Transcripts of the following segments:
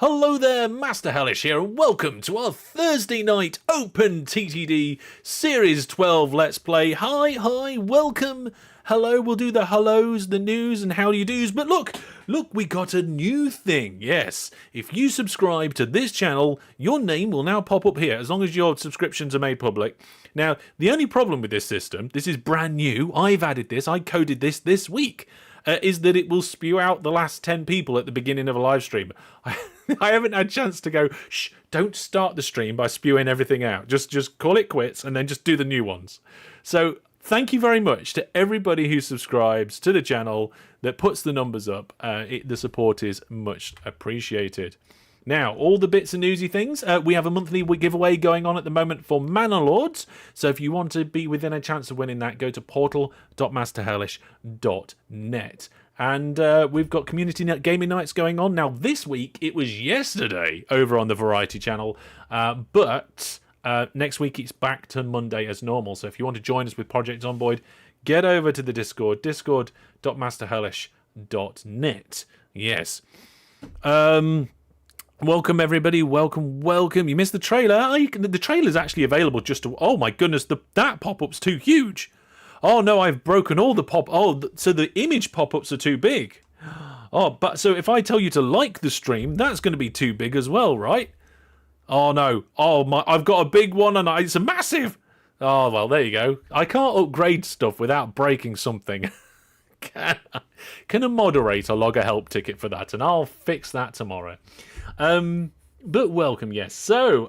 Hello there, Master Hellish here, and welcome to our Thursday night OpenTTD Series 12 Let's Play. Hi, welcome. Hello, we'll do the hellos, the news, and how do you do's. But look, we got a new thing. Yes, if you subscribe to this channel, your name will now pop up here, as long as your subscriptions are made public. Now, the only problem with this system, this is brand new, I've added this, I coded this week, is that it will spew out the last 10 people at the beginning of a live stream. I haven't had a chance to go, shh, don't start the stream by spewing everything out. Just call it quits and then just do the new ones. So thank you very much to everybody who subscribes to the channel, that puts the numbers up. The support is much appreciated. Now, all the bits and newsy things, we have a monthly giveaway going on at the moment for Manor Lords. So if you want to be within a chance of winning that, go to portal.masterhellish.net. And we've got community gaming nights going on. Now, this week, it was yesterday over on the Variety channel. But next week, it's back to Monday as normal. So if you want to join us with Project Zomboid, get over to the Discord, discord.masterhellish.net. Yes. Welcome, everybody. Welcome. You missed the trailer. The trailer's actually available just to... Oh, my goodness. That pop-up's too huge. Oh, no, I've broken all the so the image pop-ups are too big. Oh, but so if I tell you to like the stream, that's going to be too big as well, right? Oh, no. Oh, my... I've got a big one, and it's a massive... Oh, well, there you go. I can't upgrade stuff without breaking something. Can a moderator log a help ticket for that? And I'll fix that tomorrow. But welcome, yes. So,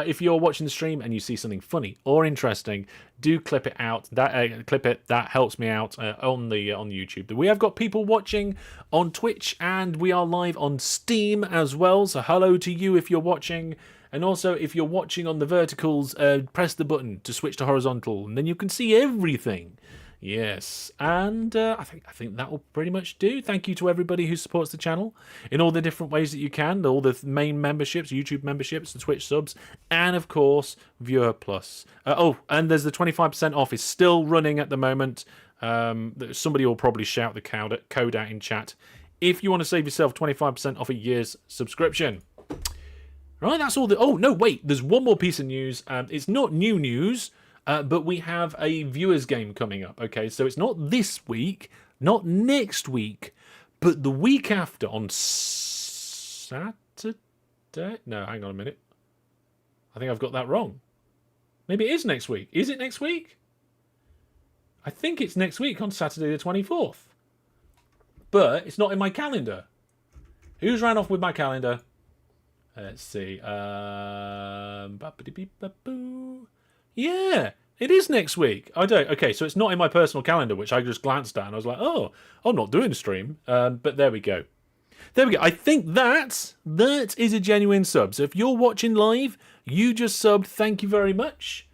if you're watching the stream and you see something funny or interesting, do clip it out. That helps me out on the YouTube. We have got people watching on Twitch, and we are live on Steam as well. So, hello to you if you're watching. And also, if you're watching on the verticals, press the button to switch to horizontal, and then you can see everything. Yes, and I think that will pretty much do. Thank you to everybody who supports the channel in all the different ways that you can, all the main memberships, YouTube memberships, the Twitch subs, and of course, Viewer Plus. Oh, and there's the 25% off is still running at the moment. Somebody will probably shout the code out in chat if you want to save yourself 25% off a year's subscription. Right, that's all the... Oh, no, wait, there's one more piece of news. It's not new news. But we have a viewers game coming up, okay? So it's not this week, not next week, but the week after on Saturday? No, hang on a minute. I think I've got that wrong. Maybe it is next week. Is it next week? I think it's next week on Saturday the 24th. But it's not in my calendar. Who's ran off with my calendar? Let's see. Yeah, it is next week. Okay, so it's not in my personal calendar, which I just glanced at, and I was like, oh, I'm not doing a stream. But there we go. I think that is a genuine sub. So if you're watching live, you just subbed. Thank you very much.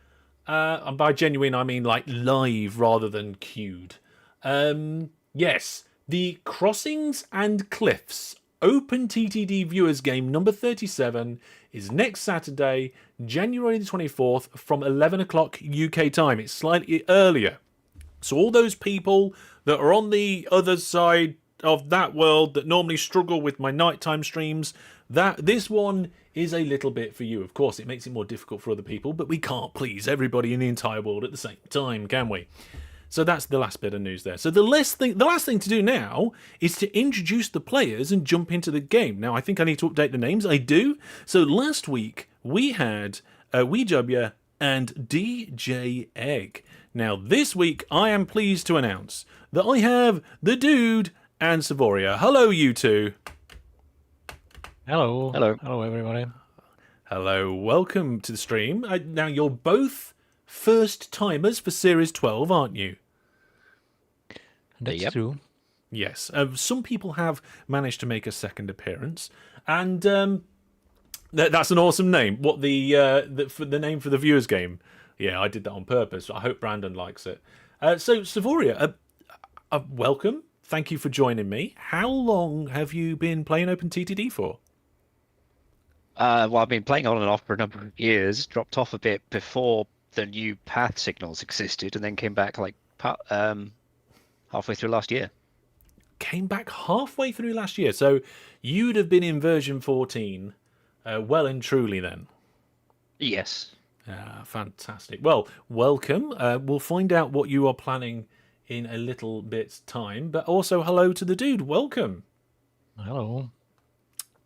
And by genuine, I mean like live rather than queued. Yes, the Crossings and Cliffs OpenTTD viewers game number 37 is next Saturday, January the 24th from 11 o'clock UK time. It's slightly earlier. So all those people that are on the other side of that world that normally struggle with my nighttime streams, this one is a little bit for you. Of course, it makes it more difficult for other people, but we can't please everybody in the entire world at the same time, can we? So that's the last bit of news there. So the last thing to do now is to introduce the players and jump into the game. Now, I think I need to update the names. I do. So last week, we had WeeW and DJ Egg. Now, this week, I am pleased to announce that I have the Dude and Savoria. Hello, you two. Hello. Hello. Hello, everybody. Hello. Welcome to the stream. Now, you're both first-timers for Series 12, aren't you? That's true. Yes. Some people have managed to make a second appearance, and that's an awesome name. What the name for the viewers game? Yeah, I did that on purpose. I hope Brandon likes it. So, Savoria, welcome. Thank you for joining me. How long have you been playing OpenTTD for? Well, I've been playing on and off for a number of years. Dropped off a bit before the new path signals existed, and then came back like halfway through last year. came back halfway through last year. So you'd have been in version 14 well and truly then. Yes. Fantastic. Well, welcome. We'll find out what you are planning in a little bit's time. But also hello to the dude. Welcome. Hello.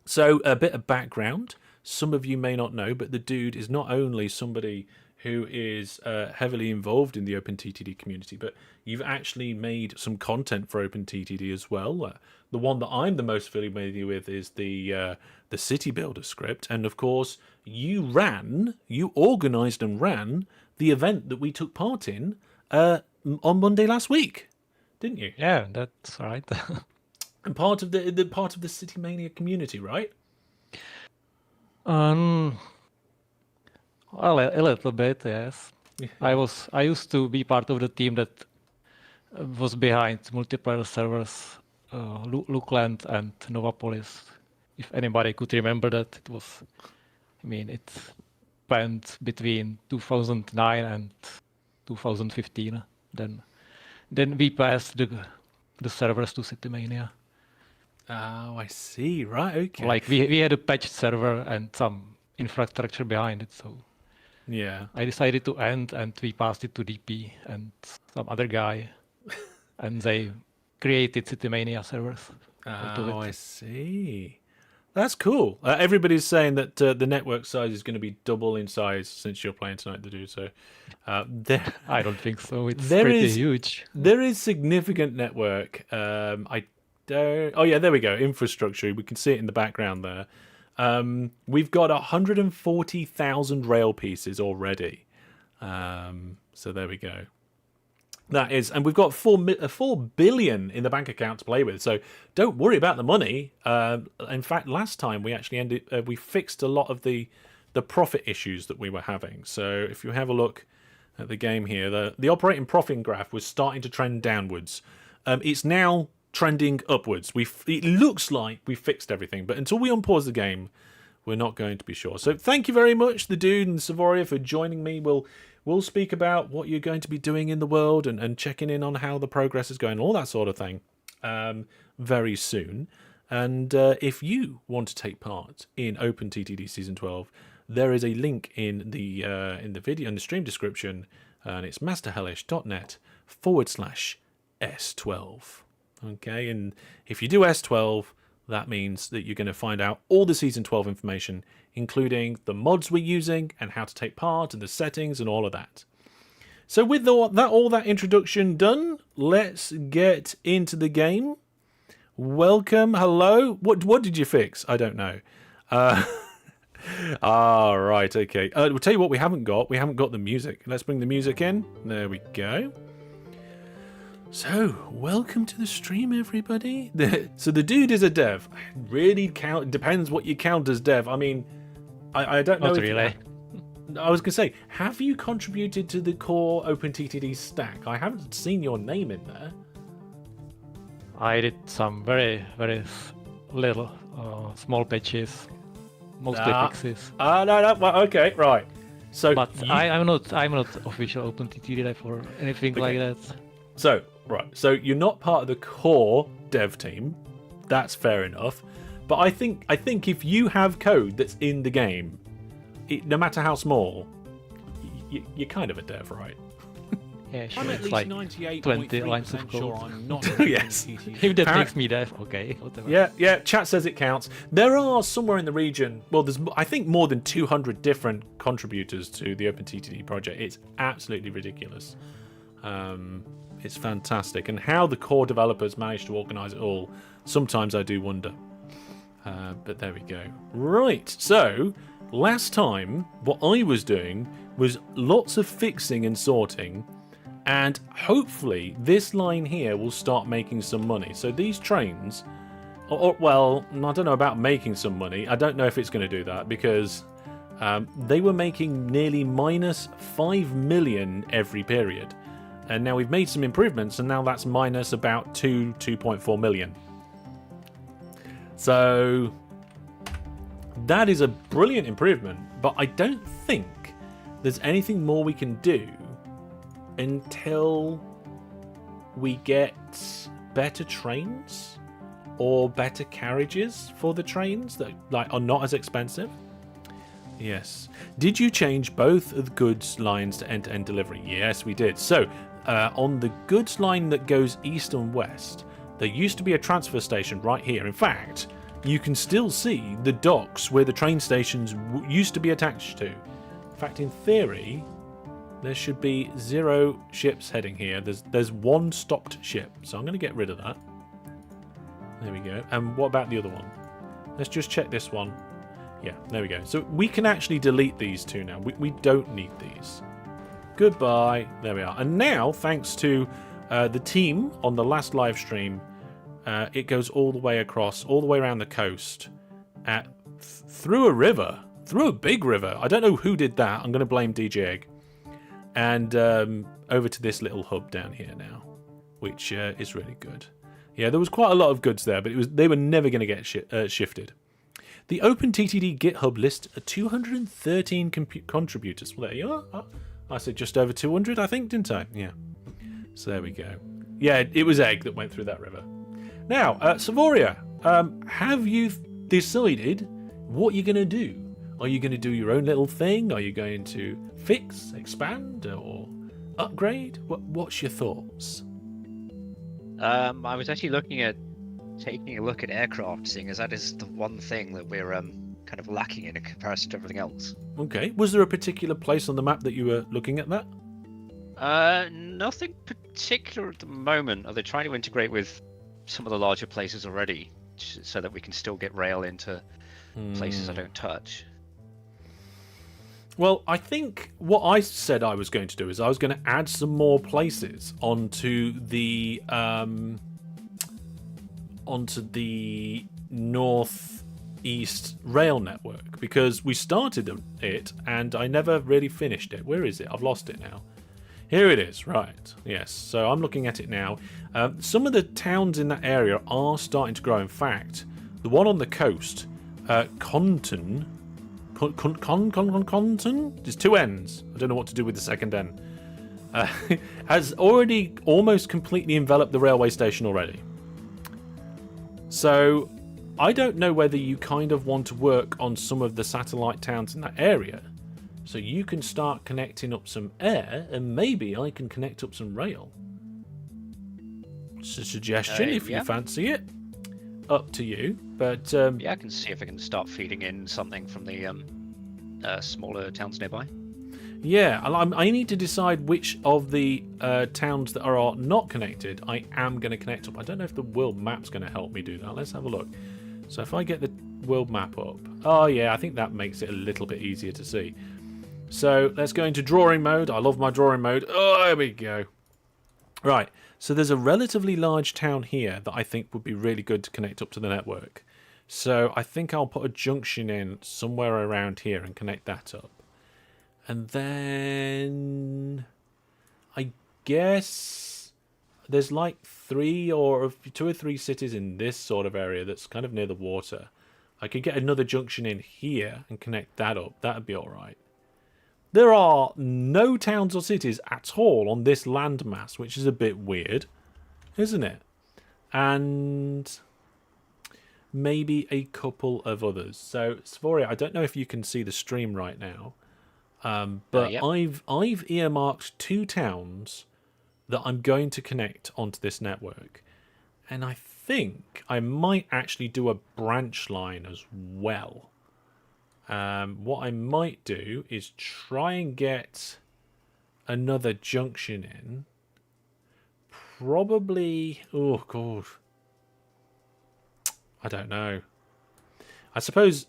So a bit of background. Some of you may not know, but the dude is not only somebody who is heavily involved in the OpenTTD community, but you've actually made some content for OpenTTD as well. The one that I'm the most familiar with is the City Builder script, and of course you organised and ran the event that we took part in on Monday last week, didn't you? Yeah, that's right. And part of the City Mania community, right? Well, a little bit, yes. I used to be part of the team that was behind multiplayer servers, Lukeland and Novapolis. If anybody could remember that, it was. I mean, it went between 2009 and 2015. Then we passed the servers to Citymania. Oh, I see. Right. Okay. Like we had a patched server and some infrastructure behind it, so. Yeah. I decided to end, and we passed it to DP and some other guy, and they created Citymania servers. Oh, I see. That's cool. Everybody's saying that the network size is going to be double in size since you're playing tonight, the dude. So, I don't think so. It's pretty huge. There is significant network. I don't. Oh yeah, there we go. Infrastructure. We can see it in the background there. We've got 140,000 rail pieces already. So there we go. That is, and we've got 4 billion in the bank account to play with. So don't worry about the money. In fact, last time we actually we fixed a lot of the profit issues that we were having. So if you have a look at the game here, the operating profit graph was starting to trend downwards. It's now trending upwards. It looks like we fixed everything, but until we unpause the game, we're not going to be sure. So thank you very much, the dude and Savoria, for joining me. We'll speak about what you're going to be doing in the world and checking in on how the progress is going, all that sort of thing, very soon. And if you want to take part in OpenTTD Season 12, there is a link in the video, in the stream description, and it's masterhellish.net/S12. Okay, and if you do S12, that means that you're going to find out all the Season 12 information, including the mods we're using and how to take part and the settings and all of that. So with all that introduction done, let's get into the game. Welcome, hello. What did you fix? I don't know. Right, okay. We'll tell you what we haven't got. We haven't got the music. Let's bring the music in. There we go. So, welcome to the stream, everybody. So the dude is a dev. Really depends what you count as dev. I mean, I don't know. Not really. I was going to say, have you contributed to the core OpenTTD stack? I haven't seen your name in there. I did some very, very little small patches, mostly fixes. No. Well, okay, right. So, but I'm not official OpenTTD dev or anything like that. So, right. So you're not part of the core dev team. That's fair enough. But I think if you have code that's in the game, no matter how small, you're kind of a dev, right? Yeah, sure. I'm at it's least like 98.3% 20 lines of code. sure I'm not. Yes. If that makes me dev, okay, whatever. Yeah. Chat says it counts. There are somewhere in the region. Well, there's I think more than 200 different contributors to the OpenTTD project. It's absolutely ridiculous. It's fantastic, and how the core developers manage to organise it all, sometimes I do wonder. But there we go. Right, so last time what I was doing was lots of fixing and sorting, and hopefully this line here will start making some money. So these trains, well, I don't know about making some money. I don't know if it's going to do that, because they were making nearly minus 5 million every period. And now we've made some improvements, and now that's minus about 2.4 million. So that is a brilliant improvement, but I don't think there's anything more we can do until we get better trains or better carriages for the trains that are not as expensive? Yes. Did you change both of the goods lines to end-to-end delivery? Yes, we did. So on the goods line that goes east and west, there used to be a transfer station right here. In fact, you can still see the docks where the train stations used to be attached to. In fact, in theory, there should be 0 ships heading here. There's 1 stopped ship, so I'm going to get rid of that. There we go. And what about the other one? Let's just check this one. Yeah, there we go. So we can actually delete these 2 now. We don't need these. Goodbye. There we are. And now, thanks to the team on the last live stream, it goes all the way across, all the way around the coast, through a river, through a big river. I don't know who did that. I'm going to blame DJ Egg. And over to this little hub down here now, which is really good. Yeah, there was quite a lot of goods there, but they were never going to get shifted. The OpenTTD GitHub lists 213 contributors. Well, there you are. I said just over 200, I think, didn't I? Yeah. So there we go. Yeah, it was Egg that went through that river. Now, Savoria, have you decided what you're going to do? Are you going to do your own little thing? Are you going to fix, expand, or upgrade? What's your thoughts? I was actually looking at taking a look at aircraft, seeing as that is the one thing that we're kind of lacking in comparison to everything else. Okay. Was there a particular place on the map that you were looking at that? Nothing particular at the moment. Are they trying to integrate with some of the larger places already, so that we can still get rail into places I don't touch? Well, I think what I said I was going to do is I was going to add some more places onto the northeast rail network, because we started it and I never really finished it. Where is it? I've lost it now. Here it is. Right. Yes. So I'm looking at it now. Some of the towns in that area are starting to grow. In fact, the one on the coast, Conton. There's 2 N's. I don't know what to do with the second N. Has already almost completely enveloped the railway station already. So I don't know whether you kind of want to work on some of the satellite towns in that area, so you can start connecting up some air, and maybe I can connect up some rail. It's a suggestion if you fancy it. Up to you, but yeah, I can see if I can start feeding in something from the smaller towns nearby. Yeah, I need to decide which of the towns that are not connected I am going to connect up. I don't know if the world map's going to help me do that. Let's have a look. So if I get the world map up, oh yeah, I think that makes it a little bit easier to see. So let's go into drawing mode. I love my drawing mode. Oh, there we go. Right. So there's a relatively large town here that I think would be really good to connect up to the network. So I think I'll put a junction in somewhere around here and connect that up. And then I guess there's like 2 or 3 cities in this sort of area that's kind of near the water. I could get another junction in here and connect that up. That'd be all right. There are no towns or cities at all on this landmass, which is a bit weird, isn't it? And maybe a couple of others. So, Savoria, I don't know if you can see the stream right now, but yep. I've earmarked 2 towns that I'm going to connect onto this network. And I think I might actually do a branch line as well. What I might do is try and get another junction in. Probably, oh god, I don't know. I suppose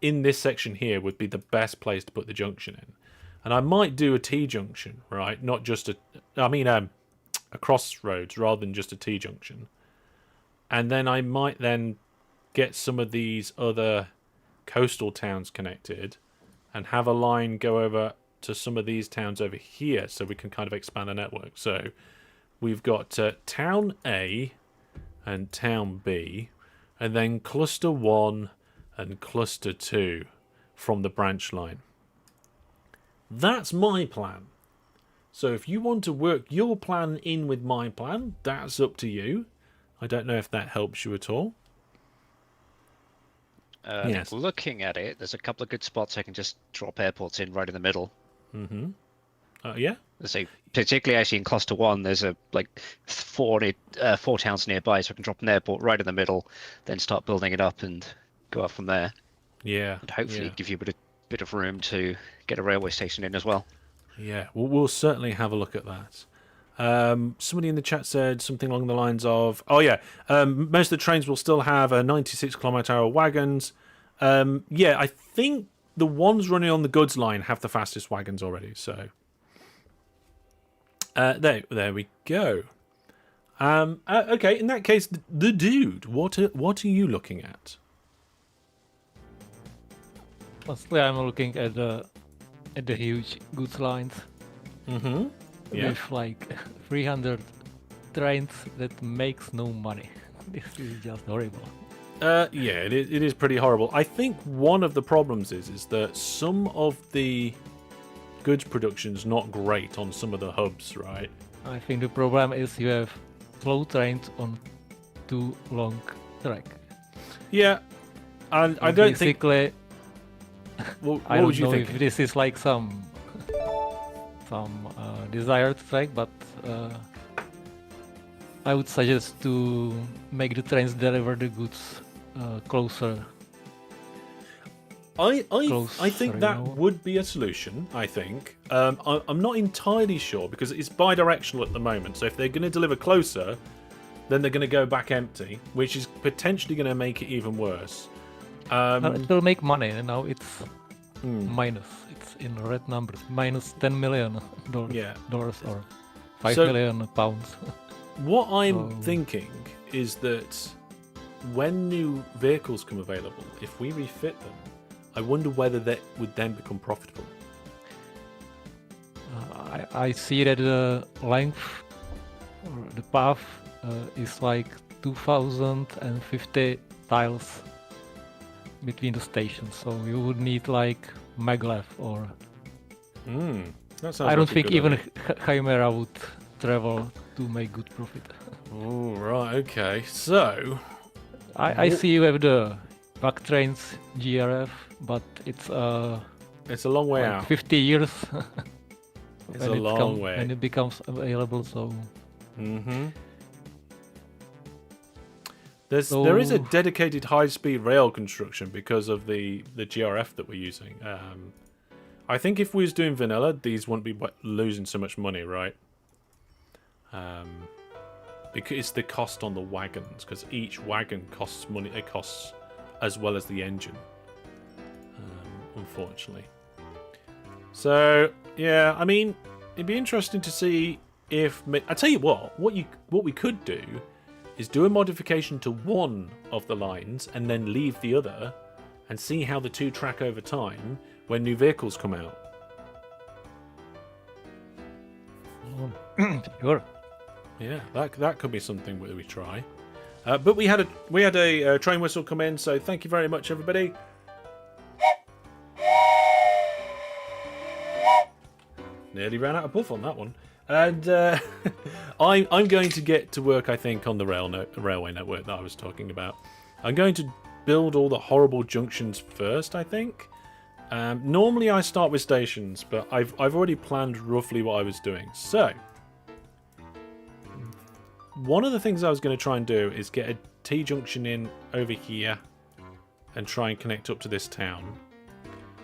in this section here would be the best place to put the junction in, and I might do a T junction, right? Not just a crossroads rather than just a T junction, and then I might then get some of these other coastal towns connected and have a line go over to some of these towns over here, so we can kind of expand the network. So we've got town A and town B, and then cluster 1 and cluster 2 from the branch line. That's my plan. So if you want to work your plan in with my plan, that's up to you. I don't know if that helps you at all. I Yes. think looking at it, there's a couple of good spots I can just drop airports in right in the middle. Mm-hmm. Yeah. Let's say, particularly actually in cluster one, there's like four towns nearby, so I can drop an airport right in the middle, then start building it up and go up from there, Yeah. and hopefully Yeah. give you a bit of room to get a railway station in as well. Yeah. We'll certainly have a look at that. Somebody in the chat said something along the lines of, "Oh yeah, most of the trains will still have 96 km/h wagons." Yeah, I think the ones running on the goods line have the fastest wagons already. So there we go. Okay, in that case, the dude, what are you looking at? Mostly, I'm looking at the huge goods lines Mm-hmm. Yeah. with like 300 trains that makes no money. This is just horrible. Yeah, it is pretty horrible. I think one of the problems is that some of the goods production's not great on some of the hubs, right? I think the problem is you have slow trains on too long track. Yeah, and I don't think. Basically, What I would don't you know think? if this is like some desired track, but I would suggest to make the trains deliver the goods closer. I Closer, think that you know? would be a solution. I think. I'm not entirely sure because it's bi-directional at the moment. So if they're going to deliver closer, then they're going to go back empty, which is potentially going to make it even worse. Well, it will make money, and now it's minus. It's in red numbers, minus $10 million Yeah. or 5 So- million pounds. What I'm So- thinking is that when new vehicles come available, if we refit them, I wonder whether that would then become profitable. I see that the length, or the path, is like 2,050 tiles between the stations. So you would need like maglev, or That sounds I don't like a think good even idea. Chimera would travel to make good profit. Oh, right, okay. So, I see you have the back trains GRF, but it's it's a long way like out. 50 years It's a long way. when it becomes available. So Mm-hmm. There is a So- dedicated high-speed rail construction because of the GRF that we're using. I think if we was doing vanilla, these wouldn't be losing so much money, right? Because it's the cost on the wagons, because each wagon costs money. It costs as well as the engine, unfortunately. So yeah, I mean, it'd be interesting to see if I tell you what we could do is do a modification to one of the lines and then leave the other, and see how the two track over time when new vehicles come out. sure. Yeah, that could be something that we try. But we had a train whistle come in, so thank you very much, everybody. Nearly ran out of puff on that one. And I'm going to get to work, I think, on the railway network that I was talking about. I'm going to build all the horrible junctions first, I think. Normally I start with stations, but I've already planned roughly what I was doing. So, one of the things I was going to try and do is get a T-junction in over here and try and connect up to this town.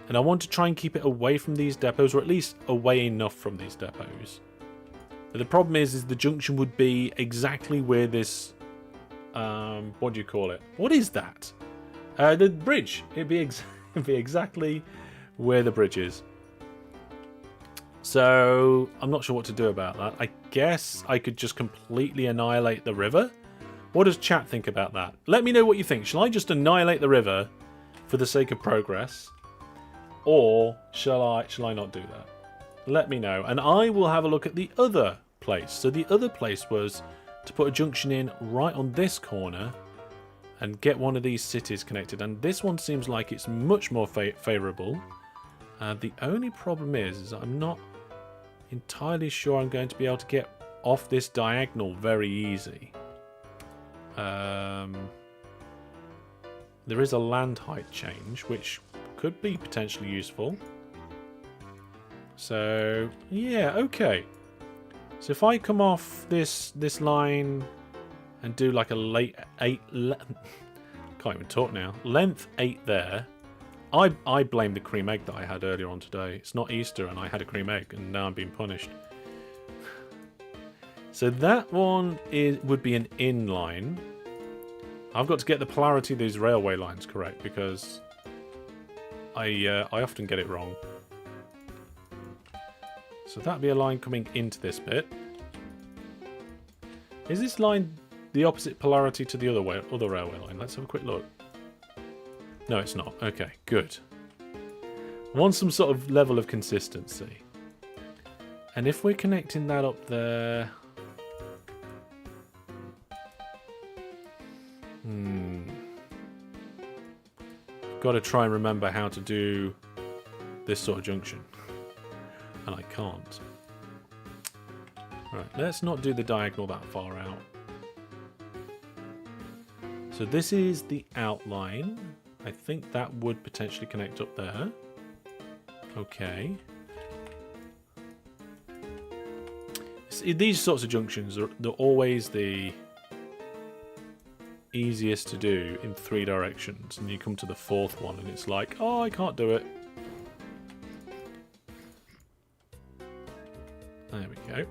And I want to try and keep it away from these depots, or at least away enough from these depots. But the problem is the junction would be exactly where this... what do you call it? What is that? The bridge. It'd be exactly where the bridge is. So, I'm not sure what to do about that. I guess I could just completely annihilate the river. What does chat think about that? Let me know what you think. Shall I just annihilate the river for the sake of progress? Or shall I not do that? Let me know. And I will have a look at the other place. So the other place was to put a junction in right on this corner and get one of these cities connected. And this one seems like it's much more favourable. The only problem is I'm not entirely sure I'm going to be able to get off this diagonal very easy. There is a land height change, which could be potentially useful. So, yeah, okay. So if I come off this line and do like a can't even talk now. Length 8 there. I blame the cream egg that I had earlier on today. It's not Easter and I had a cream egg and now I'm being punished. So that one would be an in line. I've got to get the polarity of these railway lines correct because I often get it wrong. So that'd be a line coming into this bit. Is this line the opposite polarity to the other railway line? Let's have a quick look. No, it's not. Okay, good. I want some sort of level of consistency. And if we're connecting that up there... Got to try and remember how to do this sort of junction. And I can't. Right, let's not do the diagonal that far out. So this is the outline. I think that would potentially connect up there. Okay. See, these sorts of junctions they're always the easiest to do in 3 directions, and you come to the 4th one and it's like, oh, I can't do it. There we go.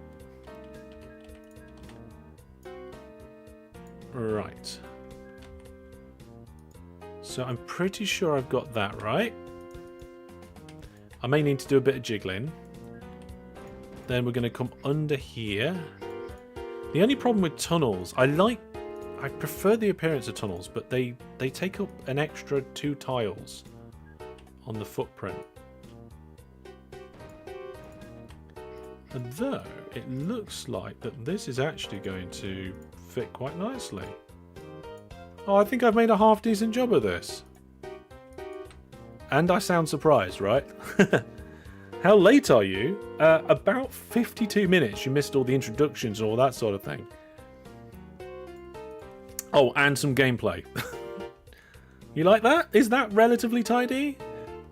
Right. So I'm pretty sure I've got that right. I may need to do a bit of jiggling. Then we're going to come under here. The only problem with tunnels, I prefer the appearance of tunnels, but they take up an extra 2 tiles on the footprint. And though it looks like that this is actually going to fit quite nicely. Oh, I think I've made a half decent job of this. And I sound surprised, right? How late are you? About 52 minutes. You missed all the introductions and all that sort of thing. Oh, and some gameplay. You like that? Is that relatively tidy?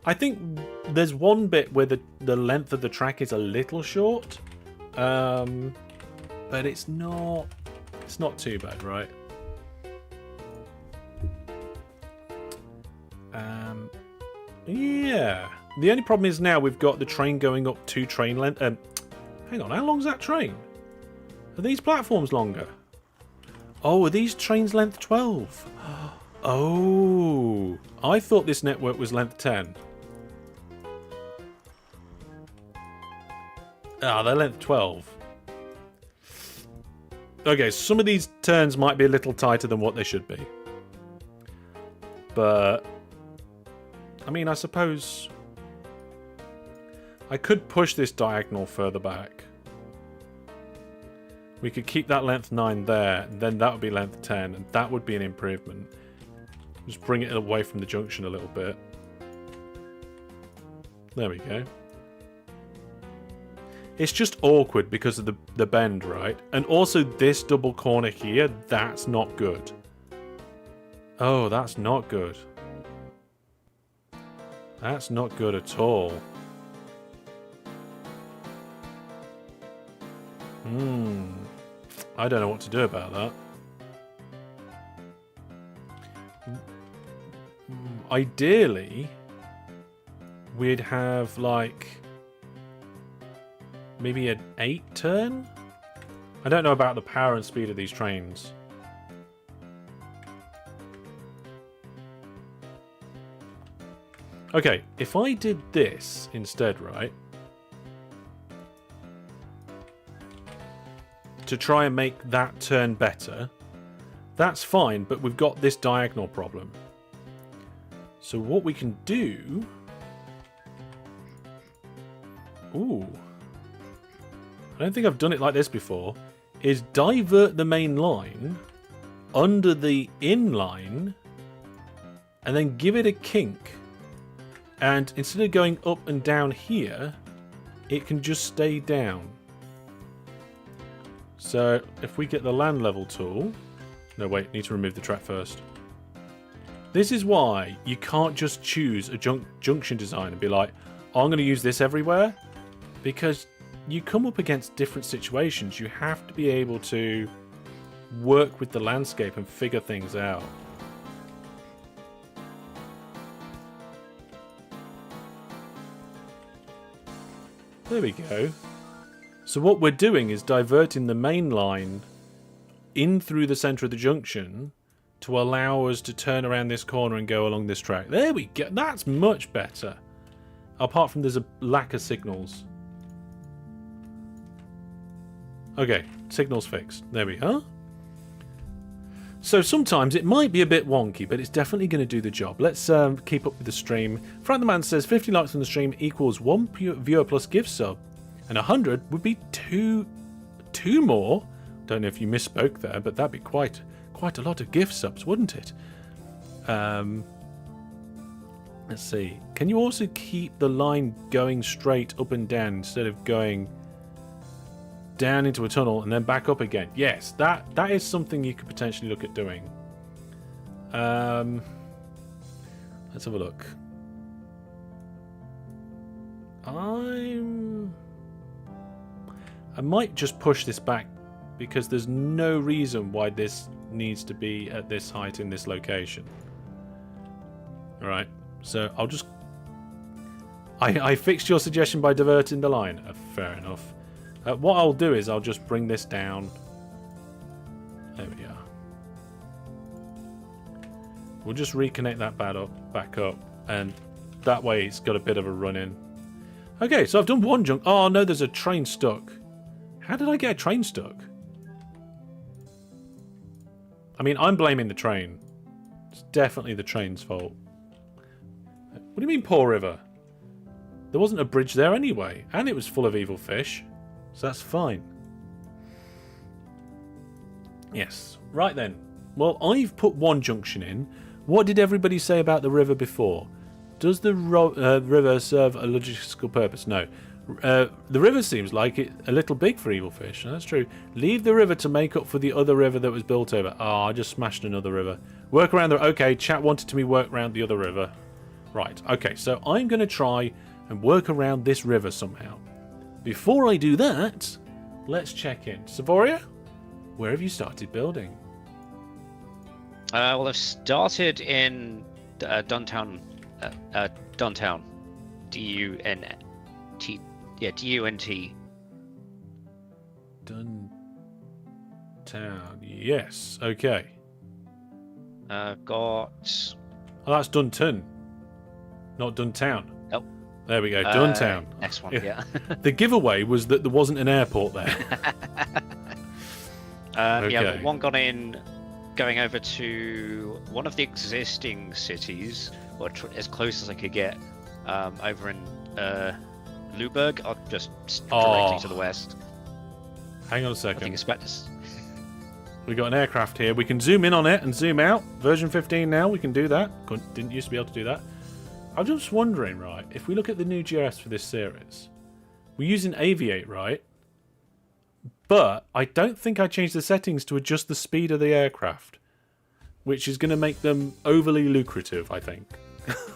I think there's one bit where the length of the track is a little short. But it's not too bad, right? Yeah. The only problem is now we've got the train going up 2 train length. Hang on, how long's that train? Are these platforms longer? Oh, are these trains length 12? Oh, I thought this network was length 10. Ah, they're length 12. Okay, some of these turns might be a little tighter than what they should be. But, I mean, I suppose I could push this diagonal further back. We could keep that length 9 there, and then that would be length 10, and that would be an improvement. Just bring it away from the junction a little bit. There we go. It's just awkward because of the bend, right? And also this double corner here, that's not good. Oh, that's not good. That's not good at all. I don't know what to do about that. Ideally, we'd have like maybe an 8 turn? I don't know about the power and speed of these trains. Okay, if I did this instead, right? To try and make that turn better, that's fine, but we've got this diagonal problem. So what we can do... Ooh. I don't think I've done it like this before. Is divert the main line under the in line and then give it a kink. And instead of going up and down here, it can just stay down. So if we get the land level tool, No, wait. Need to remove the track first. This is why you can't just choose a junction design and be like, oh, I'm going to use this everywhere. Because you come up against different situations. You have to be able to work with the landscape and figure things out. There we go. So what we're doing is diverting the main line in through the centre of the junction to allow us to turn around this corner and go along this track. There we go. That's much better. Apart from there's a lack of signals. Okay, signals fixed. There we are. So sometimes it might be a bit wonky, but it's definitely going to do the job. Let's keep up with the stream. Frank the Man says 50 likes on the stream equals 1 viewer plus gift sub, and 100 would be two more. Don't know if you misspoke there, but that'd be quite a lot of gift subs, wouldn't it? Let's see. Can you also keep the line going straight up and down instead of going down into a tunnel and then back up again? Yes, that is something you could potentially look at doing. Let's have a look. I might just push this back because there's no reason why this needs to be at this height in this location. Alright, so I'll just... I fixed your suggestion by diverting the line. Fair enough. What I'll do is I'll just bring this down. There we are. We'll just reconnect that back up, and that way it's got a bit of a run in. Okay, so I've done one junk. Oh no, there's a train stuck. How did I get a train stuck? I mean, I'm blaming the train. It's definitely the train's fault. What do you mean, poor river? There wasn't a bridge there anyway, and it was full of evil fish. So that's fine. Yes. Right then. Well, I've put one junction in. What did everybody say about the river before? Does the river serve a logistical purpose? No. The river seems like it a little big for evil fish. That's true. Leave the river to make up for the other river that was built over. Oh, I just smashed another river. Work around the... Okay, chat wanted to me work around the other river. Right. Okay, so I'm going to try and work around this river somehow. Before I do that, let's check in. Savoria, where have you started building? Well, I've started in Duntown. Duntown. D-U-N-T. Yeah, D-U-N-T. Duntown. Yes. Okay. Got... Oh, that's Dunton. Not Duntown. Nope. There we go. Duntown. Next one, yeah. The giveaway was that there wasn't an airport there. Okay. Yeah, but one got in going over to one of the existing cities, or as close as I could get, over in Luberg, or just directly to the west. Hang on a I think second. it's better. We got an aircraft here. We can zoom in on it and zoom out. Version 15 now, we can do that. Didn't used to be able to do that. I'm just wondering, right, if we look at the new GS for this series, we're using Aviate, right? But I don't think I changed the settings to adjust the speed of the aircraft, which is going to make them overly lucrative, I think.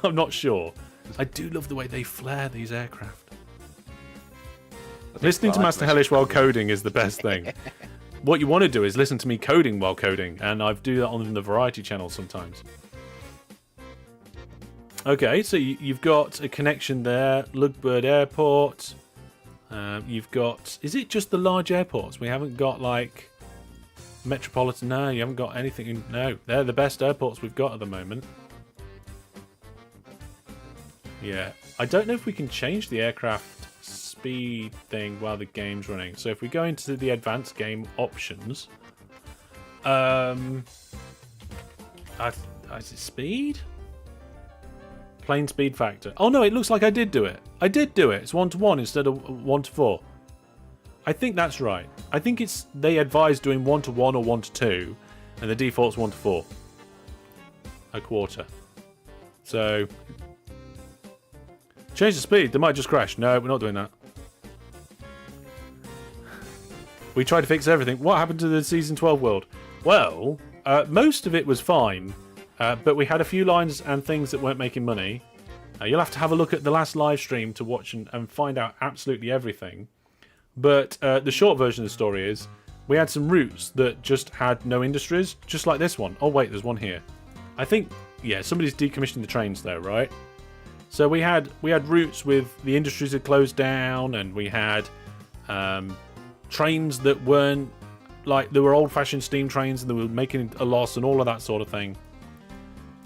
I'm not sure. I do love the way they flare these aircraft. Listening to Master Hellish while coding is the best thing. What you want to do is listen to me coding while coding, and I do that on the Variety channel sometimes. Okay, so you've got a connection there. Lugbird Airport. You've got... Is it just the large airports? We haven't got, like... Metropolitan... No, you haven't got anything... No, they're the best airports we've got at the moment. Yeah. I don't know if we can change the aircraft speed thing while the game's running. So if we go into the advanced game options... is it speed? Plane speed factor. Oh no, it looks like I did do it. I did do it. It's 1-to-1 instead of 1-to-4. I think that's right. I think it's they advise doing 1-to-1 or 1-to-2, and the default's 1-to-4. A quarter. So change the speed. They might just crash. No, we're not doing that. We tried to fix everything. What happened to the season 12 world? Well, most of it was fine, but we had a few lines and things that weren't making money. You'll have to have a look at the last live stream to watch and find out absolutely everything. But the short version of the story is we had some routes that just had no industries, just like this one. Oh, wait, there's one here. I think, yeah, somebody's decommissioned the trains there, right? So we had routes with the industries had closed down, and we had trains that weren't, like, they were old-fashioned steam trains and they were making a loss and all of that sort of thing.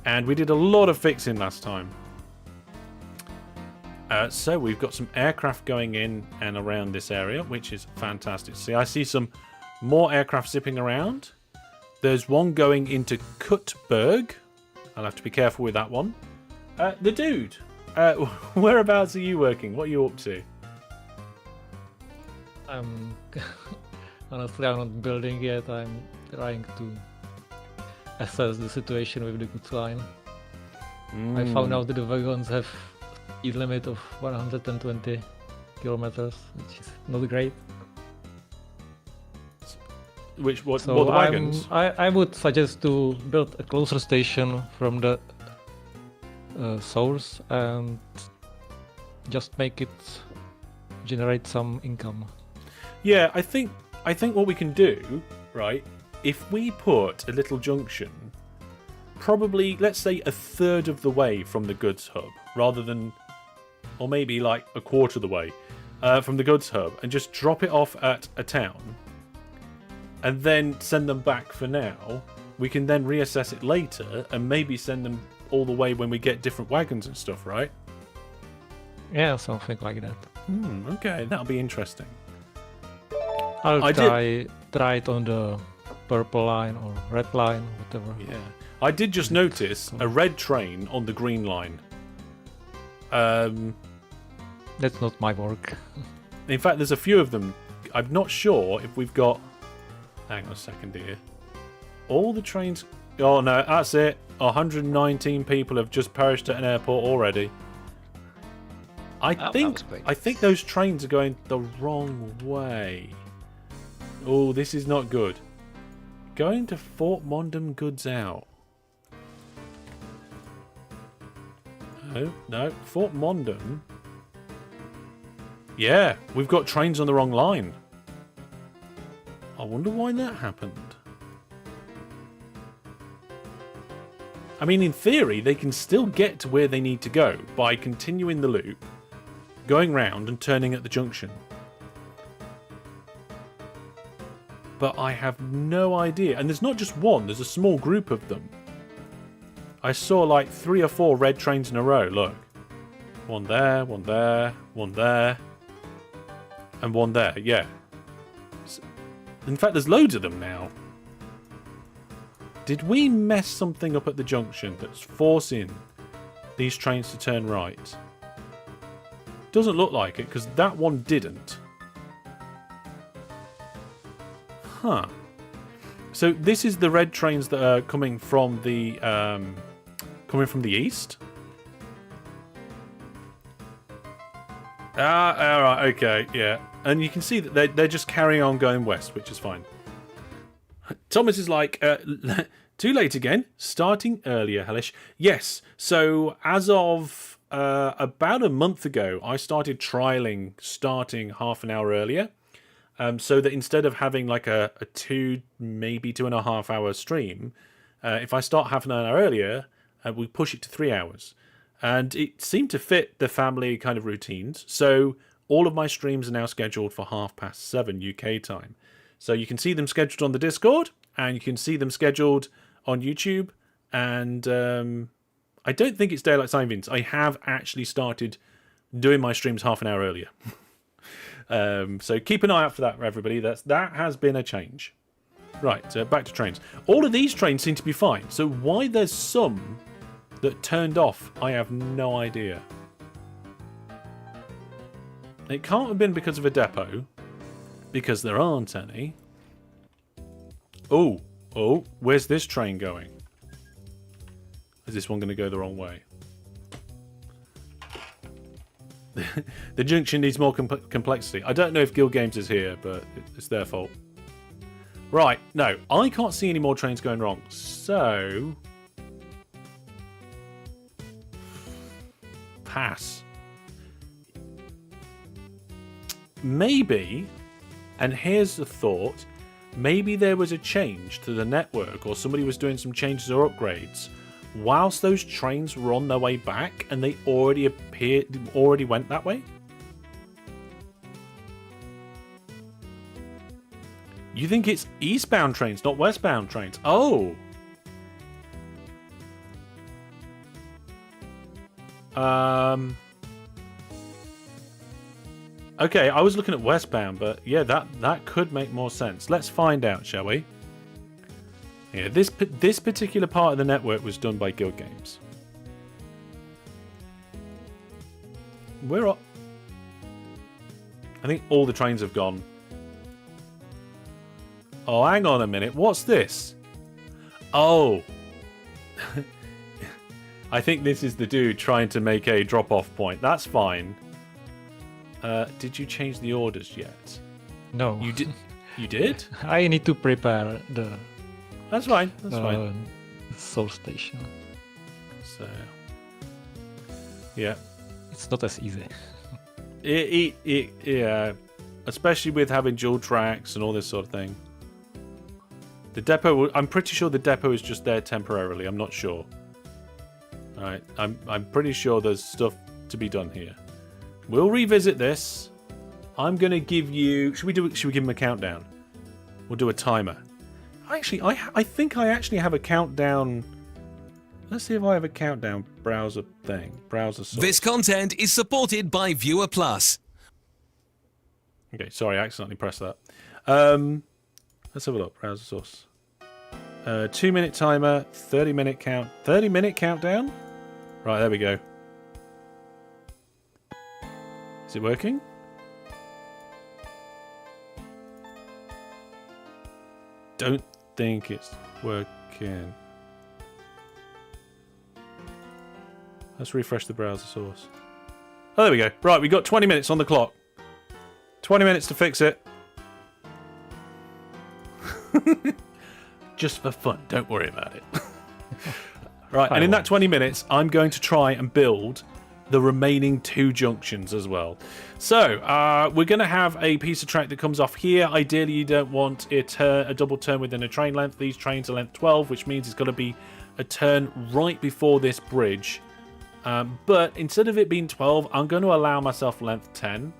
And we did a lot of fixing last time. So we've got some aircraft going in and around this area, which is fantastic. See, I see some more aircraft zipping around. There's one going into Kutberg. I'll have to be careful with that one. The dude, whereabouts are you working? What are you up to? Honestly, I'm not building yet. I'm trying to assess the situation with the goods line. I found out that the wagons have speed limit of 120 kilometers, which is not great. What So the wagons? I would suggest to build a closer station from the source and just make it generate some income. Yeah, I think what we can do, right, if we put a little junction, probably, let's say, a third of the way from the goods hub, rather than, or maybe like a quarter of the way from the goods hub, and just drop it off at a town, and then send them back for now. We can then reassess it later, and maybe send them all the way when we get different wagons and stuff, right? Yeah, something like that. Okay, that'll be interesting. I'll try it on the purple line or red line, whatever. Yeah, I did just notice a red train on the green line. That's not my work. In fact, there's a few of them. I'm not sure if we've got... Hang on a second here. All the trains... Oh, no, that's it. 119 people have just perished at an airport already. I think those trains are going the wrong way. Oh, this is not good. Going to Fort Mondum goods out. No, Fort Mondum. Yeah, we've got trains on the wrong line. I wonder why that happened. I mean, in theory, they can still get to where they need to go by continuing the loop, going round and turning at the junction. But I have no idea. And there's not just one, there's a small group of them. I saw like 3 or 4 red trains in a row, look. One there, one there, one there. And one there, yeah. In fact, there's loads of them now. Did we mess something up at the junction that's forcing these trains to turn right? Doesn't look like it, because that one didn't. Huh. So this is the red trains that are coming from the east. All right, okay, yeah. And you can see that they're just carrying on going west, which is fine. Thomas is like, too late again. Starting earlier, Hellish. Yes. So as of about a month ago, I started trialing starting half an hour earlier. So that instead of having like a 2, maybe 2.5 hour stream, if I start half an hour earlier, we push it to 3 hours. And it seemed to fit the family kind of routines. So all of my streams are now scheduled for 7:30 UK time. So you can see them scheduled on the Discord, and you can see them scheduled on YouTube. And I don't think it's daylight savings. I have actually started doing my streams half an hour earlier. So keep an eye out for that, everybody. That has been a change. Right, back to trains. All of these trains seem to be fine. So why there's some that turned off, I have no idea. It can't have been because of a depot, because there aren't any. Oh, where's this train going? Is this one going to go the wrong way? The junction needs more complexity. I don't know if Guild Games is here, but it's their fault. Right, no, I can't see any more trains going wrong. So... pass. Maybe, and here's the thought, maybe there was a change to the network or somebody was doing some changes or upgrades whilst those trains were on their way back and they already went that way? You think it's eastbound trains, not westbound trains? Oh! Okay, I was looking at westbound, but yeah, that could make more sense. Let's find out, shall we? Yeah, this particular part of the network was done by Guild Games. I think all the trains have gone. Oh, hang on a minute. What's this? Oh. I think this is the dude trying to make a drop-off point. That's fine. Did you change the orders yet? No. You did? You did? I need to prepare the... That's fine. That's fine. Soul station. So... yeah. It's not as easy. Yeah. Especially with having dual tracks and all this sort of thing. The depot... I'm pretty sure the depot is just there temporarily. I'm not sure. Alright. I'm pretty sure there's stuff to be done here. We'll revisit this. I'm going to give you... Should we give him a countdown? We'll do a timer. Actually, I think I actually have a countdown... Let's see if I have a countdown browser thing. Browser source. This content is supported by Viewer Plus. Okay, sorry, I accidentally pressed that. Let's have a look. Browser source. 2-minute timer, 30-minute count. 30-minute countdown? Right, there we go. Is it working? Don't think it's working. Let's refresh the browser source. Oh, there we go. Right, we got 20 minutes on the clock. 20 minutes to fix it. Just for fun. Don't worry about it. Right, and in that 20 minutes, I'm going to try and build the remaining 2 junctions as well. So, we're going to have a piece of track that comes off here. Ideally, you don't want a double turn within a train length. These trains are length 12, which means it's got to be a turn right before this bridge. But instead of it being 12, I'm going to allow myself length 10.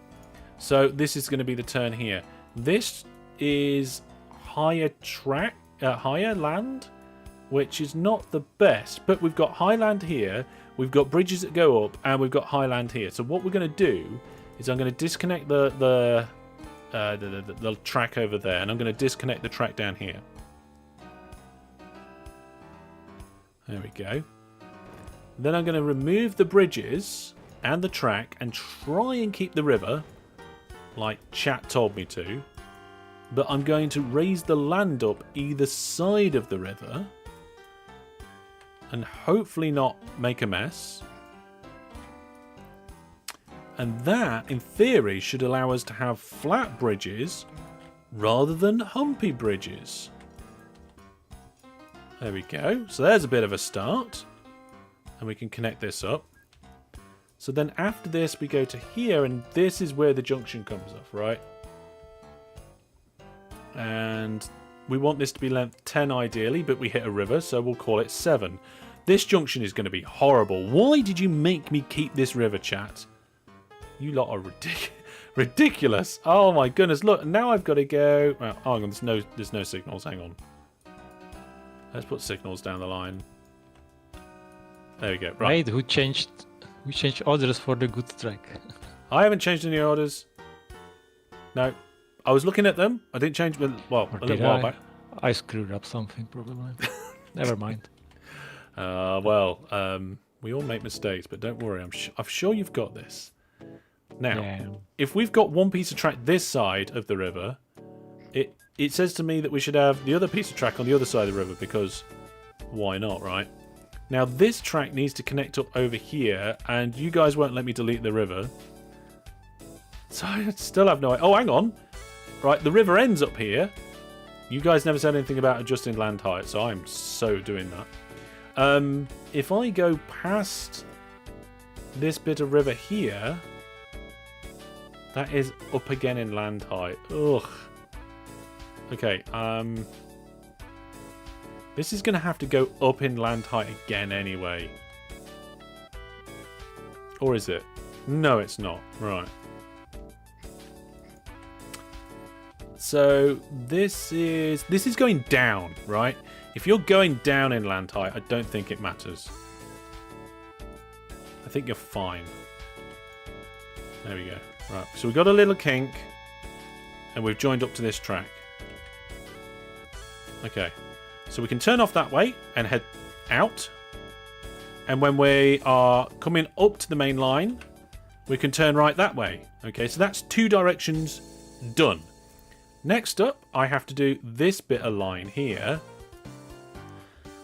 So this is going to be the turn here. This is higher land, which is not the best. But we've got high land here. We've got bridges that go up, and we've got high land here. So what we're going to do is I'm going to disconnect the track over there, and I'm going to disconnect the track down here. There we go. Then I'm going to remove the bridges and the track and try and keep the river, like chat told me to. But I'm going to raise the land up either side of the river and hopefully not make a mess. And that, in theory, should allow us to have flat bridges rather than humpy bridges. There we go. So there's a bit of a start. And we can connect this up. So then after this, we go to here, and this is where the junction comes off, right? And we want this to be length 10 ideally, but we hit a river, so we'll call it 7. This junction is going to be horrible. Why did you make me keep this river, chat? You lot are ridiculous. Oh my goodness. Look, now I've got to go... Well, hang on, there's no signals. Hang on. Let's put signals down the line. There we go. Right. Wait, who changed orders for the good track? I haven't changed any orders. No. I was looking at them. I didn't change... Well, a little while back. I screwed up something, probably. Never mind. We all make mistakes, but don't worry. I'm sure you've got this. Now, if we've got one piece of track this side of the river, it says to me that we should have the other piece of track on the other side of the river, because why not, right? Now, this track needs to connect up over here, and you guys won't let me delete the river. So I still have no idea. Oh, hang on. Right, the river ends up here. You guys never said anything about adjusting land height, so I'm so doing that. If I go past this bit of river here, that is up again in land height. Ugh. Okay, this is going to have to go up in land height again anyway. Or is it? No, it's not. Right. So this is going down, right? If you're going down in land height, I don't think it matters. I think you're fine. There we go. Right, so we've got a little kink, and we've joined up to this track. Okay, so we can turn off that way and head out. And when we are coming up to the main line, we can turn right that way. Okay, so that's 2 directions done. Next up, I have to do this bit of line here.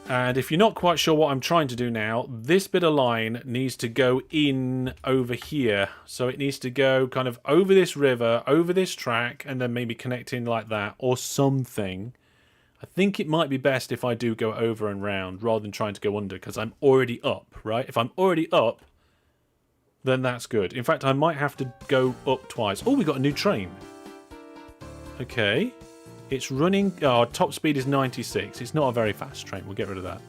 And if you're not quite sure what I'm trying to do now, this bit of line needs to go in over here. So it needs to go kind of over this river, over this track, and then maybe connect in like that or something. I think it might be best if I do go over and round rather than trying to go under, because I'm already up, right? If I'm already up, then that's good. In fact, I might have to go up twice. Oh, we got a new train. Okay. It's running... Oh, top speed is 96. It's not a very fast train. We'll get rid of that.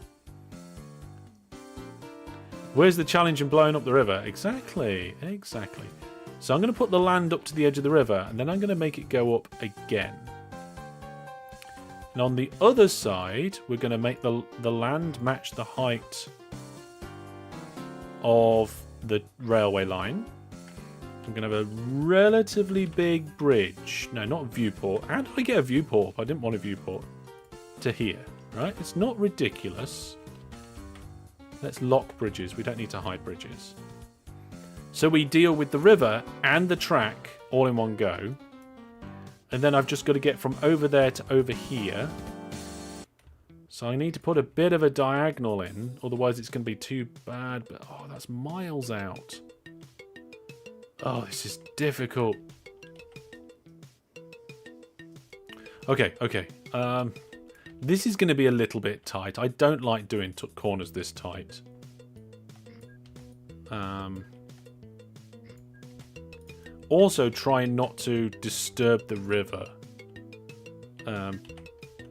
Where's the challenge in blowing up the river? Exactly. Exactly. So I'm going to put the land up to the edge of the river, and then I'm going to make it go up again. And on the other side, we're going to make the land match the height of the railway line. I'm going to have a relatively big bridge. No, not a viewport. How do I get a viewport? I didn't want a viewport. To here, right? It's not ridiculous. Let's lock bridges. We don't need to hide bridges. So we deal with the river and the track all in one go. And then I've just got to get from over there to over here. So I need to put a bit of a diagonal in. Otherwise it's going to be too bad. But oh, that's miles out. Oh, this is difficult. Okay. This is going to be a little bit tight. I don't like doing corners this tight. Also, try not to disturb the river.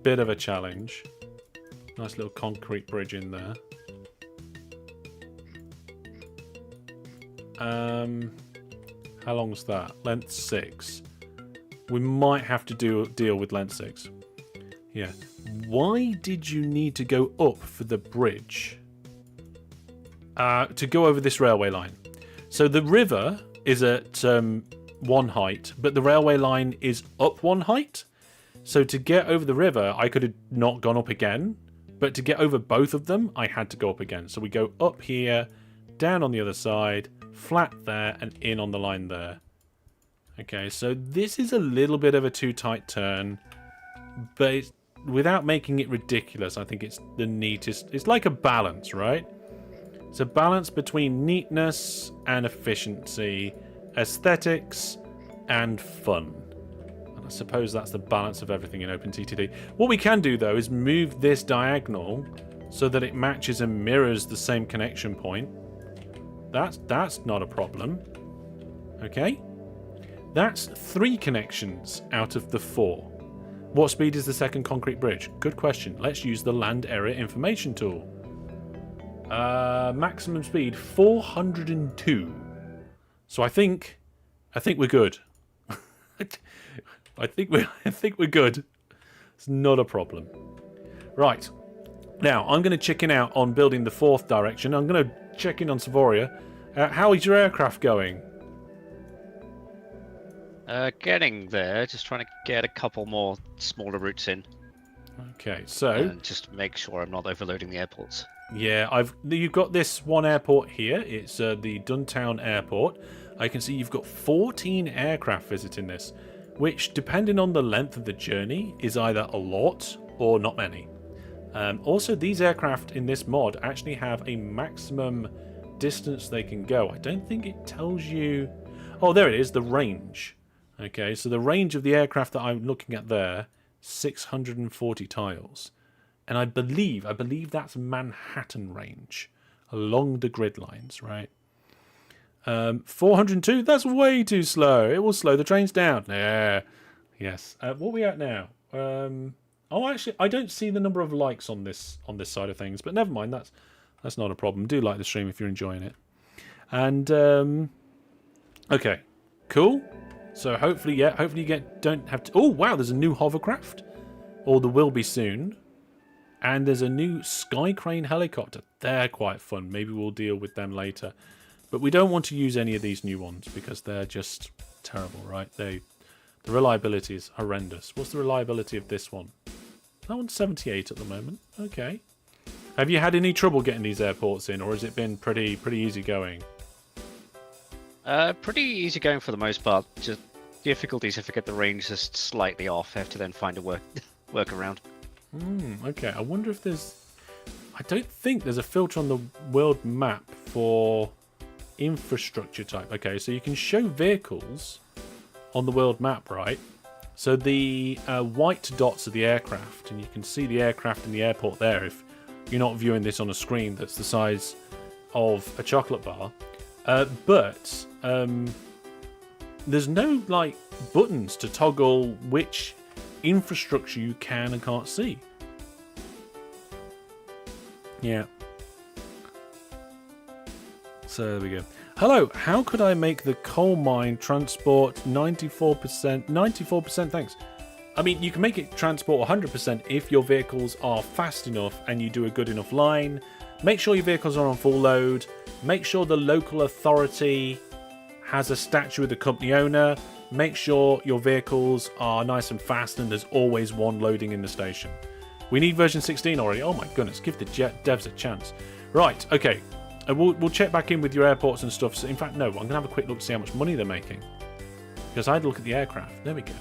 Bit of a challenge. Nice little concrete bridge in there. How long's that? Length 6. We might have to deal with length 6. Yeah. Why did you need to go up for the bridge? To go over this railway line. So the river is at 1 height, but the railway line is up 1 height. So to get over the river, I could have not gone up again. But to get over both of them, I had to go up again. So we go up here, down on the other side, flat there, and in on the line there. Okay, so this is a little bit of a too tight turn, but without making it ridiculous, I think it's the neatest. It's like a balance, right? It's a balance between neatness and efficiency, aesthetics and fun. And I suppose that's the balance of everything in OpenTTD. What we can do, though, is move this diagonal so that it matches and mirrors the same connection point. That's not a problem. Okay. That's 3 connections out of the 4. What speed is the second concrete bridge? Good question. Let's use the land area information tool. Maximum speed 402. So I think we're good. I think we're good. It's not a problem. Right. Now I'm going to chicken out on building the 4th direction. I'm going to check in on Savoria. How is your aircraft going? Getting there. Just trying to get a couple more smaller routes in. Okay, so and just make sure I'm not overloading the airports. Yeah, you've got this one airport here. It's the Duntown Airport. I can see you've got 14 aircraft visiting this, which, depending on the length of the journey, is either a lot or not many. Also, these aircraft in this mod actually have a maximum distance they can go. I don't think it tells you... Oh, there it is, the range. Okay, so the range of the aircraft that I'm looking at there, 640 tiles. And I believe that's Manhattan range along the grid lines, right? 402, that's way too slow. It will slow the trains down. Yeah. Yes. What are we at now? Oh, actually, I don't see the number of likes on this side of things, but never mind. That's not a problem. Do like the stream if you're enjoying it. And okay, cool. So hopefully you don't have to. Oh wow, there's a new hovercraft, or there will be soon. And there's a new sky crane helicopter. They're quite fun. Maybe we'll deal with them later. But we don't want to use any of these new ones because they're just terrible, right? The reliability is horrendous. What's the reliability of this one? That one's 78 at the moment. Okay. Have you had any trouble getting these airports in, or has it been pretty easy going? Pretty easy going for the most part. Just difficulties if I get the range just slightly off. I have to then find a workaround. Okay, I wonder if there's... I don't think there's a filter on the world map for infrastructure type. Okay, so you can show vehicles on the world map, right? So the white dots are the aircraft, and you can see the aircraft in the airport there if you're not viewing this on a screen that's the size of a chocolate bar. But there's no, like, buttons to toggle which infrastructure you can and can't see. Yeah. So there we go. Hello, how could I make the coal mine transport 94%? 94%, thanks. I mean, you can make it transport 100% if your vehicles are fast enough and you do a good enough line. Make sure your vehicles are on full load. Make sure the local authority has a statue of the company owner. Make sure your vehicles are nice and fast and there's always one loading in the station. We need version 16 already. Oh my goodness, give the devs a chance. Right, okay. We'll check back in with your airports and stuff. So in fact, no, I'm going to have a quick look to see how much money they're making. Because I'd look at the aircraft. There we go.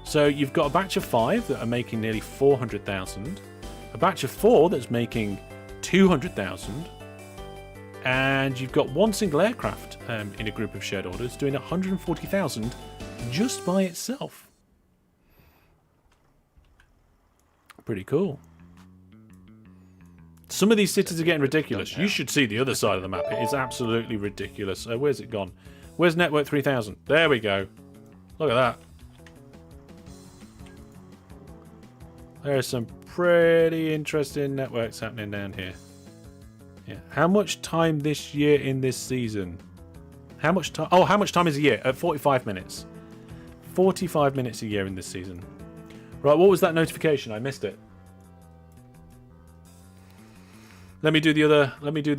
So you've got a batch of 5 that are making nearly 400,000. A batch of 4 that's making 200,000. And you've got one single aircraft in a group of shared orders doing 140,000 just by itself. Pretty cool. Some of these cities are getting ridiculous. You should see the other side of the map. It is absolutely ridiculous. Where's it gone? Where's Network 3000? There we go. Look at that. There's some pretty interesting networks happening down here. Yeah. How much time this year in this season? How much time? Oh, how much time is a year? 45 minutes. 45 minutes a year in this season. Right, what was that notification? I missed it. Let me do the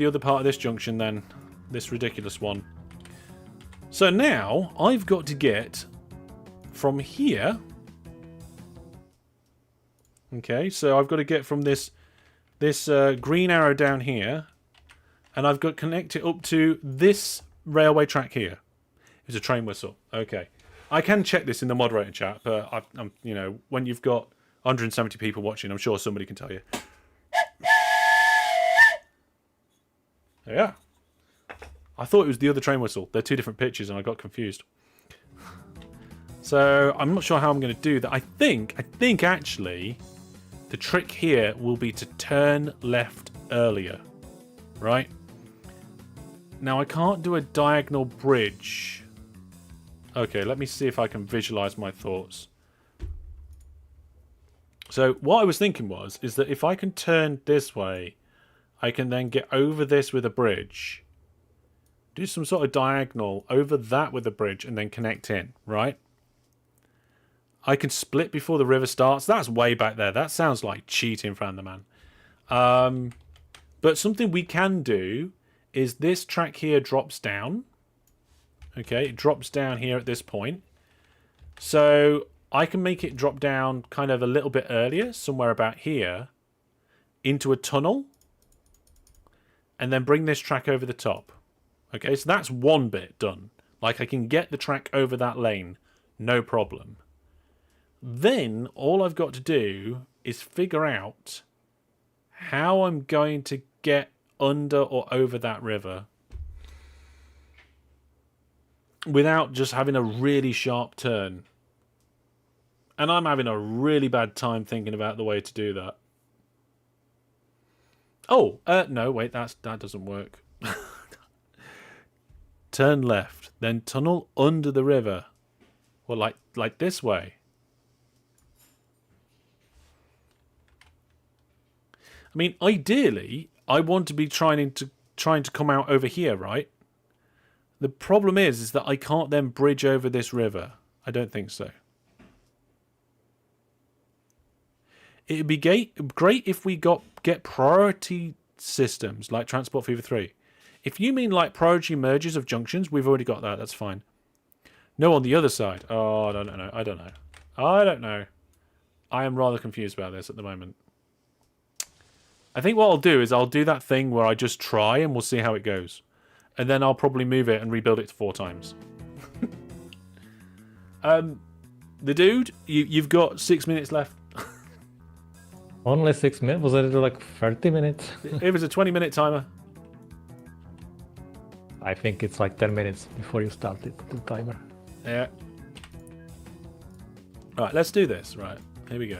other part of this junction then. This ridiculous one. So now I've got to get from here. Okay, so I've got to get from this green arrow down here, and I've got to connect it up to this railway track here. It's a train whistle. Okay, I can check this in the moderator chat, but I'm you know, when you've got 170 people watching, I'm sure somebody can tell you. Yeah. I thought it was the other train whistle. They're two different pitches and I got confused. So I'm not sure how I'm going to do that. I think actually the trick here will be to turn left earlier. Right? Now I can't do a diagonal bridge. Okay, let me see if I can visualize my thoughts. So what I was thinking is that if I can turn this way, I can then get over this with a bridge, do some sort of diagonal over that with a bridge, and then connect in, right? I can split before the river starts. That's way back there. That sounds like cheating, Fran the Man. But something we can do is this track here drops down. Okay, it drops down here at this point. So I can make it drop down kind of a little bit earlier, somewhere about here, into a tunnel. And then bring this track over the top. Okay, so that's one bit done. Like, I can get the track over that lane, no problem. Then, all I've got to do is figure out how I'm going to get under or over that river without just having a really sharp turn. And I'm having a really bad time thinking about the way to do that. Oh, no, wait, that doesn't work. Turn left, then tunnel under the river. Well, like this way. I mean, ideally, I want to be trying to come out over here, right? The problem is that I can't then bridge over this river. I don't think so. It'd be great if we get priority systems like Transport Fever 3. If you mean like priority merges of junctions, we've already got that. That's fine. No, on the other side. Oh, I don't know. I don't know. I am rather confused about this at the moment. I think what I'll do is I'll do that thing where I just try and we'll see how it goes. And then I'll probably move it and rebuild it 4 times. The dude, you've got 6 minutes left. Only 6 minutes? Was it like 30 minutes? It was a 20-minute timer. I think it's like 10 minutes before you started the timer. Yeah. Right, let's do this. Right, here we go.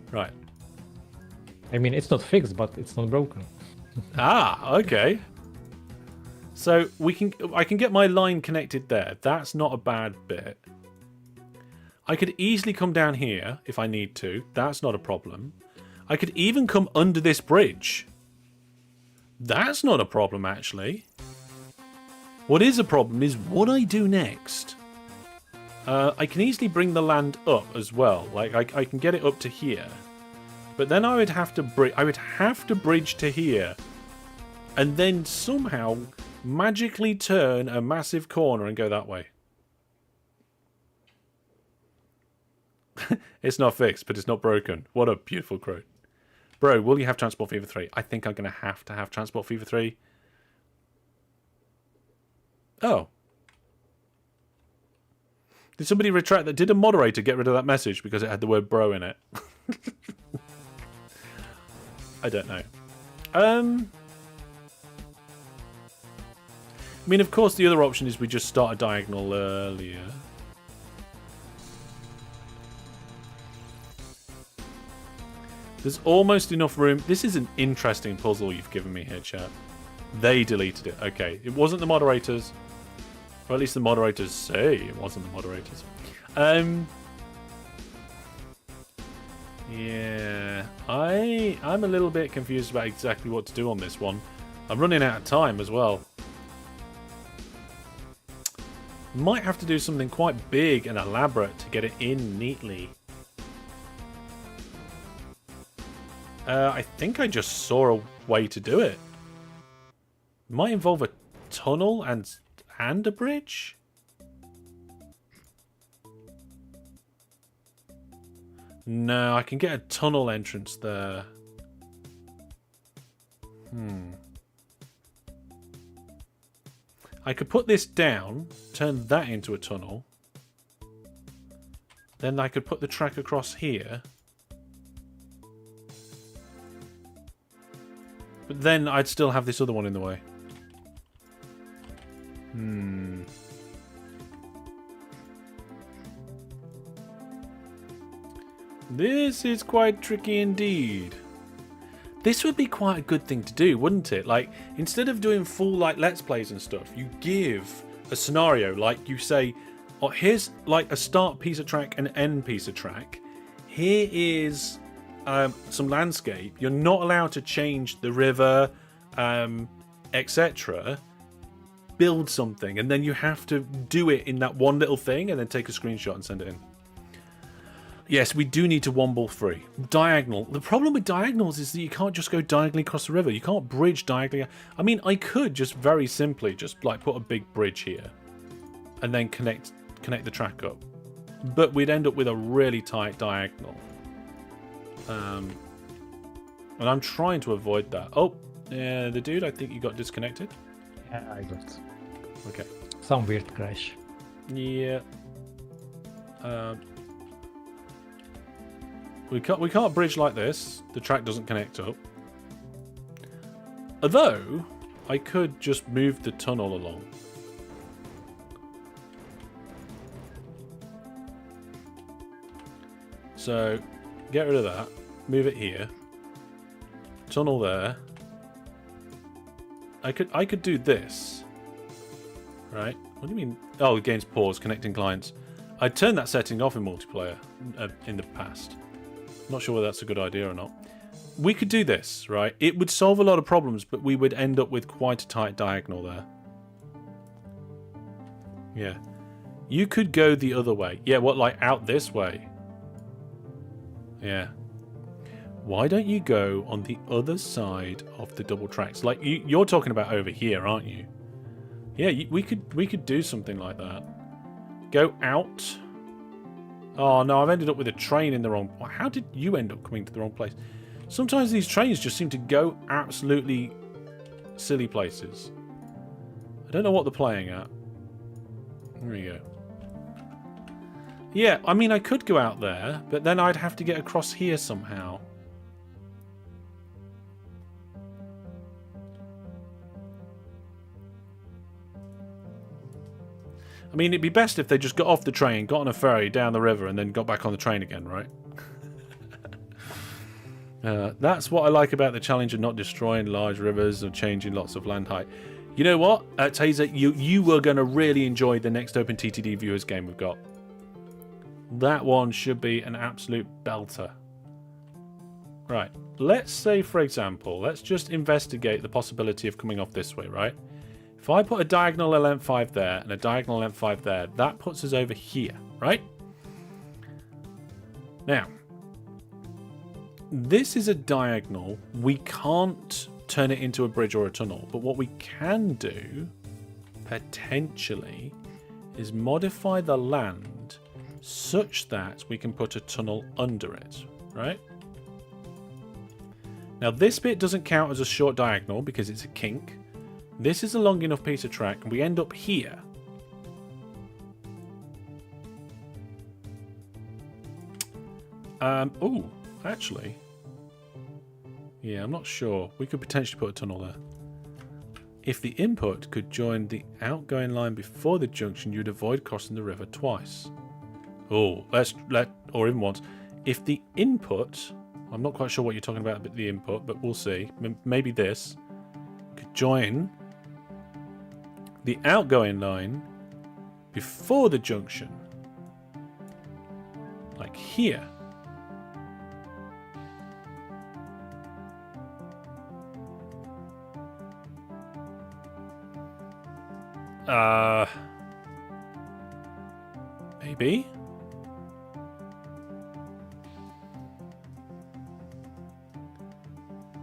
Right. I mean, it's not fixed, but it's not broken. Ah, okay. So I can get my line connected there. That's not a bad bit. I could easily come down here if I need to. That's not a problem. I could even come under this bridge. That's not a problem, actually. What is a problem is what I do next. I can easily bring the land up as well. Like I can get it up to here, but then I would have to bridge to here, and then somehow magically turn a massive corner and go that way. It's not fixed, but it's not broken. What a beautiful quote. Bro, will you have Transport Fever 3? I think I'm going to have Transport Fever 3. Oh. Did somebody retract that? Did a moderator get rid of that message because it had the word bro in it? I don't know. I mean, of course, the other option is we just start a diagonal earlier. There's almost enough room. This is an interesting puzzle you've given me here, chat. They deleted it. Okay, it wasn't the moderators. Or at least the moderators say it wasn't the moderators. Yeah, I'm a little bit confused about exactly what to do on this one. I'm running out of time as well. Might have to do something quite big and elaborate to get it in neatly. I think I just saw a way to do it. Might involve a tunnel and a bridge? No, I can get a tunnel entrance there. I could put this down, turn that into a tunnel. Then I could put the track across here. But then I'd still have this other one in the way. This is quite tricky indeed. This would be quite a good thing to do, wouldn't it? Like, instead of doing full like Let's Plays and stuff, you give a scenario. Like, you say, oh, here's like a start piece of track and an end piece of track. Here is some landscape. You're not allowed to change the river, etc. Build something, and then you have to do it in that one little thing, and then take a screenshot and send it in. Yes, we do need to womble free. Diagonal. The problem with diagonals is that you can't just go diagonally across the river. You can't bridge diagonally. I mean, I could just very simply just like put a big bridge here, and then connect the track up, but we'd end up with a really tight diagonal. And I'm trying to avoid that. Oh, yeah, the dude, I think you got disconnected. Yeah, I got. Okay. Some weird crash. Yeah. We can't bridge like this. The track doesn't connect up. Although, I could just move the tunnel along. So, get rid of that. Move it here. Tunnel there. I could do this. Right? What do you mean? Oh, it gains pause, connecting clients. I turned that setting off in multiplayer in the past. Not sure whether that's a good idea or not. We could do this, right? It would solve a lot of problems, but we would end up with quite a tight diagonal there. Yeah. You could go the other way. Yeah, what, like out this way? Yeah. Why don't you go on the other side of the double tracks? Like, you're talking about over here, aren't you? Yeah, we could do something like that. Go out. Oh, no, I've ended up with a train in the wrong... How did you end up coming to the wrong place? Sometimes these trains just seem to go absolutely silly places. I don't know what they're playing at. There we go. Yeah, I mean, I could go out there, but then I'd have to get across here somehow. I mean, it'd be best if they just got off the train, got on a ferry down the river, and then got back on the train again, right? That's what I like about the challenge of not destroying large rivers or changing lots of land height. You know what, Taser, you were going to really enjoy the next OpenTTD viewers game we've got. That one should be an absolute belter. Right, let's say, for example, let's just investigate the possibility of coming off this way, right? If I put a diagonal length 5 there and a diagonal length 5 there, that puts us over here, right? Now, this is a diagonal. We can't turn it into a bridge or a tunnel, but what we can do, potentially, is modify the land such that we can put a tunnel under it, right? Now, this bit doesn't count as a short diagonal because it's a kink. This is a long enough piece of track, and we end up here. Oh, actually. Yeah, I'm not sure. We could potentially put a tunnel there. If the input could join the outgoing line before the junction, you'd avoid crossing the river twice. Oh, or even once. If the input, I'm not quite sure what you're talking about with the input, but we'll see. Maybe this could join the outgoing line before the junction. Like here. Maybe?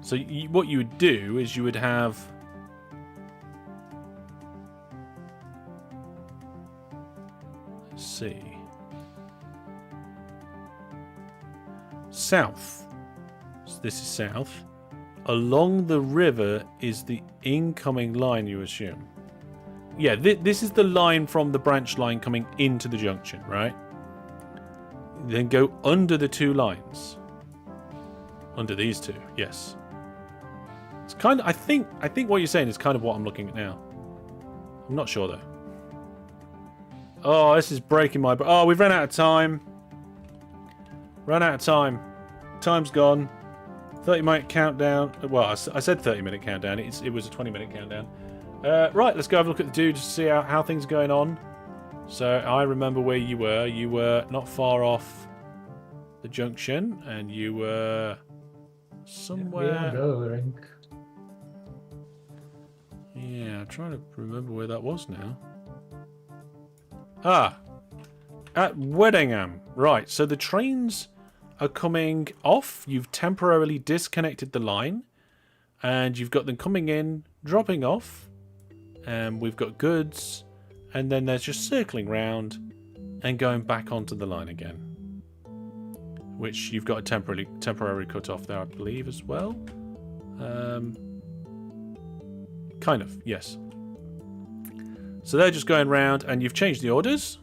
So what you would do is you would have... Let's see. South. So this is south. Along the river is the incoming line, you assume. Yeah, this is the line from the branch line coming into the junction, right? Then go under the two lines. Under these two, yes. It's kind of, I think what you're saying is kind of what I'm looking at now. I'm not sure though. Oh, this is breaking my... Oh, we've run out of time. Run out of time. Time's gone. 30-minute countdown. Well, I said 30-minute countdown. It was a 20-minute countdown. Right, let's go have a look at the dude to see how things are going on. So I remember where you were. You were not far off the junction, and you were somewhere. Yeah, I'm trying to remember where that was now. Ah, at Weddingham. Right, so the trains are coming off. You've temporarily disconnected the line, and you've got them coming in, dropping off. We've got goods, and then there's just circling round and going back onto the line again, which you've got a temporary cut off there, I believe, as well. Kind of, yes. So they're just going round, and you've changed the orders,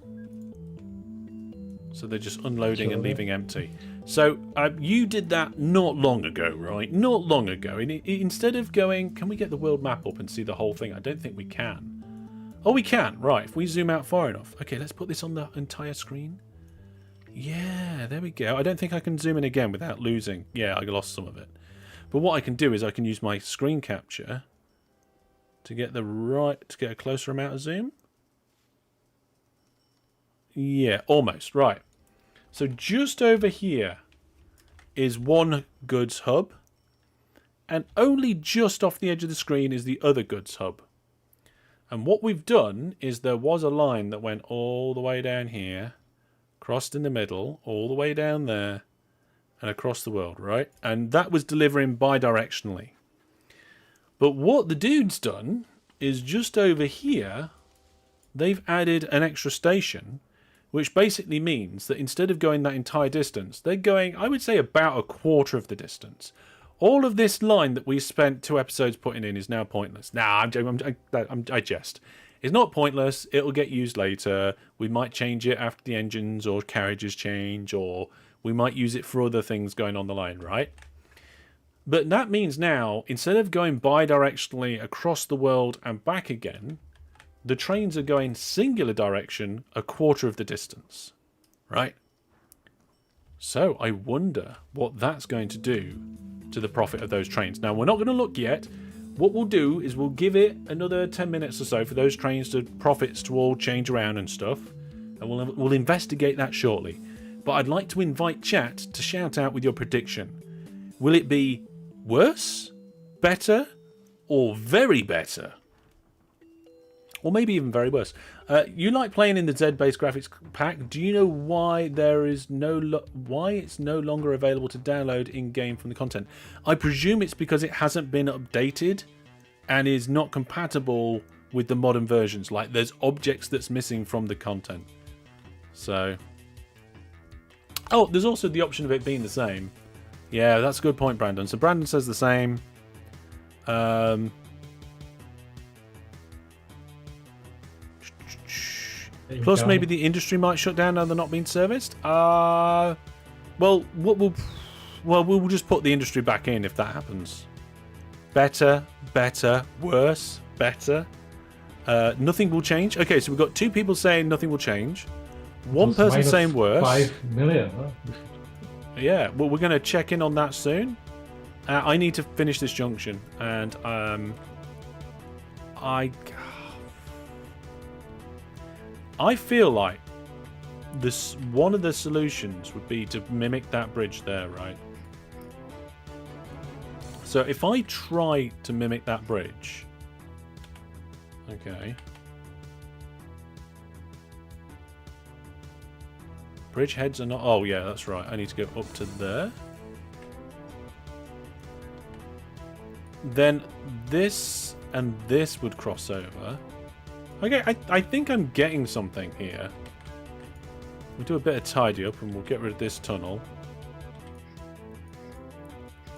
so they're just unloading and leaving empty. So you did that not long ago, right? Not long ago. And instead of going, can we get the world map up and see the whole thing? I don't think we can. Oh, we can. Right, if we zoom out far enough. Okay, let's put this on the entire screen. Yeah, there we go. I don't think I can zoom in again without losing. Yeah, I lost some of it. But what I can do is I can use my screen capture to get a closer amount of zoom. Yeah, almost. Right. So just over here is one goods hub. And only just off the edge of the screen is the other goods hub. And what we've done is there was a line that went all the way down here, crossed in the middle, all the way down there, and across the world, right? And that was delivering bidirectionally. But what the dude's done is just over here, they've added an extra station, which basically means that instead of going that entire distance, they're going, I would say, about a quarter of the distance. All of this line that we spent 2 episodes putting in is now pointless. Nah, I jest. It's not pointless. It'll get used later. We might change it after the engines or carriages change, or we might use it for other things going on the line, right? But that means now, instead of going bidirectionally across the world and back again, the trains are going singular direction a quarter of the distance, right? So I wonder what that's going to do to the profit of those trains. Now, we're not going to look yet. What we'll do is we'll give it another 10 minutes or so for those trains to profits to all change around and stuff, and we'll investigate that shortly. But I'd like to invite chat to shout out with your prediction. Will it be worse, better, or very better? Or maybe even very worse. You like playing in the Z-based graphics pack. Do you know why it's no longer available to download in-game from the content? I presume it's because it hasn't been updated and is not compatible with the modern versions. Like, there's objects that's missing from the content. So... Oh, there's also the option of it being the same. Yeah, that's a good point, Brandon. So Brandon says the same. Plus, maybe the industry might shut down now they're not being serviced. Well, we'll just put the industry back in if that happens. Better, worse, better. Nothing will change. Okay, so we've got 2 people saying nothing will change. One person saying worse. 5 million. Huh? Yeah, well, we're going to check in on that soon. I need to finish this junction, and I feel like one of the solutions would be to mimic that bridge there, right? So if I try to mimic that bridge, okay. Bridge heads are not... Oh, yeah, that's right. I need to go up to there. Then this and this would cross over. Okay, I think I'm getting something here. We'll do a bit of tidy up and we'll get rid of this tunnel.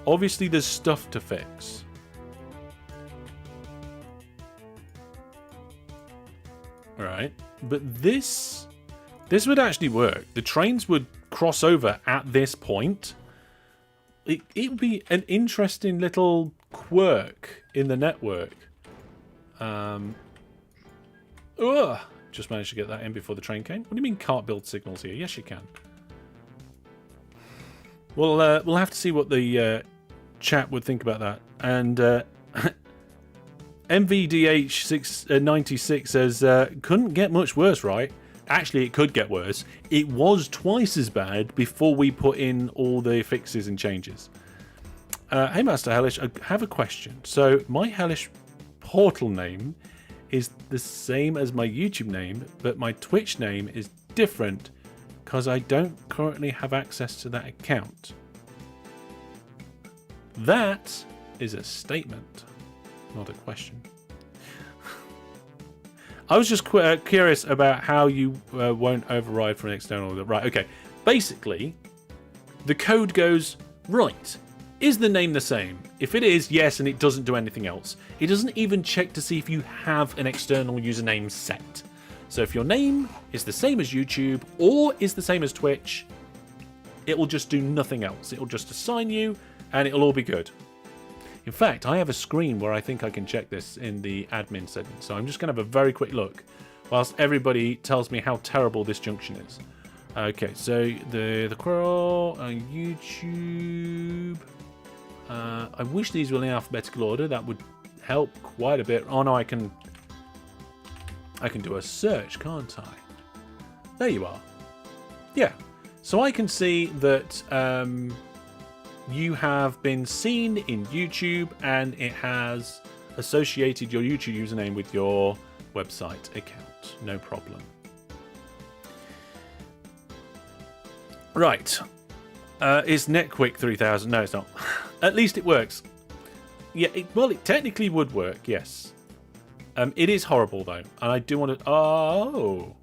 Obviously, there's stuff to fix. Alright, but this would actually work. The trains would cross over at this point. It would be an interesting little quirk in the network. Just managed to get that in before the train came. What do you mean can't build signals here? Yes, you can. Well, we'll have to see what the chat would think about that. And MVDH96 says, couldn't get much worse, right? Actually, it could get worse. It was twice as bad before we put in all the fixes and changes. Hey, Master Hellish, I have a question. So, my Hellish portal name is the same as my YouTube name, but my Twitch name is different because I don't currently have access to that account. That is a statement, not a question. I was just curious about how you won't override from an external... Right, okay. Basically, the code goes, right, is the name the same? If it is, yes, and it doesn't do anything else. It doesn't even check to see if you have an external username set. So if your name is the same as YouTube or is the same as Twitch, it will just do nothing else. It will just assign you, and it'll all be good. In fact, I have a screen where I think I can check this in the admin settings. So I'm just going to have a very quick look whilst everybody tells me how terrible this junction is. Okay, so the Quirrell on YouTube. I wish these were in alphabetical order. That would help quite a bit. Oh no, I can do a search, can't I? There you are. Yeah. So I can see that you have been seen in YouTube, and it has associated your YouTube username with your website account. No problem. Right. Is NetQuick 3000? No, it's not. At least it works. Yeah, well, it technically would work, yes. It is horrible, though. And I do want to... Oh.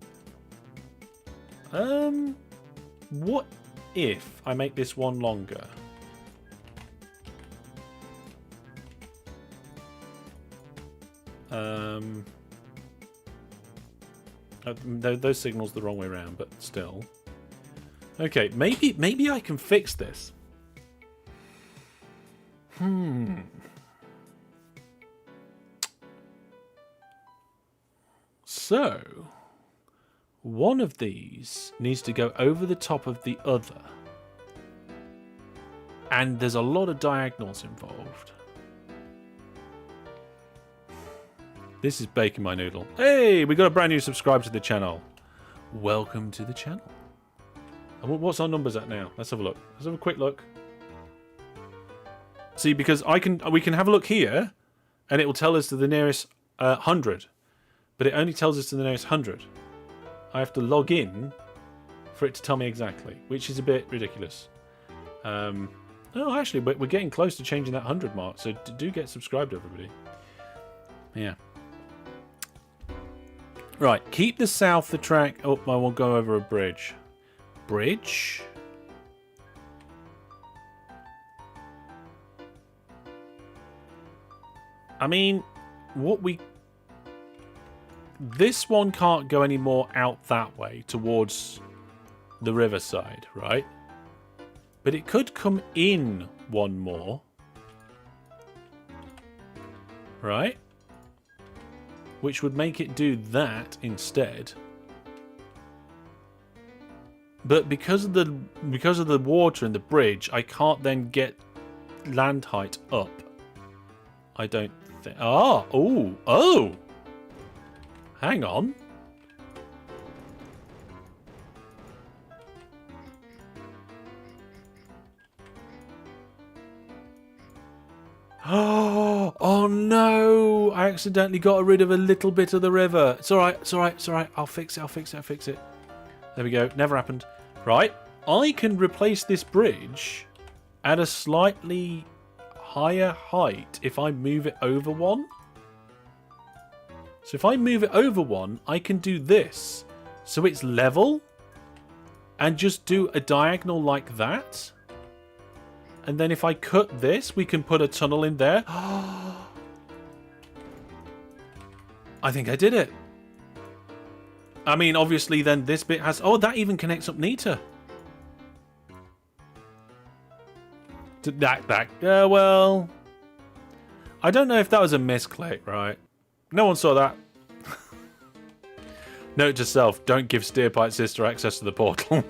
What if I make this one longer? Those signals the wrong way around, but still. Okay, maybe I can fix this. So, one of these needs to go over the top of the other. And there's a lot of diagonals involved. This is baking my noodle. Hey, we got a brand new subscriber to the channel. Welcome to the channel. And what's our numbers at now? Let's have a look. Let's have a quick look. See, because we can have a look here, and it will tell us to the nearest 100. But it only tells us to the nearest 100. I have to log in for it to tell me exactly, which is a bit ridiculous. Oh, actually, we're getting close to changing that 100 mark, so do get subscribed, everybody. Yeah. Right, keep the south the track. Oh, I will go over a bridge. Bridge? I mean, this one can't go any more out that way towards the riverside, right? But it could come in one more. Right? Which would make it do that instead. But because of the water in the bridge, I can't then get land height up. I don't think. Oh! Hang on. Oh no! I accidentally got rid of a little bit of the river. It's alright, it's alright, it's alright. I'll fix it. There we go. Never happened. Right. I can replace this bridge at a slightly higher height if I move it over one. So if I move it over one, I can do this. So it's level. And just do a diagonal like that. And then if I cut this, we can put a tunnel in there. I think I did it. I mean, obviously, then this bit has... Oh, that even connects up neater. Well... I don't know if that was a misclick, right? No one saw that. Note to self, don't give Steerpipe Sister access to the portal.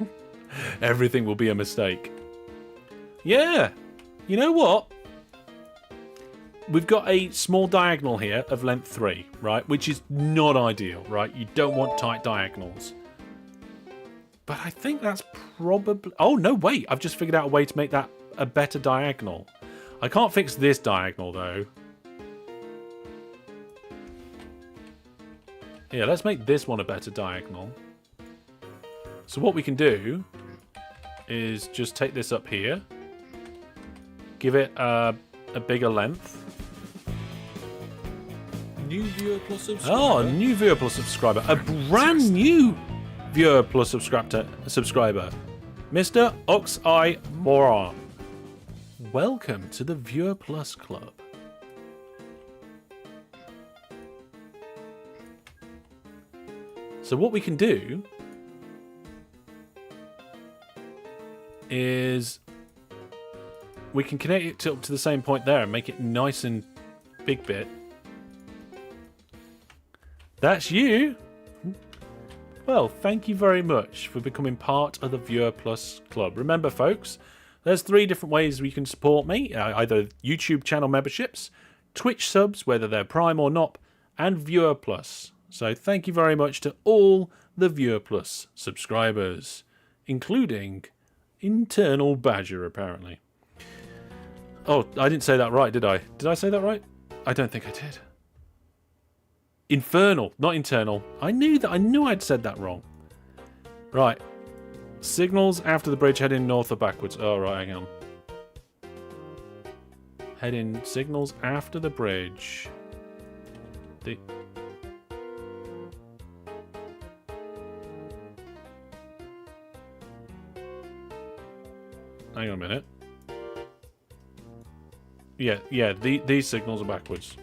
Everything will be a mistake. Yeah. You know what? We've got a small diagonal here of length 3, right? Which is not ideal, right? You don't want tight diagonals. But I think that's probably... Oh, no, wait. I've just figured out a way to make that a better diagonal. I can't fix this diagonal, though. Yeah, let's make this one a better diagonal. So what we can do is just take this up here. Give it a bigger length. New viewer plus subscriber. Oh, new viewer plus subscriber. A brand new viewer plus subscriber. Mr. Ox-Eye Moron. Welcome to the Viewer Plus Club. So what we can do is we can connect it up to the same point there and make it nice and big bit. That's you. Well, thank you very much for becoming part of the Viewer Plus Club. Remember, folks, there's 3 different ways you can support me. Either YouTube channel memberships, Twitch subs, whether they're Prime or not, and Viewer Plus. So thank you very much to all the Viewer Plus subscribers, including Internal Badger, apparently. Oh, I didn't say that right, did I? Did I say that right? I don't think I did. Infernal, not internal. I knew I'd said that wrong. Right. Signals after the bridge heading north or backwards. Oh, right, hang on. Heading signals after the bridge. Hang on a minute. Yeah, these signals are backwards.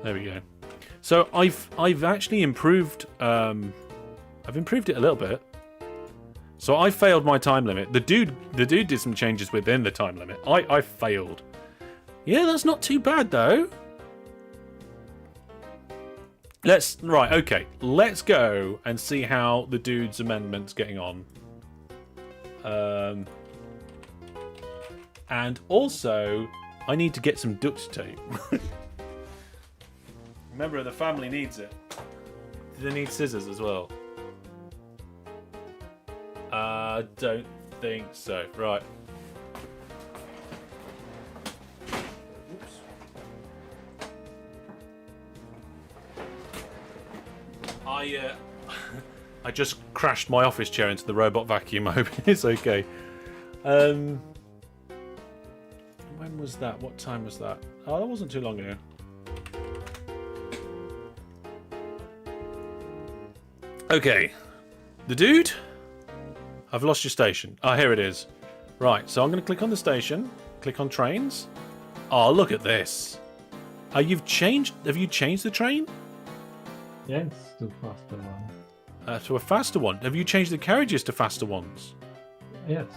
There we go. So I've actually improved. I've improved it a little bit. So I failed my time limit. The dude did some changes within the time limit. I failed. Yeah, that's not too bad though. Let's go and see how the dude's amendment's getting on. And also, I need to get some duct tape. Member of the family needs it. Do they need scissors as well? Don't think so. Right. Oops. I just crashed my office chair into the robot vacuum. I hope it's okay. When was that? What time was that? Oh, that wasn't too long ago. Okay. The dude? I've lost your station. Oh, here it is. Right, so I'm going to click on the station. Click on trains. Oh, look at this. Have you changed the train? Yeah, it's too faster one. To a faster one. Have you changed the carriages to faster ones? Yes.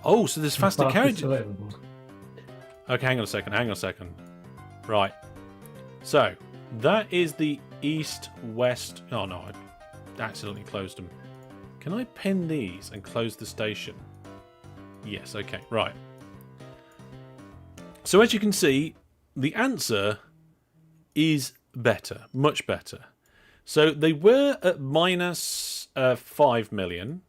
Oh, so there's faster carriages. Available. Okay, hang on a second. Right. So, that is the east-west... Oh, no, I accidentally closed them. Can I pin these and close the station? Yes, okay, right. So, as you can see, the answer is better, much better. So, they were at minus 5 million.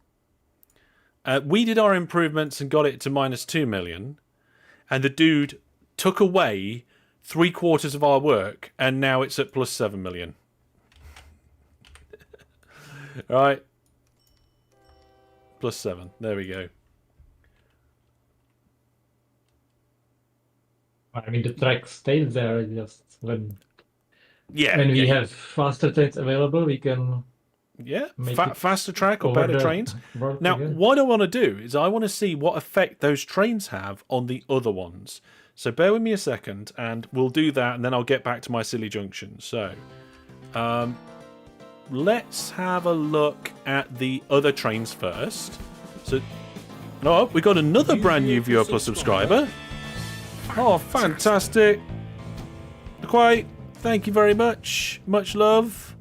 We did our improvements and got it to minus 2 million. And the dude took away 3/4 of our work, and now it's at plus 7 million. Right. Plus 7. There we go. I mean, the track stays there. Just when Yeah. we have faster trains available, we can make it faster track or over better the trains. board Now, again. what I want to do is I want to see what effect those trains have on the other ones. So bear with me a second, and we'll do that, and then I'll get back to my silly junction. So, let's have a look at the other trains first. So, oh, we got another brand new Viewer Plus subscriber. Oh, fantastic! Quite. Thank you very much. Much love.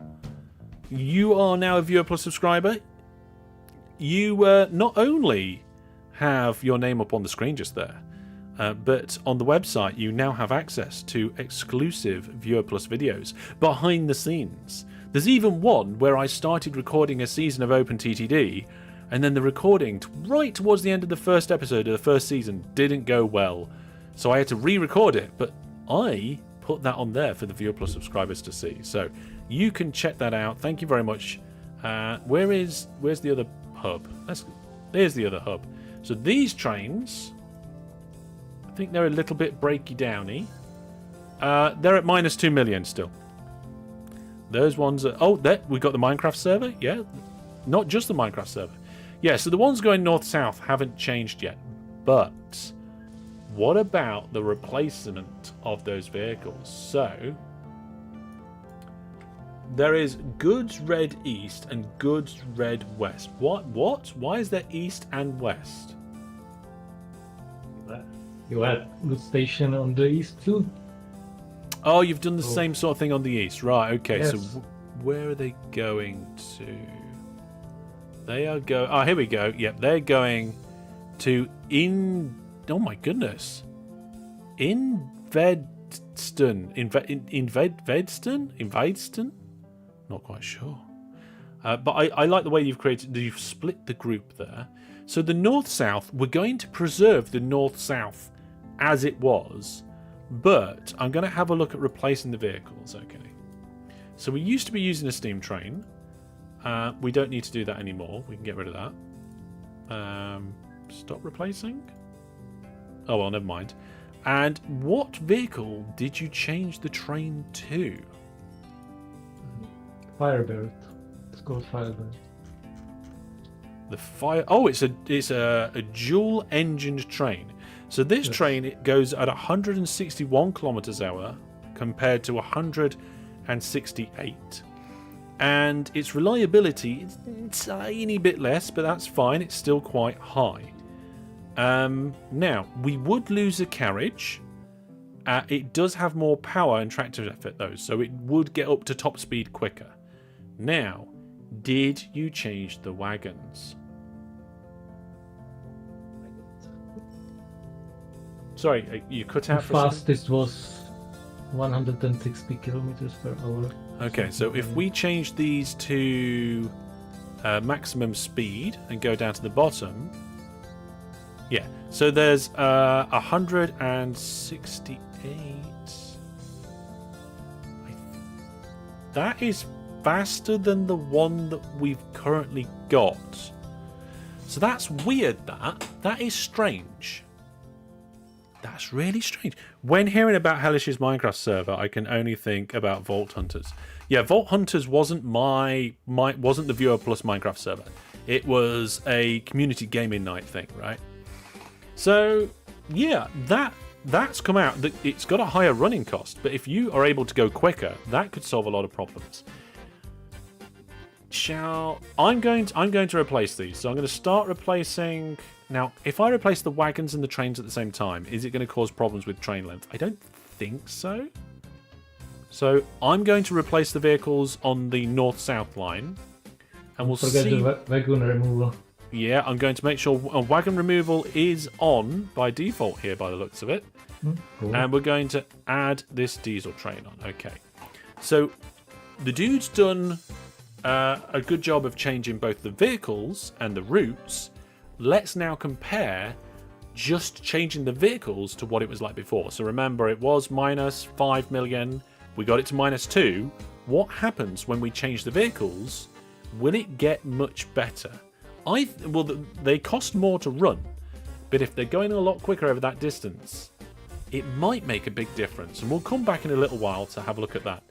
You are now a Viewer Plus subscriber. You not only have your name up on the screen just there, but on the website you now have access to exclusive Viewer Plus videos behind the scenes. There's even one where I started recording a season of OpenTTD, and then the recording right towards the end of the first episode of the first season didn't go well, so I had to re-record it, but I put that on there for the Viewer Plus subscribers to see. So you can check that out. Thank you very much. Where's the other hub? There's the other hub. So these trains, I think they're a little bit breaky downy. They're at minus 2 million still. Those ones are... Oh, we got the Minecraft server. Yeah, not just the Minecraft server. Yeah, so the ones going north-south haven't changed yet. But what about the replacement of those vehicles? So there is goods red east and goods red west. What? Why is there east and west? You had good station on the east too. Oh, you've done the same sort of thing on the east. Right, okay. Yes. So where are they going to? They are going... Oh, here we go. Yep, they're going to Oh, my goodness. Invedeston? Not quite sure. But I like the way you've split the group there. So the north-south, we're going to preserve the north-south as it was, but I'm going to have a look at replacing the vehicles. Okay. So we used to be using a steam train. We don't need to do that anymore. We can get rid of that. Stop replacing? Oh, well, never mind. And what vehicle did you change the train to? Firebird. It's called Firebird. The fire. Oh, it's a dual-engined train. So this train, it goes at 161 kilometers hour compared to 168, and its reliability is a tiny bit less, but that's fine. It's still quite high. Now we would lose a carriage. It does have more power and tractor effort though, so it would get up to top speed quicker. Now, did you change the wagons? Sorry, you cut out for a second? Fastest was 160 kilometers per hour. Okay, so if we change these to maximum speed and go down to the bottom, yeah. So there's 168. That is faster than the one that we've currently got. So that's weird. That is strange. That's really strange. When hearing about Hellish's Minecraft server, I can only think about Vault Hunters. Yeah, Vault Hunters wasn't wasn't the Viewer Plus Minecraft server. It was a community gaming night thing, right? So yeah, that's come out. It's got a higher running cost, but if you are able to go quicker, that could solve a lot of problems. I'm going to replace these. So I'm going to start replacing. Now, if I replace the wagons and the trains at the same time, is it going to cause problems with train length? I don't think so. So I'm going to replace the vehicles on the north-south line, and we'll Forget see. the wagon removal. Yeah, I'm going to make sure wagon removal is on by default here, by the looks of it. Cool. And we're going to add this diesel train on. Okay. So the dude's done a good job of changing both the vehicles and the routes. Let's now compare just changing the vehicles to what it was like before. So remember, it was minus 5 million. We got it to minus 2. What happens when we change the vehicles? Will it get much better? Well, they cost more to run, but if they're going a lot quicker over that distance, it might make a big difference. And we'll come back in a little while to have a look at that.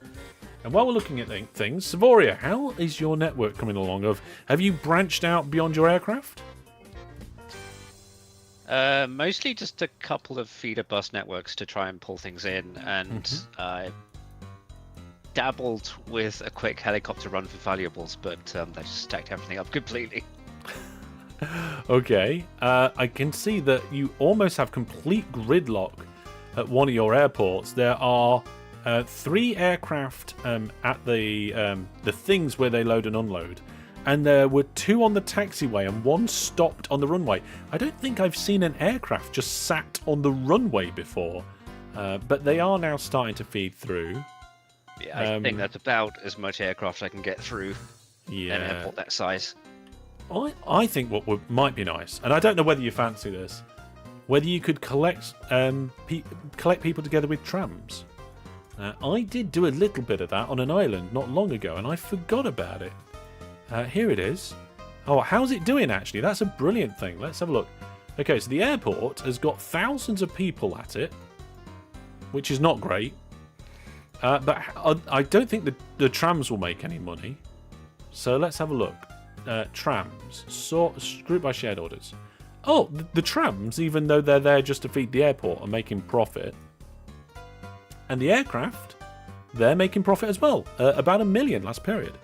And while we're looking at things, Savoria, how is your network coming along? Have you branched out beyond your aircraft? Mostly just a couple of feeder bus networks to try and pull things in, and I dabbled with a quick helicopter run for valuables, but that just stacked everything up completely. Okay, I can see that you almost have complete gridlock at one of your airports. There are 3 aircraft at the things where they load and unload, and there were 2 on the taxiway and 1 stopped on the runway. I don't think I've seen an aircraft just sat on the runway before, but they are now starting to feed through. Yeah, I think that's about as much aircraft I can get through Yeah. an airport that size. I think what might be nice, and I don't know whether you fancy this, whether you could collect people together with trams. I did do a little bit of that on an island not long ago, and I forgot about it. Here it is. Oh, how's it doing, actually? That's a brilliant thing. Let's have a look. Okay, so the airport has got thousands of people at it, which is not great. But I don't think the trams will make any money. So let's have a look. Trams. Group by shared orders. Oh, the trams, even though they're there just to feed the airport, are making profit. And the aircraft, they're making profit as well. About 1 million last period.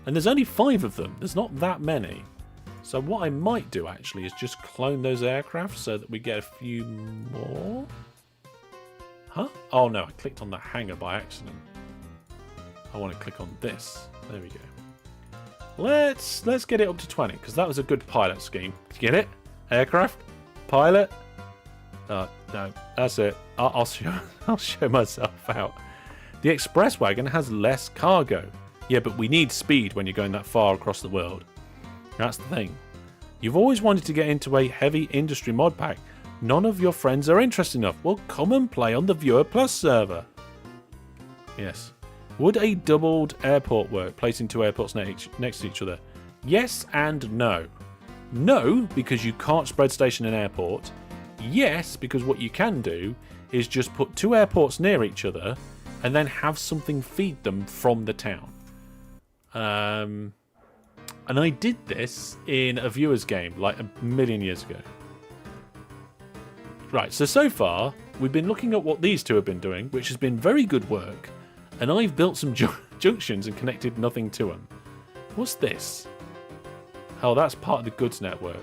And there's only 5 of them. There's not that many. So what I might do, actually, is just clone those aircraft so that we get a few more. Huh? Oh no, I clicked on the hangar by accident. I want to click on this. There we go. Let's get it up to 20 because that was a good pilot scheme. Did you get it? Aircraft, pilot. No, that's it. I'll show myself out. The express wagon has less cargo. Yeah, but we need speed when you're going that far across the world. That's the thing. You've always wanted to get into a heavy industry mod pack. None of your friends are interested enough. Well, come and play on the Viewer Plus server. Yes. Would a doubled airport work, placing two airports next to each other? Yes and no. No, because you can't spread station an airport. Yes, because what you can do is just put two airports near each other and then have something feed them from the town. And I did this in a viewer's game like a million years ago. Right, so far, we've been looking at what these two have been doing, which has been very good work. And I've built some junctions and connected nothing to them. What's this? Oh, that's part of the goods network.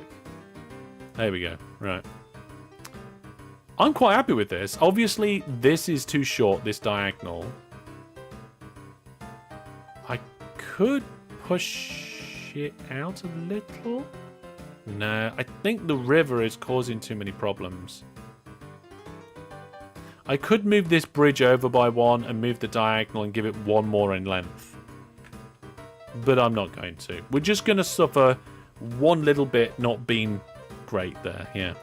There we go. Right. I'm quite happy with this. Obviously, this is too short, this diagonal. I could push it out a little. No, I think the river is causing too many problems. I could move this bridge over by one and move the diagonal and give it one more in length. But I'm not going to. We're just going to suffer one little bit not being great there, yeah.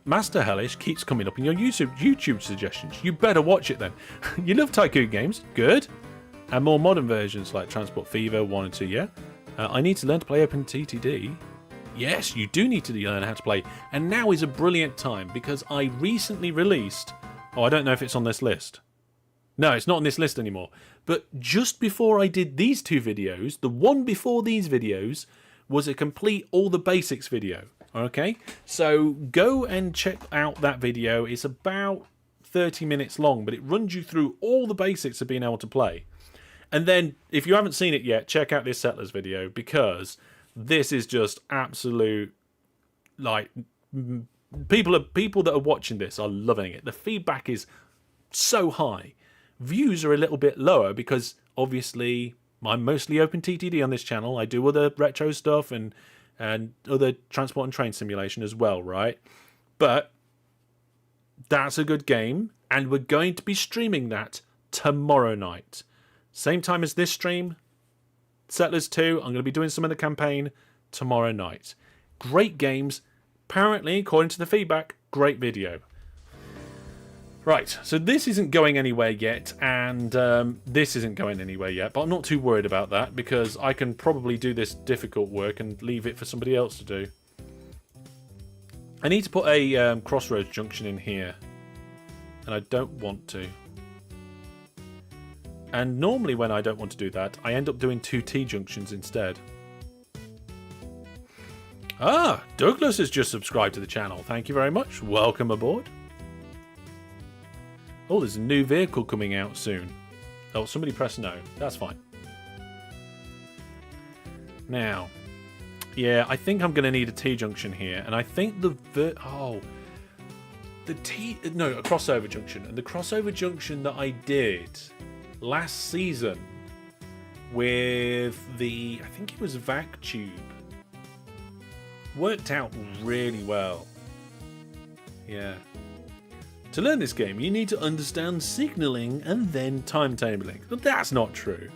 Master Hellish keeps coming up in your YouTube suggestions. You better watch it then. You love Tycoon games? Good. And more modern versions like Transport Fever 1 and 2, yeah? I need to learn to play OpenTTD. Yes, you do need to learn how to play. And now is a brilliant time because I recently released... Oh, I don't know if it's on this list. No, it's not on this list anymore. But just before I did these two videos, the one before these videos was a complete all the basics video. Okay? So go and check out that video. It's about 30 minutes long, but it runs you through all the basics of being able to play. And then, if you haven't seen it yet, check out this Settlers video because... this is just absolute, like, people that are watching this are loving it. The feedback is so high. Views are a little bit lower because, obviously, I'm mostly OpenTTD on this channel. I do other retro stuff and other transport and train simulation as well, right? But that's a good game, and we're going to be streaming that tomorrow night. Same time as this stream. Settlers 2, I'm going to be doing some of the campaign tomorrow night. Great games. Apparently, according to the feedback, great video. Right, so this isn't going anywhere yet, and this isn't going anywhere yet, but I'm not too worried about that because I can probably do this difficult work and leave it for somebody else to do. I need to put a crossroads junction in here, and I don't want to. And normally when I don't want to do that, I end up doing 2 T-junctions instead. Ah, Douglas has just subscribed to the channel. Thank you very much. Welcome aboard. Oh, there's a new vehicle coming out soon. Oh, somebody press no. That's fine. Now, yeah, I think I'm going to need a T-junction here. And I think a crossover junction. And the crossover junction that I did... last season with the, I think it was Vac Tube, worked out really well. Yeah. To learn this game, you need to understand signaling and then timetabling. But that's not true.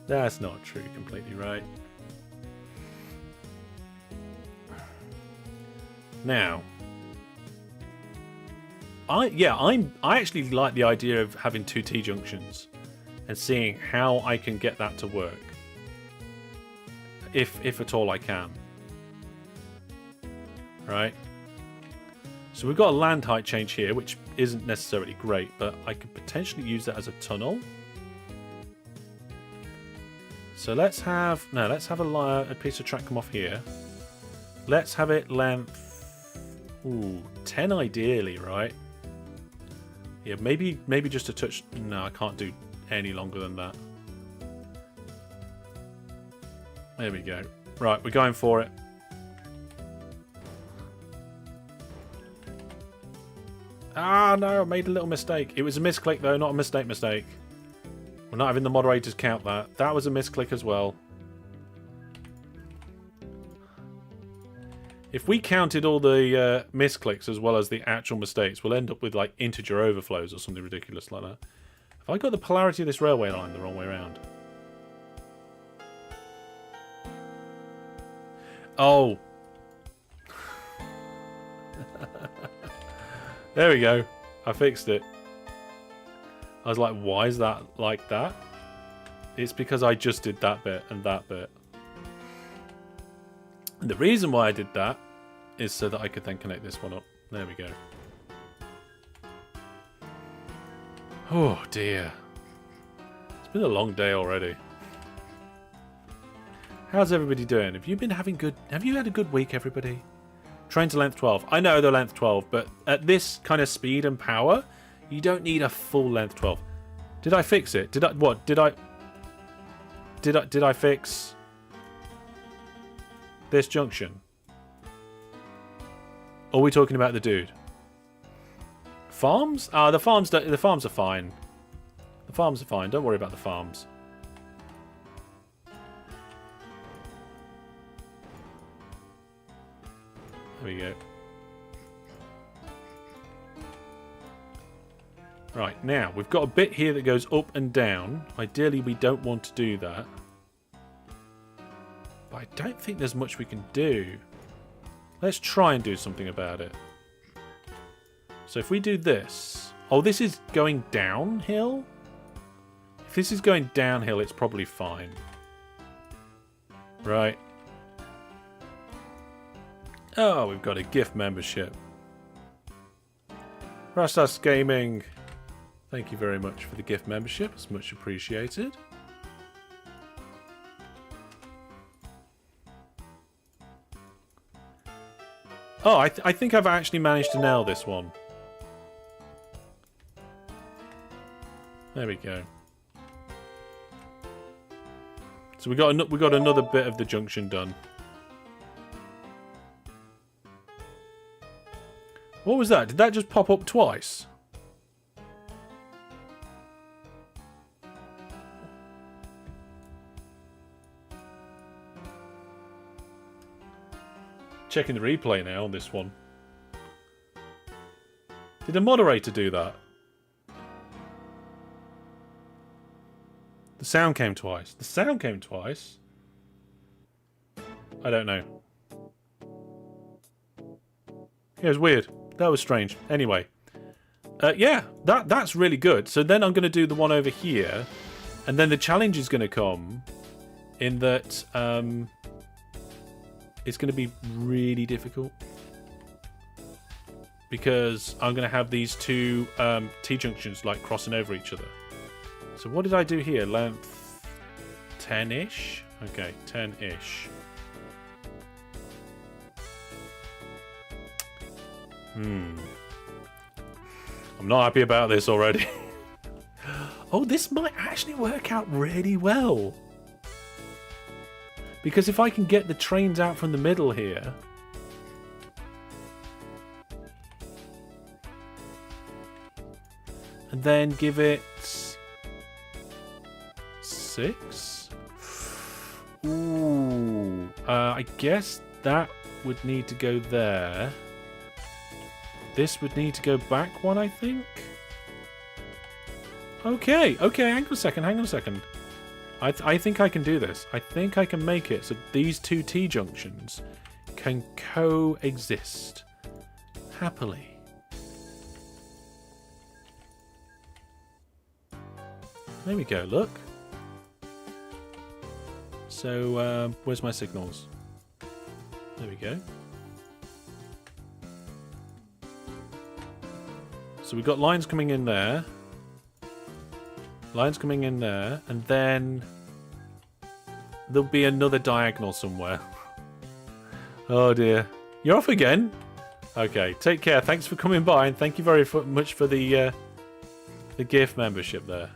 That's not true completely, right? Now, I actually like the idea of having 2 T-junctions. And seeing how I can get that to work. If at all I can. Right? So we've got a land height change here, which isn't necessarily great, but I could potentially use that as a tunnel. So let's have a piece of track come off here. Let's have it length 10 ideally, right? Yeah, maybe just a touch. No, I can't do any longer than that. There we go. Right, we're going for it. Ah, no, I made a little mistake. It was a misclick, though, not a mistake. We're not having the moderators count that. That was a misclick as well. If we counted all the misclicks as well as the actual mistakes, we'll end up with, like, integer overflows or something ridiculous like that. Have I got the polarity of this railway line the wrong way around? Oh. There we go. I fixed it. I was like, why is that like that? It's because I just did that bit and that bit. And the reason why I did that is so that I could then connect this one up. There we go. Oh dear. It's been a long day already. How's everybody doing? Have you had a good week, everybody? Train to length 12. I know they're length 12, but at this kind of speed and power, you don't need a full length 12. Did I fix it? Did I fix this junction? Or are we talking about the dude? Farms? Ah, the farms are fine. The farms are fine. Don't worry about the farms. There we go. Right, now, we've got a bit here that goes up and down. Ideally, we don't want to do that. But I don't think there's much we can do. Let's try and do something about it. So if we do this... Oh, this is going downhill? If this is going downhill, it's probably fine. Right. Oh, we've got a gift membership. Rastas Gaming. Thank you very much for the gift membership. It's much appreciated. Oh, I think I've actually managed to nail this one. There we go. So we got another bit of the junction done. What was that? Did that just pop up twice? Checking the replay now on this one. Did a moderator do that? The sound came twice. The sound came twice? I don't know. Yeah, it was weird. That was strange. Anyway. Yeah, that's really good. So then I'm going to do the one over here. And then the challenge is going to come in that it's going to be really difficult. Because I'm going to have these two T-junctions like crossing over each other. So what did I do here? Length 10-ish? Okay, 10-ish. I'm not happy about this already. Oh, this might actually work out really well. Because if I can get the trains out from the middle here... and then give it... 6? Ooh. I guess that would need to go there. This would need to go back one, I think. Okay, hang on a second. I think I can do this. I think I can make it so these two T-junctions can coexist happily. There we go, look. So, where's my signals? There we go. So we've got lines coming in there. Lines coming in there. And then there'll be another diagonal somewhere. Oh dear. You're off again? Okay, take care. Thanks for coming by. And thank you very much for the gift membership there.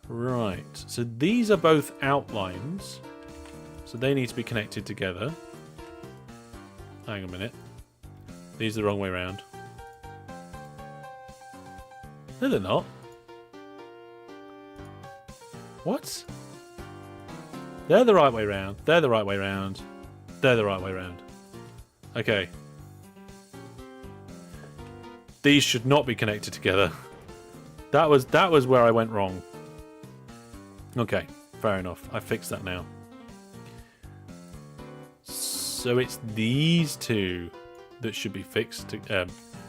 Right. So these are both outlines. So they need to be connected together. Hang on a minute. these are the wrong way round. No, they're not. What? They're the right way round. They're the right way round. They're the right way round. Okay. These should not be connected together. That was where I went wrong. Okay, fair enough. I fixed that now. So it's these two that should be fixed.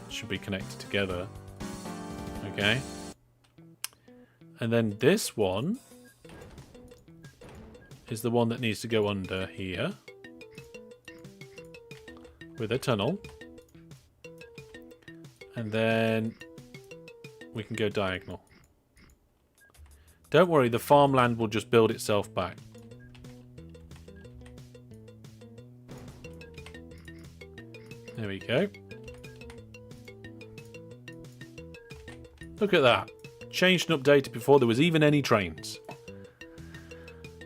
Should be connected together. Okay. And then this one is the one that needs to go under here with a tunnel. And then we can go diagonal. Don't worry, the farmland will just build itself back. There we go. Look at that. Changed and updated before there was even any trains.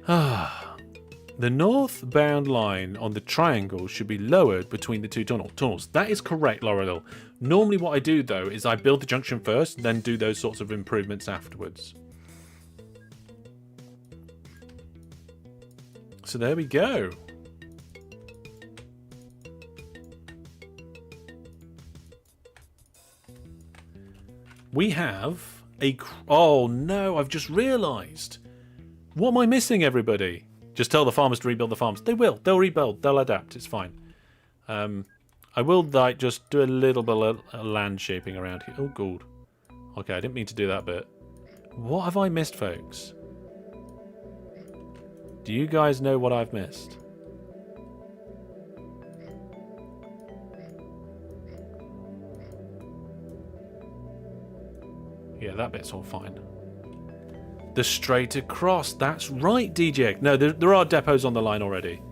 The northbound line on the triangle should be lowered between the two tunnels. That is correct, Laurel. Normally what I do, though, is I build the junction first, then do those sorts of improvements afterwards. So there we go. We have a... Oh, no, I've just realised. What am I missing, everybody? Just tell the farmers to rebuild the farms. They will. They'll rebuild. They'll adapt. It's fine. I will like just do a little bit of land shaping around here. Oh, good. Okay, I didn't mean to do that bit. What have I missed, folks? Do you guys know what I've missed? Yeah, that bit's all fine. The straight across. That's right, DJ. No, there are depots on the line already.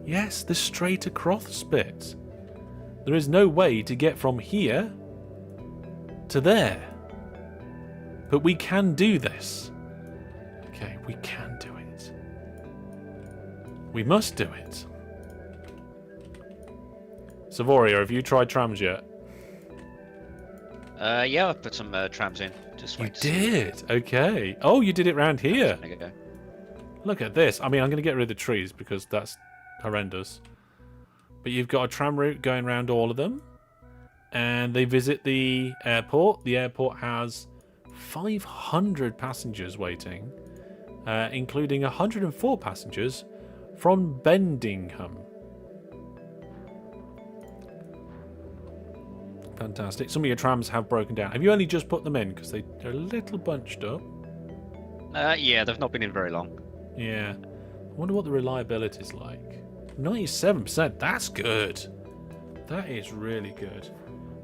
Yes, the straight across bit. There is no way to get from here to there. But we can do this. Okay, we can do it. We must do it. Savoria, have you tried trams yet? Yeah, I've put some trams in. Just You wait to see. did? Okay. Oh, you did it round here. There you go. Look at this. I mean, I'm going to get rid of the trees because that's horrendous. But you've got a tram route going around all of them. And they visit the airport. The airport has 500 passengers waiting, including 104 passengers from Bendingham. Fantastic. Some of your trams have broken down. Have you only just put them in? Because they're a little bunched up. Yeah, they've not been in very long. Yeah. I wonder what the reliability is like. 97%. That's good. That is really good.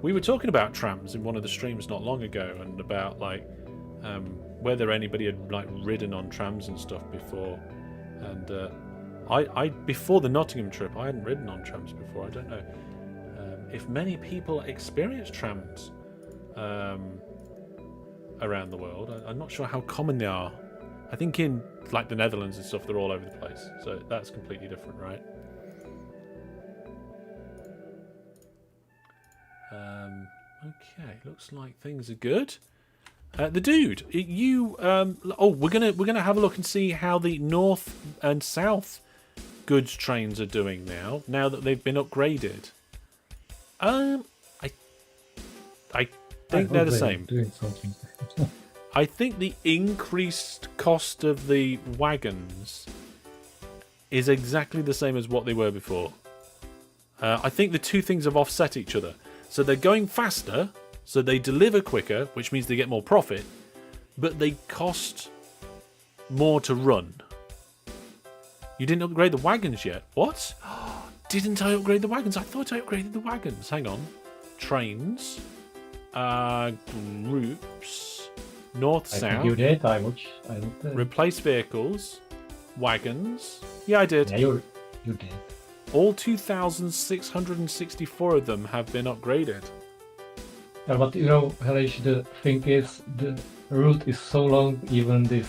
We were talking about trams in one of the streams not long ago, and about like whether anybody had like ridden on trams and stuff before. And I before the Nottingham trip, I hadn't ridden on trams before. I don't know if many people experience trams around the world. I'm not sure how common they are. I think in like the Netherlands and stuff, they're all over the place. So that's completely different, right? Okay, looks like things are good. The dude, you oh, we're gonna have a look and see how the north and south goods trains are doing now that they've been upgraded. I think they're the same. Doing something. I think the increased cost of the wagons is exactly the same as what they were before. I think the two things have offset each other. So they're going faster, so they deliver quicker, which means they get more profit, but they cost more to run. You didn't upgrade the wagons yet. What? Didn't I upgrade the wagons? I thought I upgraded the wagons. Hang on. Trains. Groups. North, I south. think you did. I looked. Replace vehicles. Wagons. Yeah, I did. Yeah, you did. All 2,664 of them have been upgraded. Yeah, but you know, Hellish, the thing is, the route is so long, even this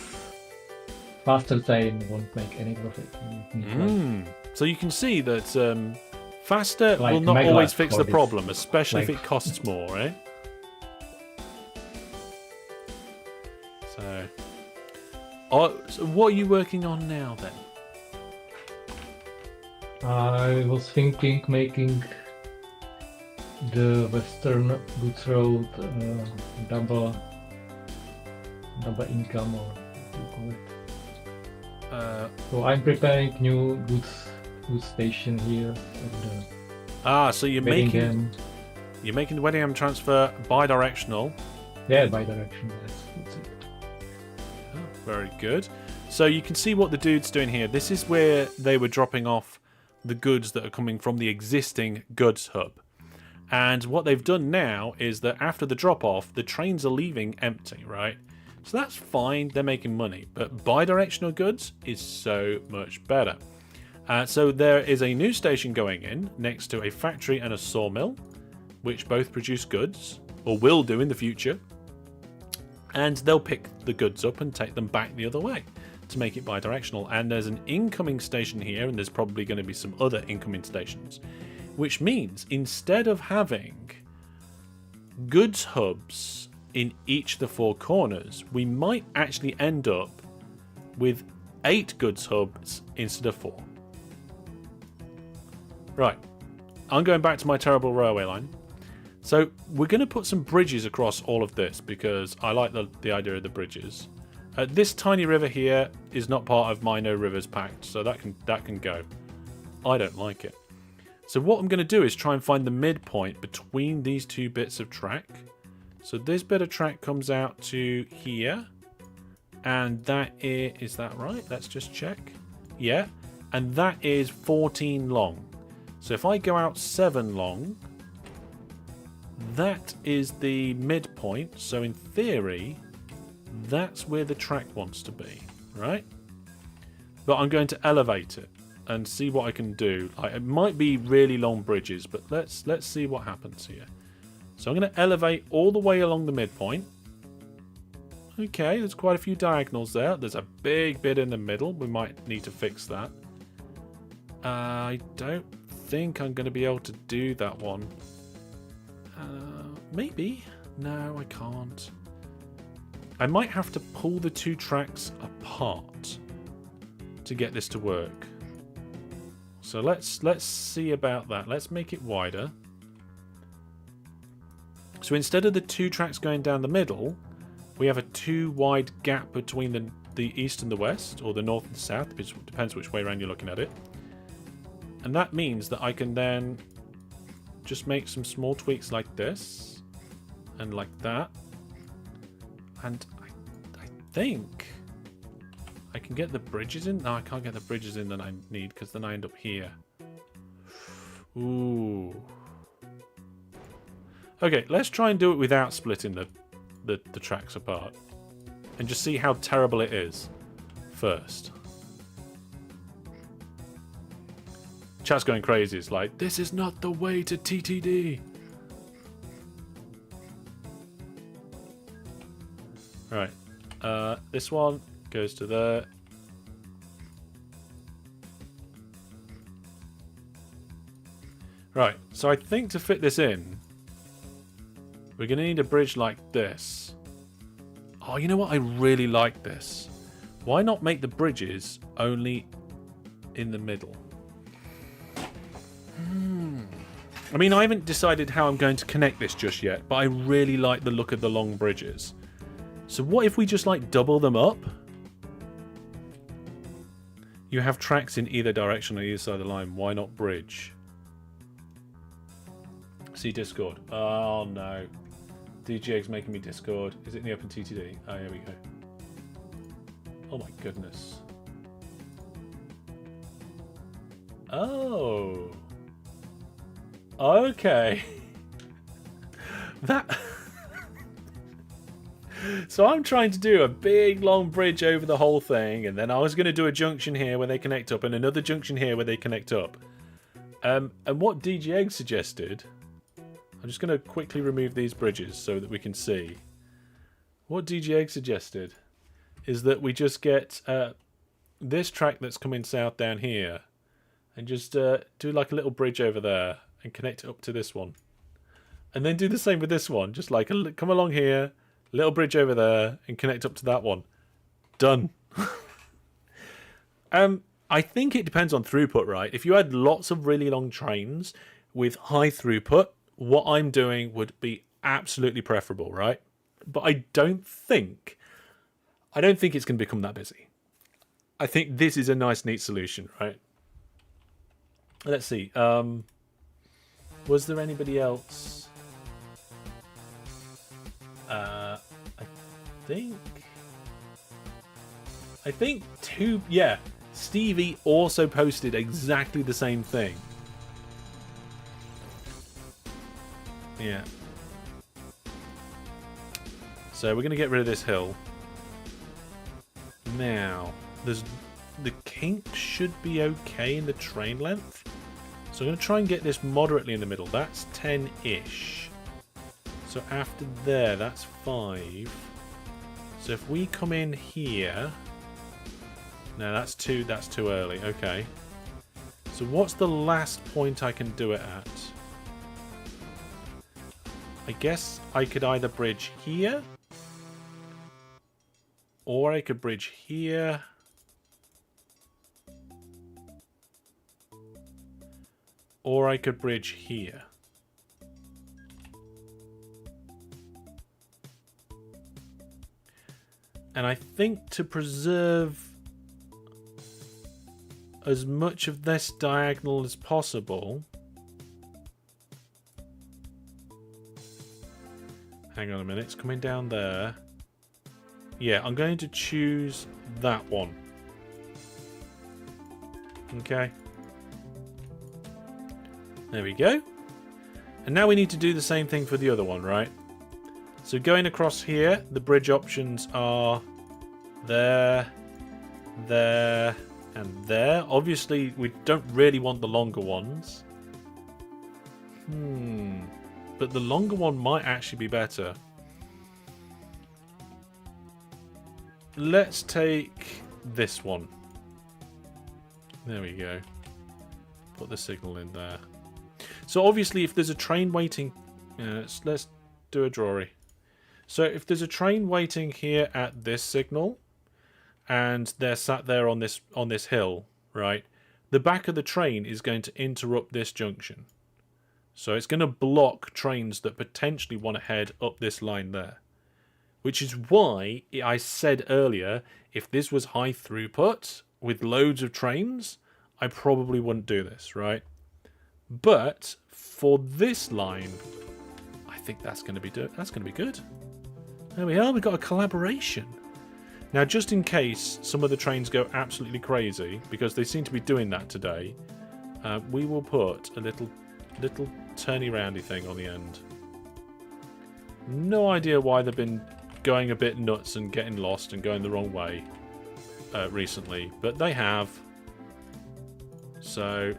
faster train won't make any profit. So you can see that faster Like will not mega always fix for the this, problem, especially if like- it costs more, right? So what are you working on now then? I was thinking making the Western Goods Road double income, or what do you call it? So I'm preparing new goods station here at So you're the making Bellingham. the Weddingham transfer bi-directional. Yeah, bi-directional. That's it. Oh, very good. So you can see what the dude's doing here. This is where they were dropping off the goods that are coming from the existing goods hub. And what they've done now is that after the drop-off, the trains are leaving empty, right? So that's fine, they're making money. But bi-directional goods is so much better. So there is a new station going in next to a factory and a sawmill, which both produce goods, or will do in the future. And they'll pick the goods up and take them back the other way to make it bi-directional. And there's an incoming station here, and there's probably going to be some other incoming stations, which means instead of having goods hubs in each of the 4 corners, we might actually end up with 8 goods hubs instead of 4. Right, I'm going back to my terrible railway line. So we're going to put some bridges across all of this because I like the idea of the bridges. This tiny river here is not part of my No Rivers Pact, so that can go. I don't like it. So what I'm going to do is try and find the midpoint between these 2 bits of track. So this bit of track comes out to here, and that is that right? Let's just check. Yeah, and that is 14 long. So if I go out 7 long, that is the midpoint. So in theory, that's where the track wants to be, right? But I'm going to elevate it and see what I can do. It might be really long bridges, but let's see what happens here. So I'm going to elevate all the way along the midpoint. Okay, there's quite a few diagonals there. There's a big bit in the middle. We might need to fix that. I don't think I'm going to be able to do that one. Maybe. No, I can't. I might have to pull the 2 tracks apart to get this to work. So let's see about that. Let's make it wider. So instead of the 2 tracks going down the middle, we have a 2 wide gap between the east and the west, or the north and the south, which depends which way around you're looking at it. And that means that I can then just make some small tweaks like this, and like that. And I think I can get the bridges in. No, I can't get the bridges in that I need, because then I end up here. Ooh. Okay, let's try and do it without splitting the tracks apart. And just see how terrible it is first. Chat's going crazy. It's like, this is not the way to TTD. Right. This one goes to there. Right, so I think to fit this in, we're going to need a bridge like this. Oh, you know what? I really like this. Why not make the bridges only in the middle? I mean, I haven't decided how I'm going to connect this just yet, but I really like the look of the long bridges. So what if we just like double them up? You have tracks in either direction on either side of the line. Why not bridge? See Discord. Oh no. DGX's making me Discord. Is it in the OpenTTD? Oh, here we go. Oh my goodness. Oh. Okay. That... So I'm trying to do a big long bridge over the whole thing, and then I was going to do a junction here where they connect up and another junction here where they connect up. And what DGX suggested... I'm just going to quickly remove these bridges so that we can see. What DGX suggested is that we just get this track that's coming south down here and just do like a little bridge over there and connect it up to this one. And then do the same with this one. Just like come along here, little bridge over there and connect up to that one. Done. I think it depends on throughput, right? If you had lots of really long trains with high throughput, what I'm doing would be absolutely preferable, right? But I don't think it's going to become that busy. I think this is a nice, neat solution, right? Let's see. Was there anybody else? I think two. Yeah, Stevie also posted exactly the same thing. Yeah. So we're going to get rid of this hill. Now, the kink should be okay in the train length. So I'm going to try and get this moderately in the middle. That's 10-ish. So after there, that's 5. So if we come in here... No, that's too early. Okay. So what's the last point I can do it at? I guess I could either bridge here, or I could bridge here, or I could bridge here. And I think to preserve as much of this diagonal as possible. Hang on a minute, it's coming down there. Yeah, I'm going to choose that one. Okay. There we go. And now we need to do the same thing for the other one, right? So going across here, the bridge options are there, there, and there. Obviously, we don't really want the longer ones. But the longer one might actually be better. Let's take this one. There we go. Put the signal in there. So obviously, if there's a train waiting... let's do a drawing. So if there's a train waiting here at this signal, and they're sat there on this hill, right? The back of the train is going to interrupt this junction. So it's going to block trains that potentially want to head up this line there. Which is why I said earlier, if this was high throughput with loads of trains, I probably wouldn't do this, right? But for this line, I think that's going to be good. There we are. We've got a collaboration. Now, just in case some of the trains go absolutely crazy, because they seem to be doing that today, we will put a little turny roundy thing on the end. No idea why they've been going a bit nuts and getting lost and going the wrong way recently, but they have. So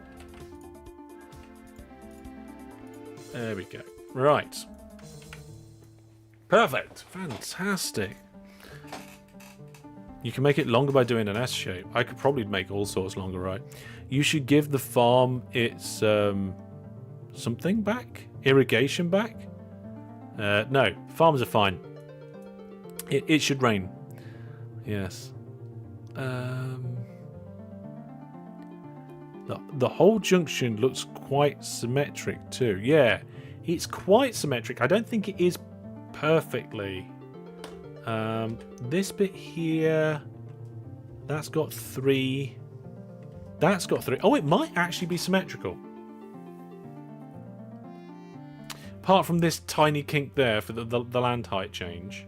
there we go. Right. Perfect. Fantastic. You can make it longer by doing an S shape. I could probably make all sorts longer, right? You should give the farm its something back? Irrigation back? No, farms are fine. It should rain. Yes. The whole junction looks quite symmetric too. Yeah, it's quite symmetric. I don't think it is perfectly. This bit here, that's got 3. That's got 3. Oh, it might actually be symmetrical. Apart from this tiny kink there for the land height change.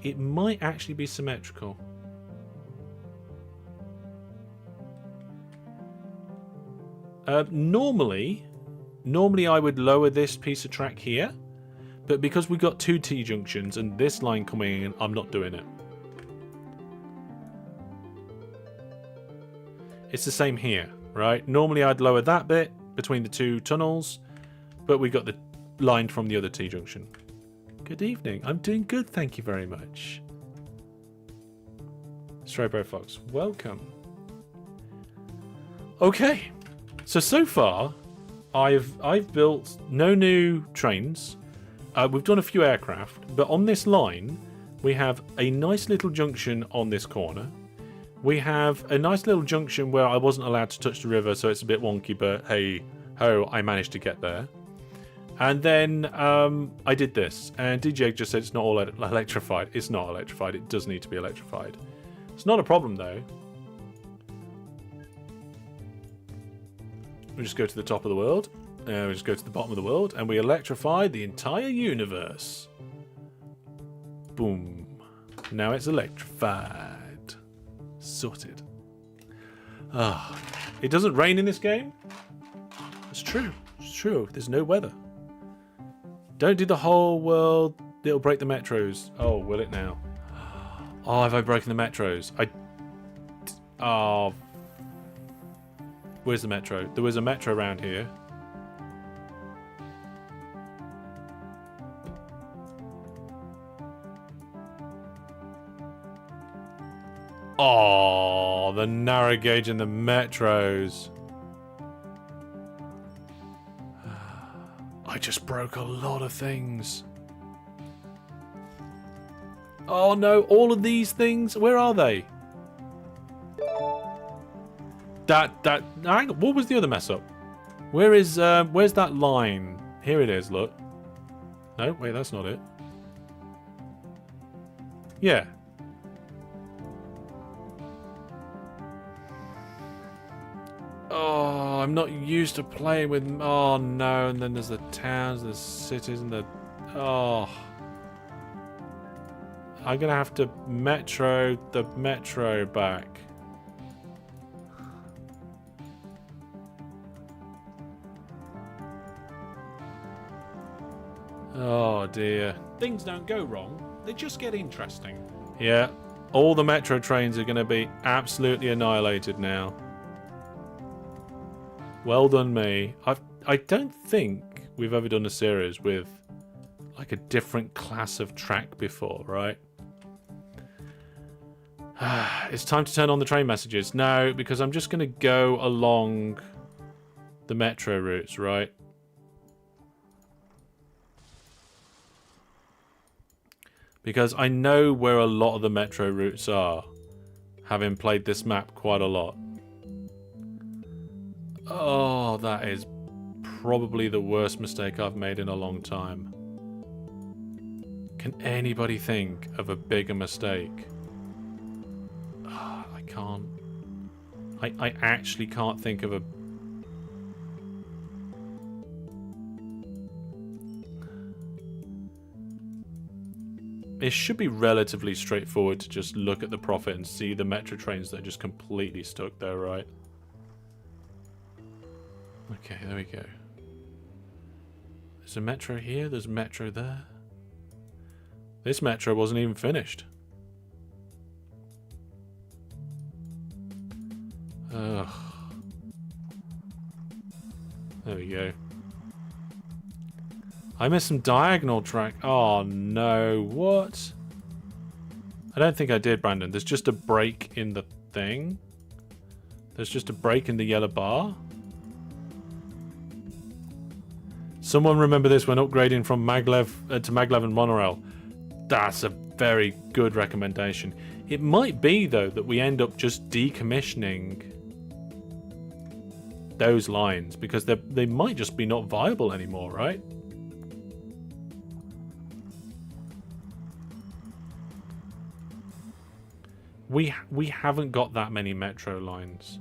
It might actually be symmetrical. Normally I would lower this piece of track here. But because we've got 2 T-junctions and this line coming in, I'm not doing it. It's the same here, right? Normally I'd lower that bit between the 2 tunnels, but we got the line from the other T-junction. Good evening. I'm doing good, thank you very much. Strayberry Fox, welcome. Okay, so far, I've built no new trains. We've done a few aircraft, but on this line, we have a nice little junction on this corner. We have a nice little junction where I wasn't allowed to touch the river, so it's a bit wonky, but hey ho, I managed to get there. And then I did this, and DJ just said it's not all electrified. It's not electrified. It does need to be electrified. It's not a problem, though. We just go to the top of the world, we just go to the bottom of the world, and we electrify the entire universe. Boom. Now it's electrified. Sorted. Ah, it doesn't rain in this game? It's true. It's true. There's no weather. Don't do the whole world. It'll break the metros. Oh, will it now? Oh, have I broken the metros? Oh. Where's the metro? There was a metro around here. Oh, the narrow gauge and the metros. I just broke a lot of things. Oh no, all of these things, where are they? Hang on, what was the other mess up? Where's that line? Here it is, look. No, wait, that's not it. Yeah. Oh, I'm not used to playing with... Oh, no, and then there's the towns, the cities, and the... Oh. I'm gonna have to metro the metro back. Oh, dear. Things don't go wrong, they just get interesting. Yeah, all the metro trains are going to be absolutely annihilated now. Well done, me. I don't think we've ever done a series with like a different class of track before, right? It's time to turn on the train messages. No, because I'm just going to go along the metro routes, right? Because I know where a lot of the metro routes are, having played this map quite a lot. Oh, that is probably the worst mistake I've made in a long time. Can anybody think of a bigger mistake? Oh, I can't. I actually can't think of a... It should be relatively straightforward to just look at the profit and see the metro trains that are just completely stuck there, right? Okay, there we go. There's a metro here, there's a metro there. This metro wasn't even finished. Ugh. There we go. I missed some diagonal track. Oh no, what? I don't think I did, Brandon. There's just a break in the thing. There's just a break in the yellow bar. Someone remember this when upgrading from maglev to maglev and monorail. That's a very good recommendation. It might be, though, that we end up just decommissioning those lines because they might just be not viable anymore, right? We haven't got that many metro lines,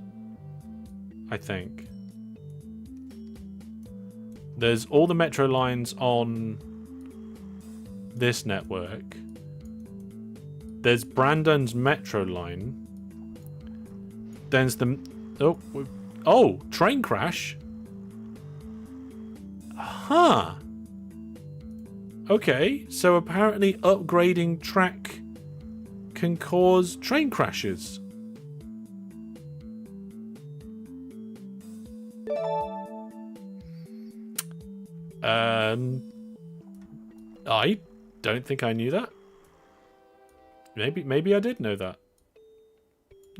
I think. There's all the metro lines on this network. There's Brandon's metro line. There's the... Oh, train crash? Huh. Okay, so apparently upgrading track can cause train crashes. I don't think I knew that. Maybe I did know that.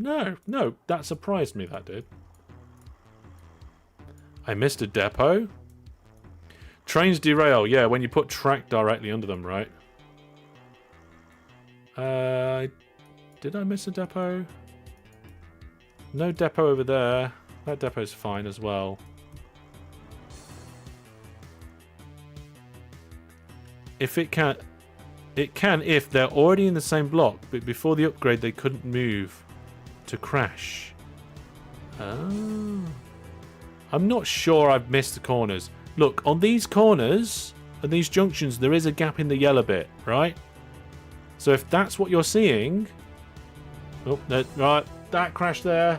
No, no, that surprised me, that did. I missed a depot. Trains derail, yeah, when you put track directly under them, right? Did I miss a depot? No depot over there. That depot's fine as well. If it can if they're already in the same block, but before the upgrade they couldn't move to crash. Oh. I'm not sure I've missed the corners. Look, on these corners and these junctions, there is a gap in the yellow bit, right? So if that's what you're seeing... Oh, right, that crash there.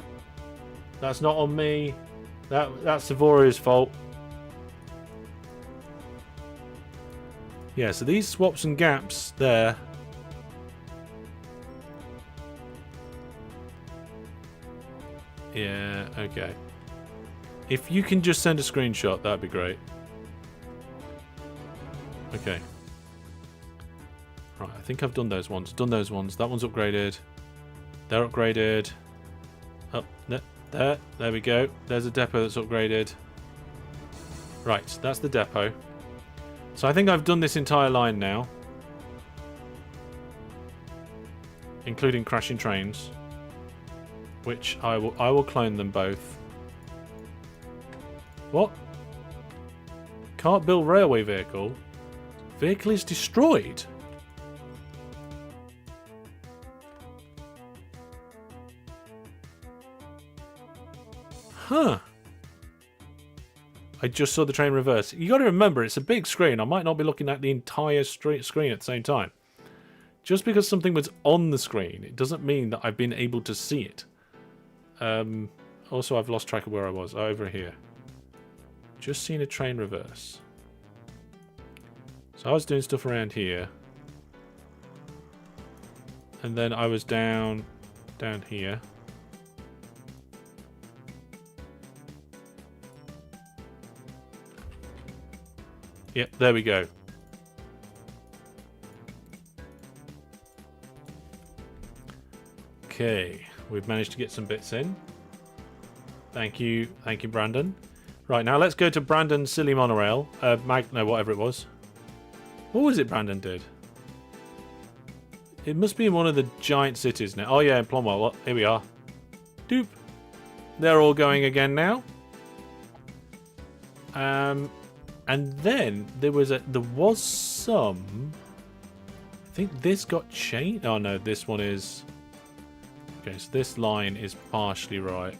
That's not on me. That's Savoria's fault. Yeah, so these swaps and gaps there. Yeah, okay. If you can just send a screenshot, that'd be great. Okay. Right, I think I've done those ones. Done those ones. That one's upgraded. They're upgraded. Oh, there we go. There's a depot that's upgraded. Right, that's the depot. So I think I've done this entire line now. Including crashing trains. Which I will clone them both. What? Can't build railway vehicle? Vehicle is destroyed? Huh. I just saw the train reverse. You got to remember, it's a big screen. I might not be looking at the entire screen at the same time. Just because something was on the screen, it doesn't mean that I've been able to see it. Also, I've lost track of where I was. Over here. Just seen a train reverse. So I was doing stuff around here. And then I was down here. Yep, there we go. Okay, we've managed to get some bits in. Thank you, Brandon. Right, now let's go to Brandon's silly monorail. No, whatever it was. What was it Brandon did? It must be in one of the giant cities now. Oh yeah, in Plumwell. Well, here we are. Doop. They're all going again now. And then there was some. I think this got changed. Oh no, this one is. Okay, so this line is partially right.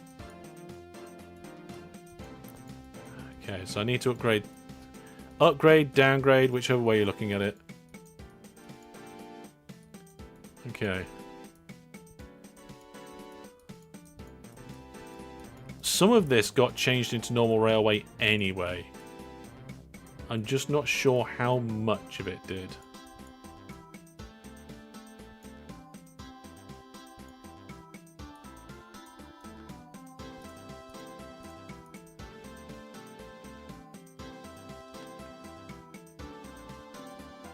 Okay, so I need to upgrade, downgrade, whichever way you're looking at it. Okay. Some of this got changed into normal railway anyway. I'm just not sure how much of it did.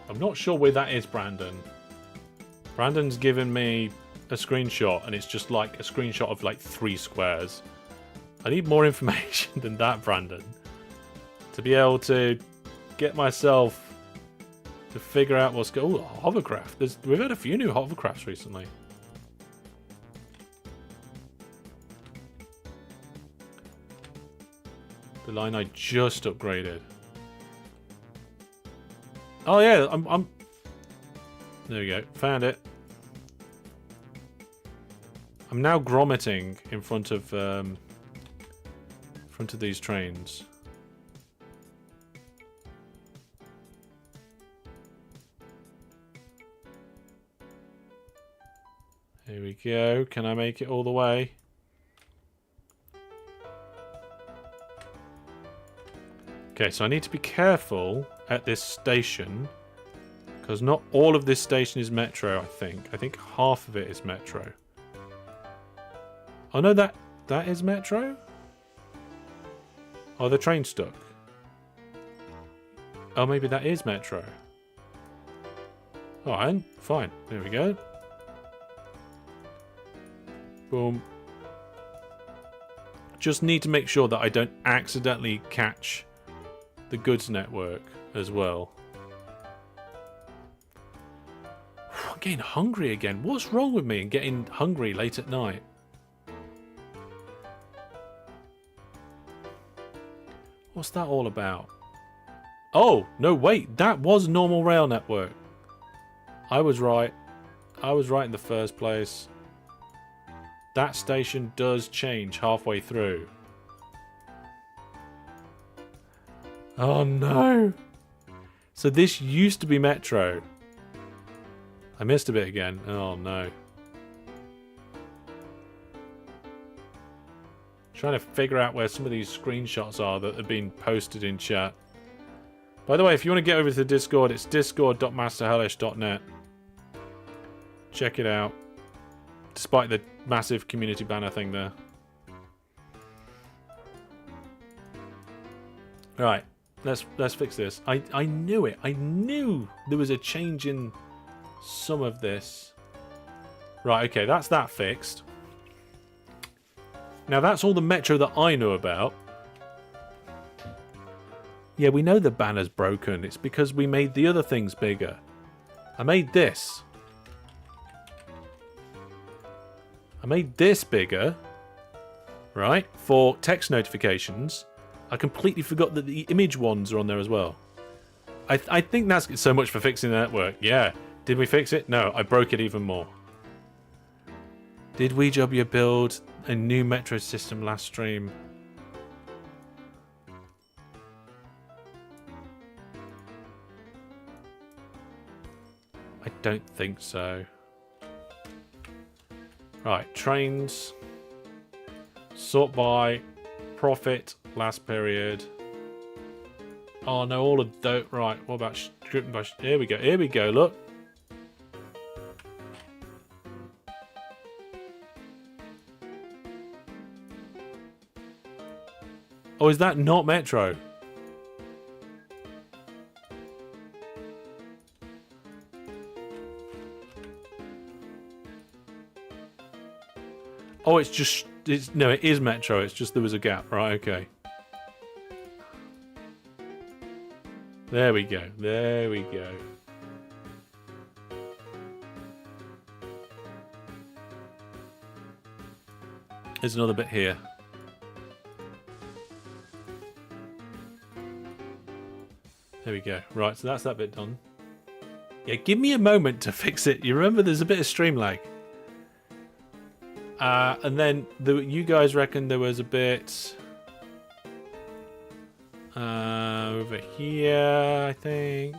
I'm not sure where that is, Brandon. Brandon's given me a screenshot, and it's just like a screenshot of like 3 squares. I need more information than that, Brandon, to be able to get myself to figure out what's going on. Oh, hovercraft. We've had a few new hovercrafts recently. The line I just upgraded. Oh yeah, I'm. There we go. Found it. I'm now grommeting in front of these trains. Here we go. Can I make it all the way? Okay, so I need to be careful at this station, because not all of this station is metro, I think. I think half of it is metro. Oh no, that is metro? Oh, the train's stuck. Oh, maybe that is metro. Alright, fine. There we go. Boom. Just need to make sure that I don't accidentally catch the goods network as well. I'm getting hungry again. What's wrong with me and getting hungry late at night? What's that all about? Oh, no, wait. That was normal rail network. I was right. I was right in the first place. That station does change halfway through. Oh, no. So this used to be Metro. I missed a bit again. Oh, no. Trying to figure out where some of these screenshots are that have been posted in chat. By the way, if you want to get over to the Discord, it's discord.masterhellish.net. Check it out. Despite the massive community banner thing there. Right, let's fix this. I knew it. I knew there was a change in some of this. Right, okay, that's that fixed. Now that's all the Metro that I know about. Yeah, we know the banner's broken. It's because we made the other things bigger. I made this. I made this bigger, right, for text notifications. I completely forgot that the image ones are on there as well. I think that's so much for fixing the network. Yeah. Did we fix it? No, I broke it even more. Did WeJobya build a new Metro system last stream? I don't think so. Right, trains. Sort by profit last period. Oh no, all of those. Right, what about stripping by? Here we go. Here we go. Look. Oh, is that not Metro? Oh, it's just... no, it is Metro. It's just there was a gap. Right, okay. There we go. There we go. There's another bit here. There we go. Right, so that's that bit done. Yeah, give me a moment to fix it. You remember there's a bit of stream lag. And then you guys reckon there was a bit over here, I think.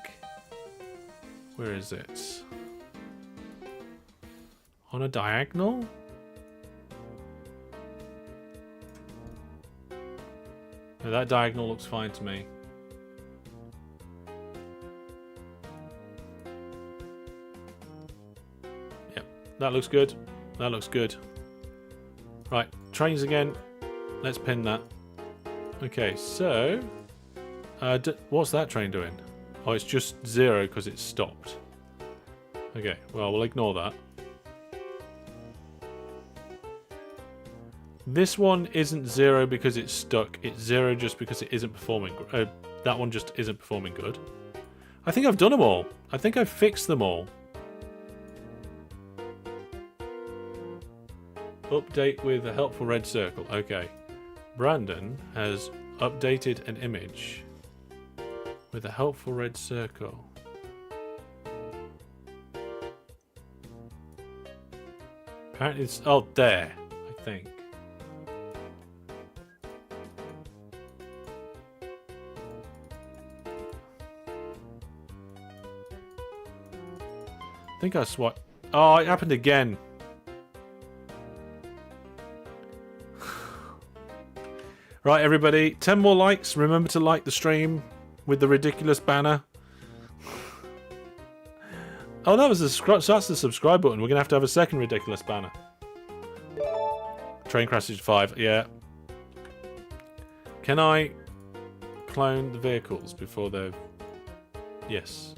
Where is it? On a diagonal? No, that diagonal looks fine to me. Yep, that looks good. That looks good. Right, trains again. Let's pin that. Okay, so... what's that train doing? Oh, it's just 0 because it's stopped. Okay, well, we'll ignore that. This one isn't 0 because it's stuck. It's 0 just because it isn't performing. That one just isn't performing good. I think I've done them all. I think I've fixed them all. Update with a helpful red circle. Okay. Brandon has updated an image with a helpful red circle. Apparently it's... oh, there. I think. I think I swapped... oh, it happened again. Right, everybody, 10 more likes. Remember to like the stream with the ridiculous banner. Oh, that was the subscribe. So that's the subscribe button. We're gonna have a second ridiculous banner. Train crashes 5. Yeah. Can I clone the vehicles before they're... yes.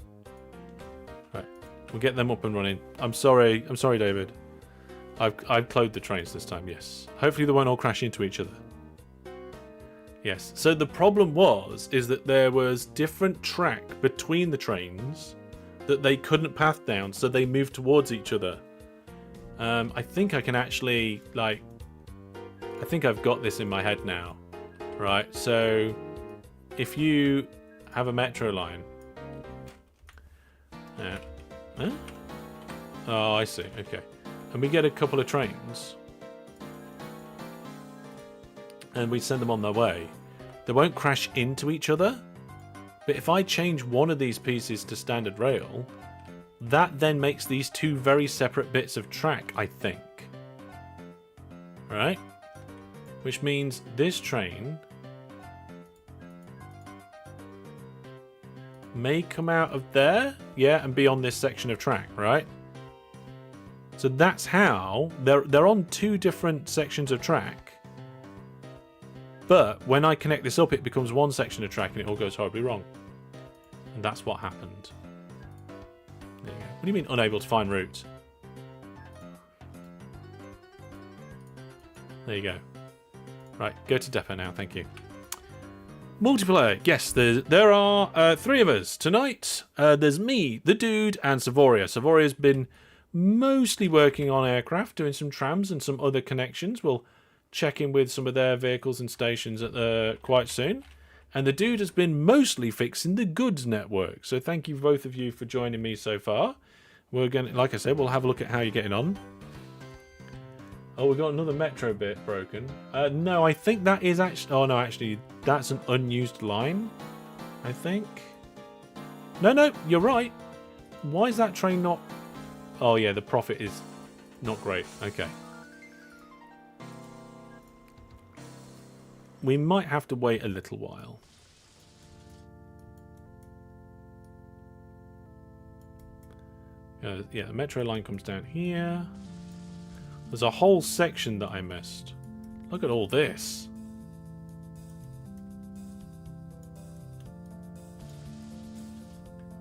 Right. We'll get them up and running. I'm sorry, David. I've cloned the trains this time, yes. Hopefully they won't all crash into each other. Yes, so the problem is that there was different track between the trains that they couldn't path down, so they moved towards each other. I think I can actually, like... I think I've got this in my head now. Right, so... If you have a metro line... Huh? Oh, I see, okay. And we get a couple of trains. And we send them on their way. They won't crash into each other. But if I change one of these pieces to standard rail, that then makes these two very separate bits of track, I think. Right? Which means this train may come out of there, yeah, and be on this section of track, right? So that's how they're on two different sections of track. But when I connect this up, it becomes one section of track and it all goes horribly wrong. And that's what happened. There you go. What do you mean unable to find route? There you go. Right, go to depot now, thank you. Multiplayer. Yes, there are 3 of us tonight. There's me, the dude, and Savoria. Savoria's been mostly working on aircraft, doing some trams and some other connections. We'll check in with some of their vehicles and stations quite soon. And the dude has been mostly fixing the goods network. So thank you both of you for joining me so far. We're going, like I said, we'll have a look at how you're getting on. Oh, we got another metro bit broken. No, I think that is actually... Oh, no, actually, that's an unused line, I think. No, you're right. Why is that train not... Oh, yeah, the profit is not great. Okay. We might have to wait a little while. Yeah, the metro line comes down here. There's a whole section that I missed. Look at all this.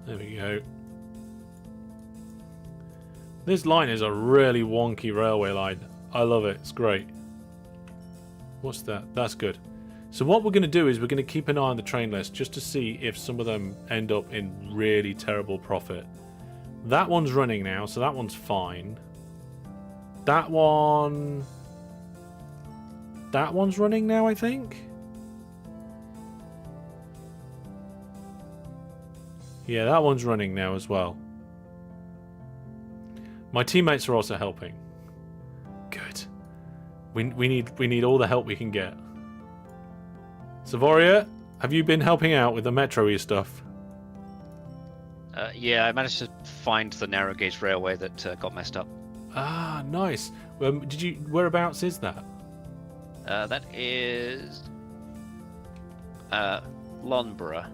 There we go. This line is a really wonky railway line. I love it. It's great. What's that? That's good. So what we're going to do is we're going to keep an eye on the train list just to see if some of them end up in really terrible profit. That one's running now, so that one's fine. That one's running now, I think. Yeah, that one's running now as well. My teammates are also helping. Good. We need all the help we can get. Savoria, have you been helping out with the metro-y stuff? Yeah, I managed to find the narrow gauge railway that got messed up. Ah, nice. Whereabouts is that? That is Lonborough.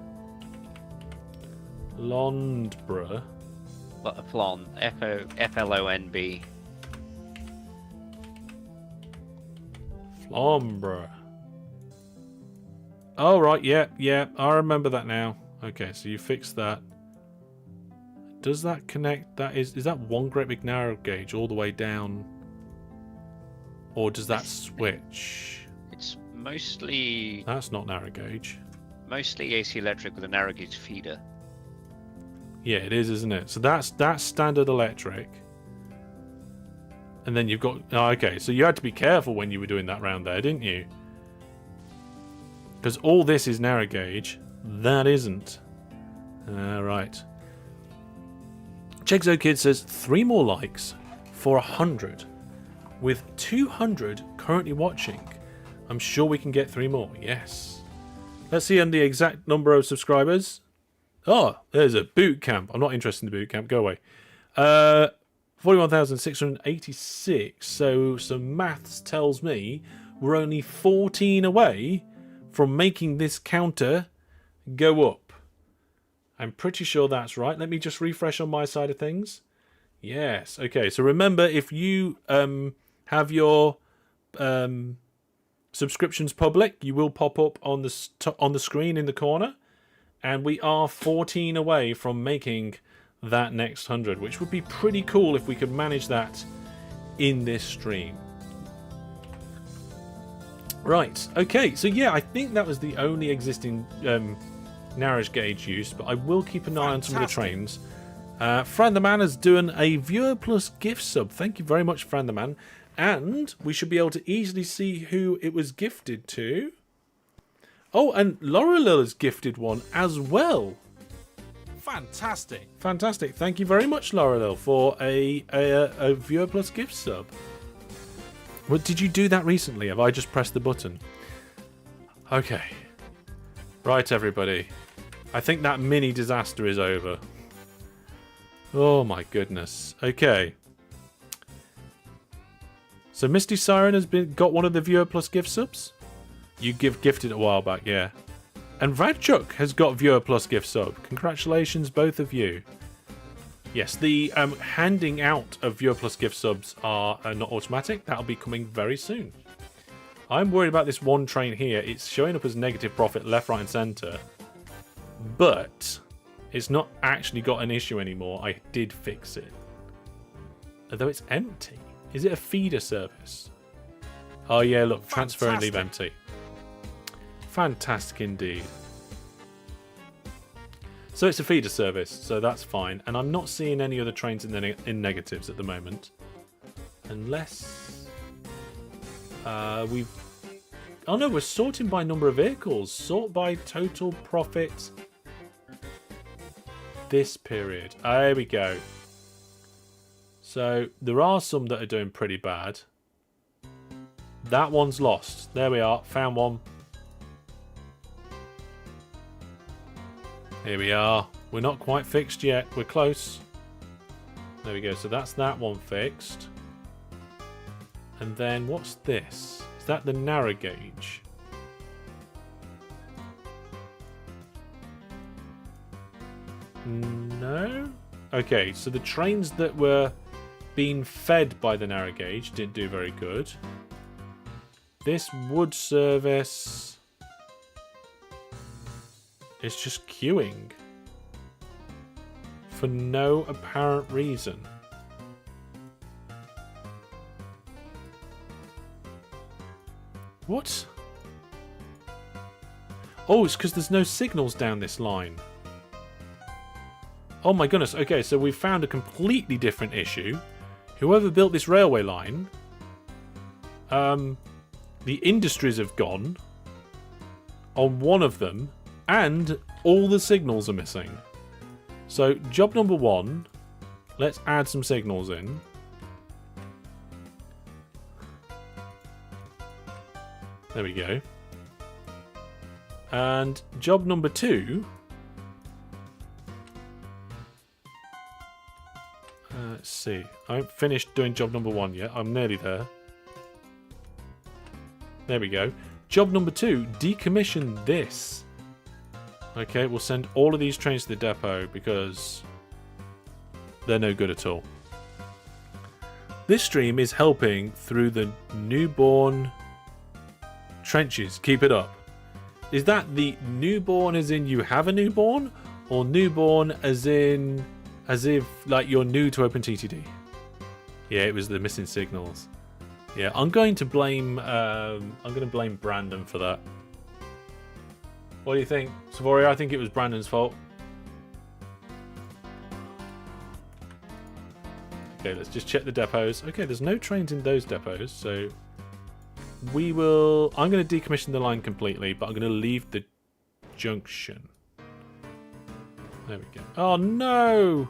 Londborough. Flon. F-L-O-N-B. Flonborough. Oh, right, yeah, I remember that now. Okay, so you fixed that. Does that connect? That is that one great big narrow gauge all the way down? Or does that switch? It's mostly... That's not narrow gauge. Mostly AC electric with a narrow gauge feeder. Yeah, it is, isn't it? So that's standard electric. And then you've got... Oh, okay, so you had to be careful when you were doing that round there, didn't you? Because all this is narrow gauge. That isn't. Right. Chegzo Kid says 3 more likes for 100. With 200 currently watching, I'm sure we can get 3 more. Yes. Let's see the exact number of subscribers. Oh, there's a boot camp. I'm not interested in the boot camp. Go away. 41,686. So some maths tells me we're only 14 away from making this counter go up. I'm pretty sure that's right. Let me just refresh on my side of things. Yes. Okay. So remember, if you have your subscriptions public, you will pop up on the screen in the corner, and we are 14 away from making that next 100, which would be pretty cool if we could manage that in this stream. Right, okay, so yeah, I think that was the only existing narrow gauge use, but I will keep an eye on some of the trains. Fran the Man is doing a viewer plus gift sub. Thank you very much, Fran the Man. And we should be able to easily see who it was gifted to. Oh, and Lorelil has gifted one as well. Fantastic. Fantastic. Thank you very much, Lorelil, for a viewer plus gift sub. What, did you do that recently? Have I just pressed the button? Okay. Right, everybody. I think that mini disaster is over. Oh my goodness. Okay. So Misty Siren has got one of the viewer plus gift subs. You gifted a while back, yeah. And Radchuk has got viewer plus gift sub. Congratulations, both of you. Yes, the handing out of viewer plus gift subs are not automatic. That'll be coming very soon. I'm worried about this one train here. It's showing up as negative profit left, right, and centre. But it's not actually got an issue anymore. I did fix it. Although it's empty. Is it a feeder service? Oh yeah, look, transfer and leave empty. Fantastic indeed. So it's a feeder service, so that's fine. And I'm not seeing any other trains in negatives at the moment. Unless... we've... Oh no, we're sorting by number of vehicles. Sort by total profit this period. There we go. So there are some that are doing pretty bad. That one's lost. There we are. Found one. Here we are. We're not quite fixed yet. We're close. There we go. So that's that one fixed. And then what's this? Is that the narrow gauge? No? Okay, so the trains that were being fed by the narrow gauge didn't do very good. This wood service is just queuing for no apparent reason. What? Oh, it's because there's no signals down this line. Oh my goodness. Okay, so we've found a completely different issue. Whoever built this railway line, the industries have gone on one of them, and all the signals are missing. So, job number one, let's add some signals in. There we go. And job number two, let's see. I haven't finished doing job number one yet. I'm nearly there. There we go. Job number two, decommission this. Okay, we'll send all of these trains to the depot because they're no good at all. This stream is helping through the newborn trenches. Keep it up. Is that the newborn as in you have a newborn? Or newborn as in... as if, like, you're new to OpenTTD? Yeah, it was the missing signals. Yeah, I'm going to blame Brandon for that. What do you think, Savoria? I think it was Brandon's fault. Okay, let's just check the depots. Okay, there's no trains in those depots, so we will... I'm going to decommission the line completely, but I'm going to leave the junction. There we go. Oh, no!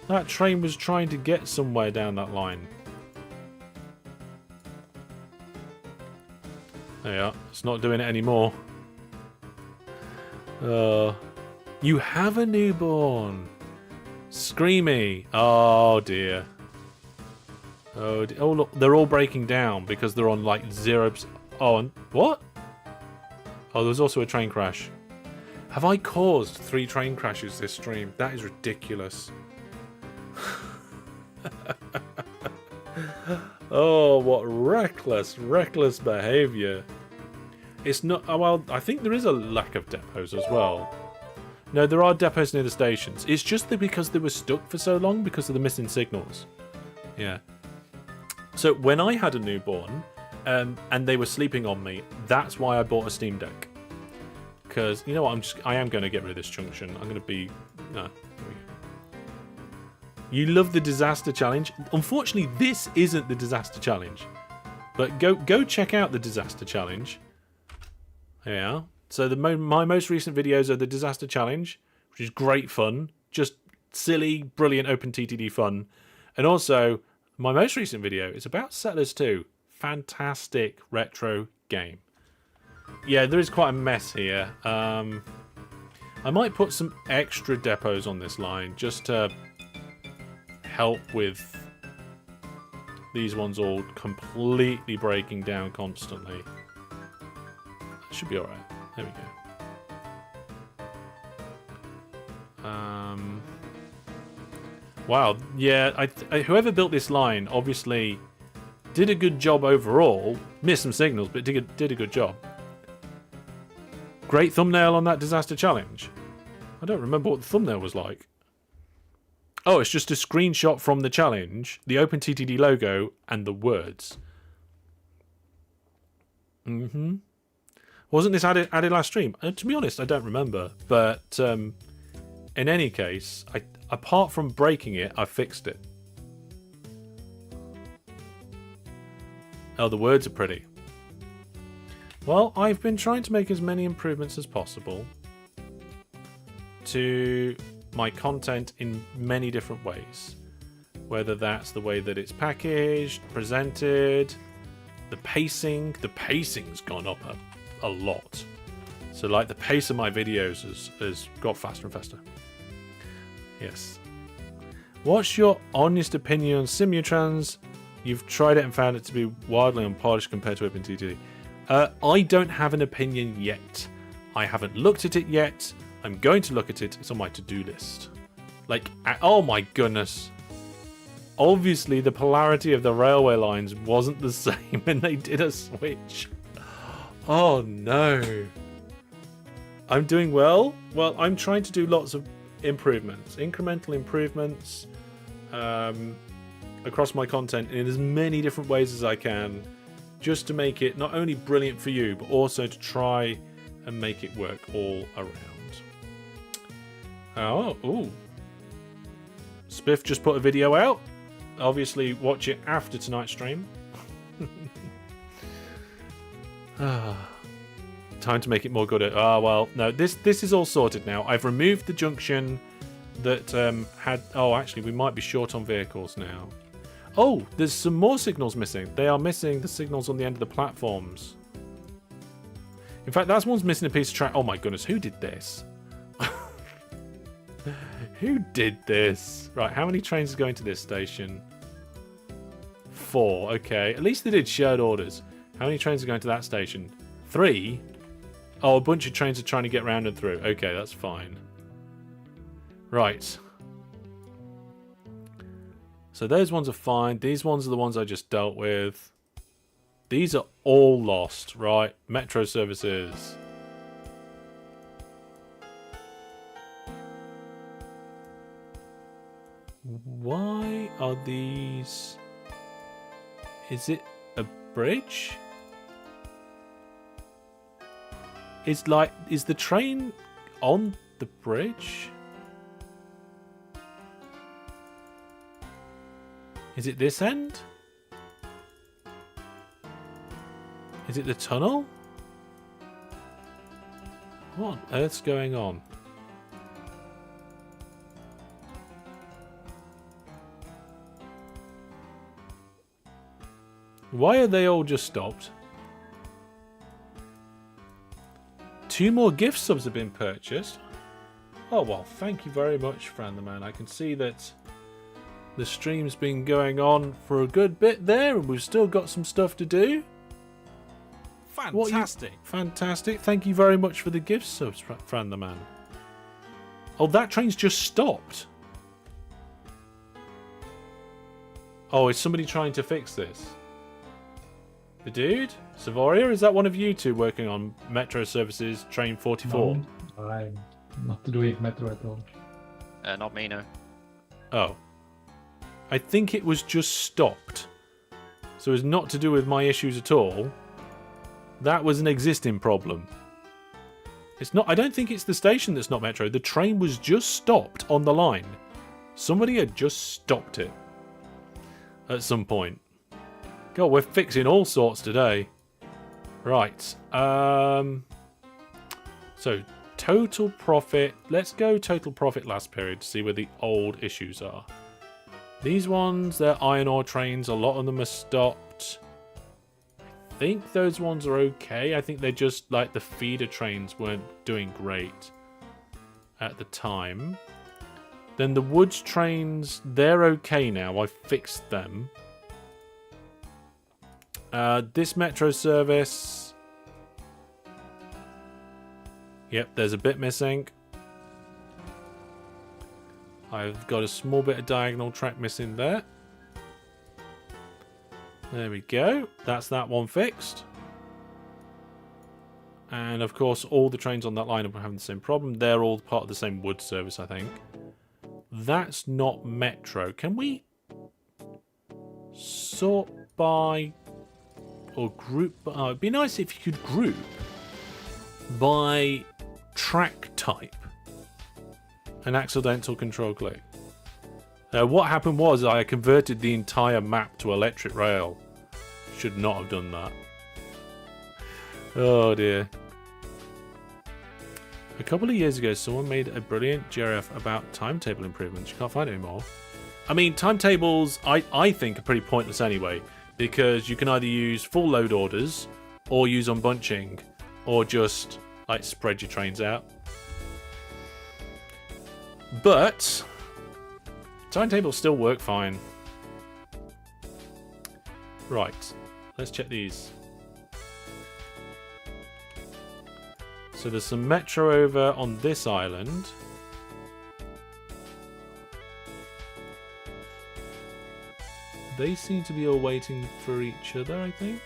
That train was trying to get somewhere down that line. There you are. It's not doing it anymore. You have a newborn. Screamy. Oh, dear. Oh, oh, look. They're all breaking down because they're on, like, 0%. Oh, and what? Oh, there's also a train crash. Have I caused 3 train crashes this stream? That is ridiculous. Oh, what reckless behaviour. It's not... Oh, well, I think there is a lack of depots as well. No, there are depots near the stations. It's just that because they were stuck for so long because of the missing signals. Yeah. So when I had a newborn, and they were sleeping on me, that's why I bought a Steam Deck. Because you know what, I am going to get rid of this Junction. I'm going to be no. You love the disaster challenge. Unfortunately, this isn't the disaster challenge. But go check out the disaster challenge. Yeah. So my most recent videos are the disaster challenge, which is great fun, just silly, brilliant OpenTTD fun, and also my most recent video is about Settlers 2. Fantastic retro game. Yeah, there is quite a mess here. I might put some extra depots on this line just to help with these ones all completely breaking down constantly. That should be alright. There we go. Wow, yeah, whoever built this line obviously did a good job overall. Missed some signals, but did a good job. Great thumbnail on that disaster challenge. I don't remember what the thumbnail was like. Oh, it's just a screenshot from the challenge, the OpenTTD logo, and the words. Wasn't this added last stream? To be honest, I don't remember. But in any case, apart from breaking it, I fixed it. Oh, the words are pretty. Well, I've been trying to make as many improvements as possible to my content in many different ways. Whether that's the way that it's packaged, presented, the pacing. The pacing's gone up a lot. So like the pace of my videos has got faster and faster. Yes. What's your honest opinion on Simutrans? You've tried it and found it to be wildly unpolished compared to OpenTTD. I don't have an opinion yet. I haven't looked at it yet. I'm going to look at it. It's on my to-do list. Like, oh my goodness. Obviously, the polarity of the railway lines wasn't the same when they did a switch. Oh no. I'm doing well. Well, I'm trying to do lots of improvements, incremental improvements across my content in as many different ways as I can, just to make it not only brilliant for you, but also to try and make it work all around. Oh, ooh. Spiff just put a video out. Obviously, watch it after tonight's stream. Time to make it more good at... well, no, this is all sorted now. I've removed the junction that had... Oh, actually, we might be short on vehicles now. Oh, there's some more signals missing. They are missing the signals on the end of the platforms. In fact, that one's missing a piece of track. Oh my goodness, who did this? Who did this? Right, how many trains are going to this station? 4, okay. At least they did shared orders. How many trains are going to that station? 3? Oh, a bunch of trains are trying to get round and through. Okay, that's fine. Right. So those ones are fine. These ones are the ones I just dealt with. These are all lost, right? Metro services. Why are these... Is it a bridge? Is the train on the bridge? Is it this end? Is it the tunnel? What on earth's going on? Why are they all just stopped? 2 more gift subs have been purchased. Oh, well, thank you very much, Fran the Man. I can see that the stream's been going on for a good bit there, and we've still got some stuff to do. Fantastic. Fantastic. Thank you very much for the gift subs, Fran the Man. Oh, that train's just stopped. Oh, is somebody trying to fix this? The dude? Savoria? Is that one of you two working on Metro Services Train 44? No, I'm not doing Metro at all. Not me, no. Oh. I think it was just stopped. So it's not to do with my issues at all. That was an existing problem. It's not. I don't think it's the station that's not Metro. The train was just stopped on the line. Somebody had just stopped it at some point. God, we're fixing all sorts today. Right. So total profit. Let's go total profit last period to see where the old issues are. These ones, they're iron ore trains. A lot of them are stopped. I think those ones are okay. I think they're just like the feeder trains weren't doing great at the time. Then the woods trains, they're okay now. I fixed them. This metro service. Yep, there's a bit missing. I've got a small bit of diagonal track missing there. There we go. That's that one fixed. And of course, all the trains on that line are having the same problem. They're all part of the same wood service, I think. That's not metro. Can we sort by or group by? It'd be nice if you could group by track type. An accidental control click. What happened was I converted the entire map to electric rail. Should not have done that. Oh dear. A couple of years ago, someone made a brilliant GRF about timetable improvements. You can't find it anymore. I mean, timetables, I think, are pretty pointless anyway, because you can either use full load orders, or use unbunching, or just like spread your trains out. But timetables still work fine. Right, let's check these. So there's some metro over on this island. They seem to be all waiting for each other, I think.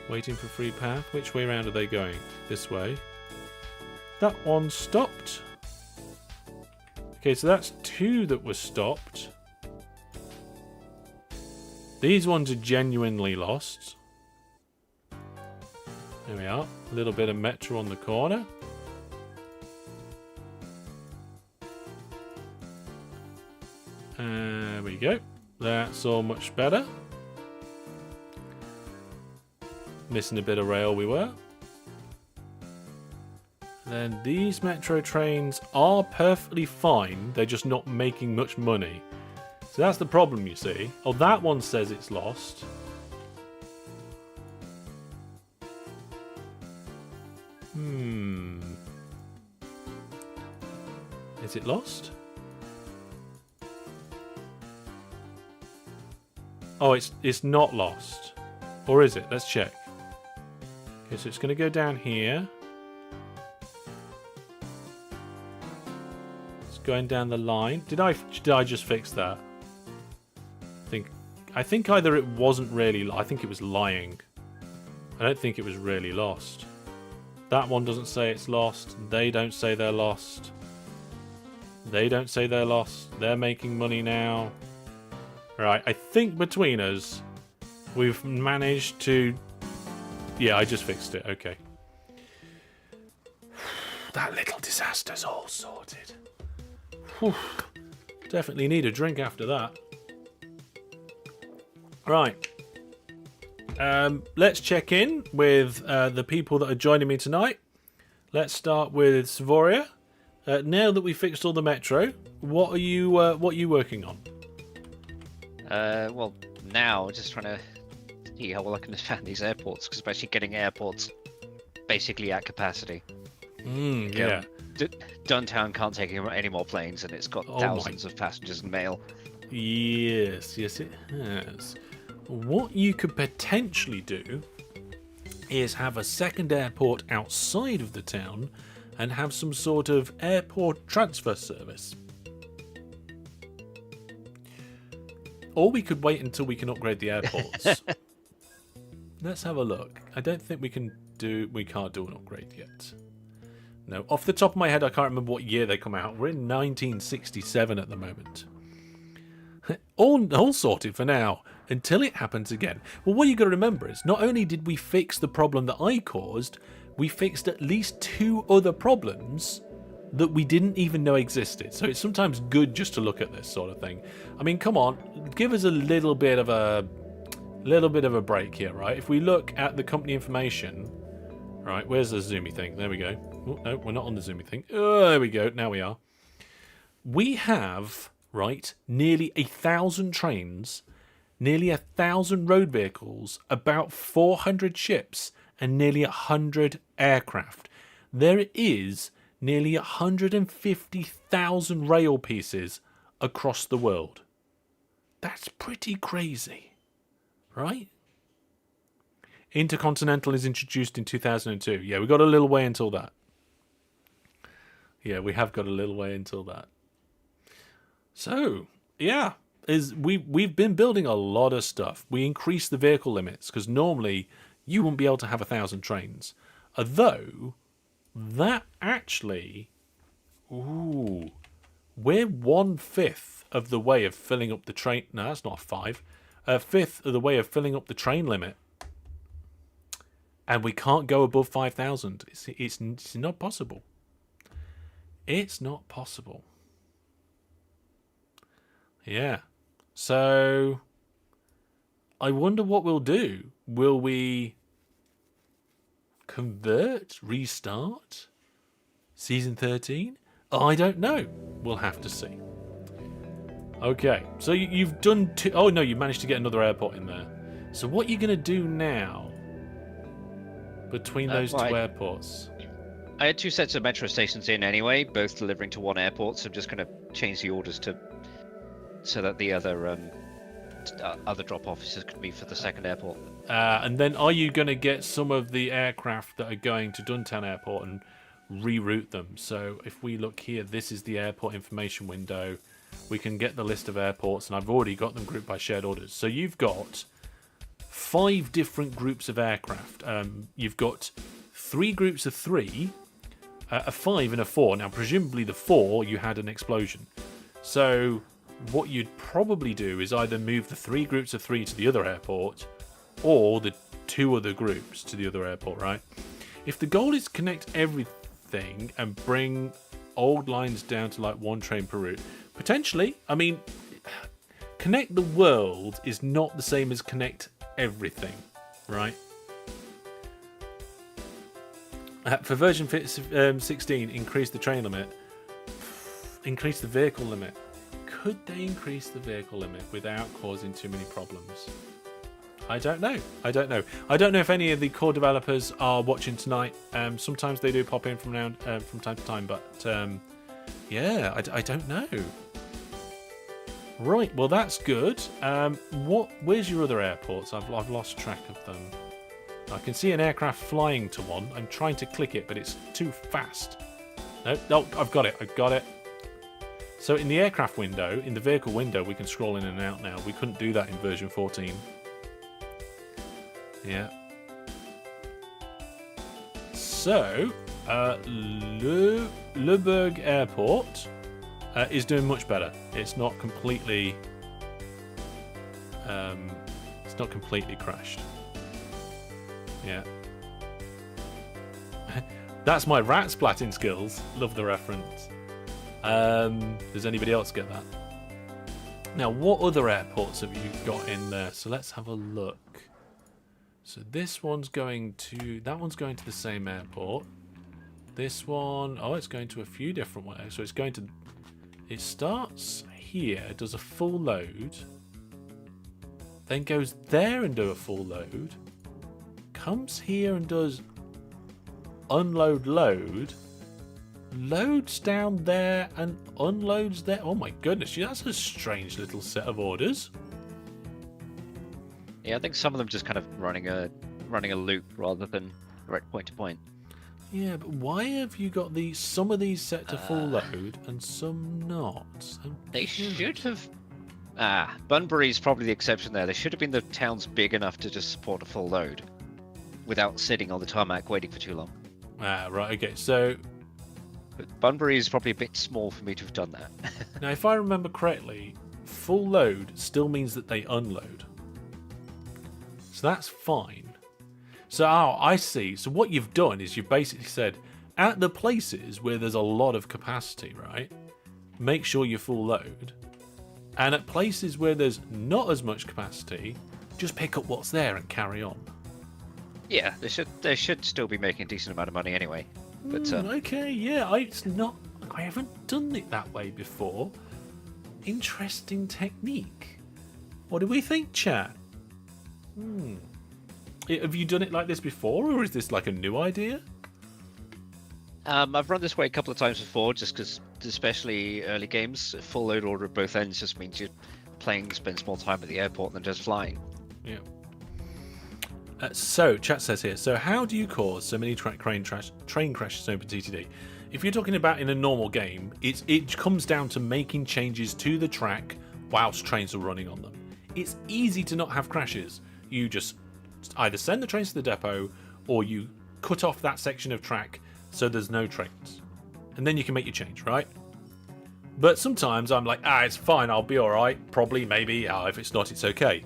Waiting for free path. Which way around are they going? This way. That one stopped. Okay, so that's two that were stopped. These ones are genuinely lost. There we are. A little bit of metro on the corner. There we go. That's all much better. Missing a bit of rail we were. Then these metro trains are perfectly fine. They're just not making much money. So that's the problem, you see. Oh, that one says it's lost. Is it lost? Oh, it's not lost. Or is it? Let's check. Okay, so it's going to go down here. It's going down the line. Did I just fix that? I think either it wasn't really... I think it was lying. I don't think it was really lost. That one doesn't say it's lost. They don't say they're lost. They don't say they're lost. They're making money now. Right, I think between us, we've managed to... Yeah, I just fixed it. Okay. That little disaster's all sorted. Whew. Definitely need a drink after that. Right. Let's check in with the people that are joining me tonight. Let's start with Savoria. Now that we fixed all the metro, what are you working on? Well, now just trying to see how well I can expand these airports, because especially getting airports basically at capacity. Yeah. Duntown can't take any more planes, and it's got thousands of passengers and mail. Yes, it has. What you could potentially do is have a second airport outside of the town and have some sort of airport transfer service. Or we could wait until we can upgrade the airports. Let's have a look. I don't think we can't do an upgrade yet. No, off the top of my head, I can't remember what year they come out. We're in 1967 at the moment. All sorted for now. until it happens again. Well, what you got to remember is not only did we fix the problem that I caused, we fixed at least 2 other problems that we didn't even know existed. So it's sometimes good just to look at this sort of thing. I mean, come on, give us a little bit of a break here, right? If we look at the company information, right, where's the zoomy thing? There we go. Oh, no, we're not on the zoomy thing. Oh, there we go. Now we are. We have, right, nearly 1,000 trains, nearly 1,000 road vehicles, about 400 ships, and nearly 100 aircraft. There is nearly 150,000 rail pieces across the world. That's pretty crazy, right? Intercontinental is introduced in 2002. Yeah, we got a little way until that. Yeah, we have got a little way until that. So, yeah, we've been building a lot of stuff. We increased the vehicle limits because normally you wouldn't be able to have 1,000 trains. Although that actually, we're 1/5 of the way of filling up the train. No, that's not 5. 1/5 of the way of filling up the train limit, and we can't go above 5,000. It's not possible. It's not possible. Yeah. So I wonder what we'll do. Will we convert, restart season 13? I don't know. We'll have to see. Okay, so you've done 2. Oh no, you managed to get another airport in there. So what are you going to do now between those 2 airports? I had 2 sets of metro stations in anyway, both delivering to 1 airport, so I'm just going to change the orders so that the other drop offices could be for the 2nd airport. And then are you going to get some of the aircraft that are going to Duntown Airport and reroute them? So if we look here, this is the airport information window. We can get the list of airports, and I've already got them grouped by shared orders. So you've got 5 different groups of aircraft. You've got 3 groups of 3, a 5 and a 4. Now, presumably the 4, you had an explosion. So what you'd probably do is either move the 3 groups of 3 to the other airport, or the 2 other groups to the other airport, right? If the goal is to connect everything and bring old lines down to like 1 train per route, potentially. I mean, connect the world is not the same as connect everything, right? For version 16, increase the train limit, increase the vehicle limit. Could they increase the vehicle limit without causing too many problems? I don't know. I don't know if any of the core developers are watching tonight. Sometimes they do pop in from time to time, but yeah, I don't know. Right, well that's good. Where's your other airports? I've lost track of them. I can see an aircraft flying to one. I'm trying to click it, but it's too fast. No, I've got it. So in the aircraft window, in the vehicle window, we can scroll in and out now. We couldn't do that in version 14. Yeah. So, Leberg Airport is doing much better. It's not completely crashed. Yeah. That's my rat splatting skills. Love the reference. Does anybody else get that? Now, what other airports have you got in there? So let's have a look. So this one's going to... That one's going to the same airport. This one... Oh, it's going to a few different ones. So it's going to... It starts here, does a full load. Then goes there and do a full load. Comes here and does unload load. Loads down there and unloads there. Oh my goodness, that's a strange little set of orders. Yeah, I think some of them just kind of running a loop rather than direct point to point. Yeah, but why have you got some of these set to full load and some not? They should have. Bunbury's probably the exception there. They should have been the towns big enough to just support a full load without sitting on the tarmac waiting for too long. Right, okay, so... But Bunbury is probably a bit small for me to have done that. Now, if I remember correctly, full load still means that they unload. So that's fine. So, I see. So what you've done is you've basically said, at the places where there's a lot of capacity, right, make sure you full load. And at places where there's not as much capacity, just pick up what's there and carry on. Yeah, they should still be making a decent amount of money anyway. But Okay, yeah, I haven't done it that way before. Interesting technique. What do we think, chat? Have you done it like this before, or is this like a new idea? I've run this way a couple of times before, just because, especially early games, full load order at both ends just means you're spends more time at the airport than just flying. Yeah. So, chat says here, so how do you cause so many train crashes in OpenTTD? If you're talking about in a normal game, it comes down to making changes to the track whilst trains are running on them. It's easy to not have crashes. You just either send the trains to the depot, or you cut off that section of track so there's no trains. And then you can make your change, right? But sometimes I'm like, it's fine, I'll be alright. Probably, maybe. If it's not, it's okay.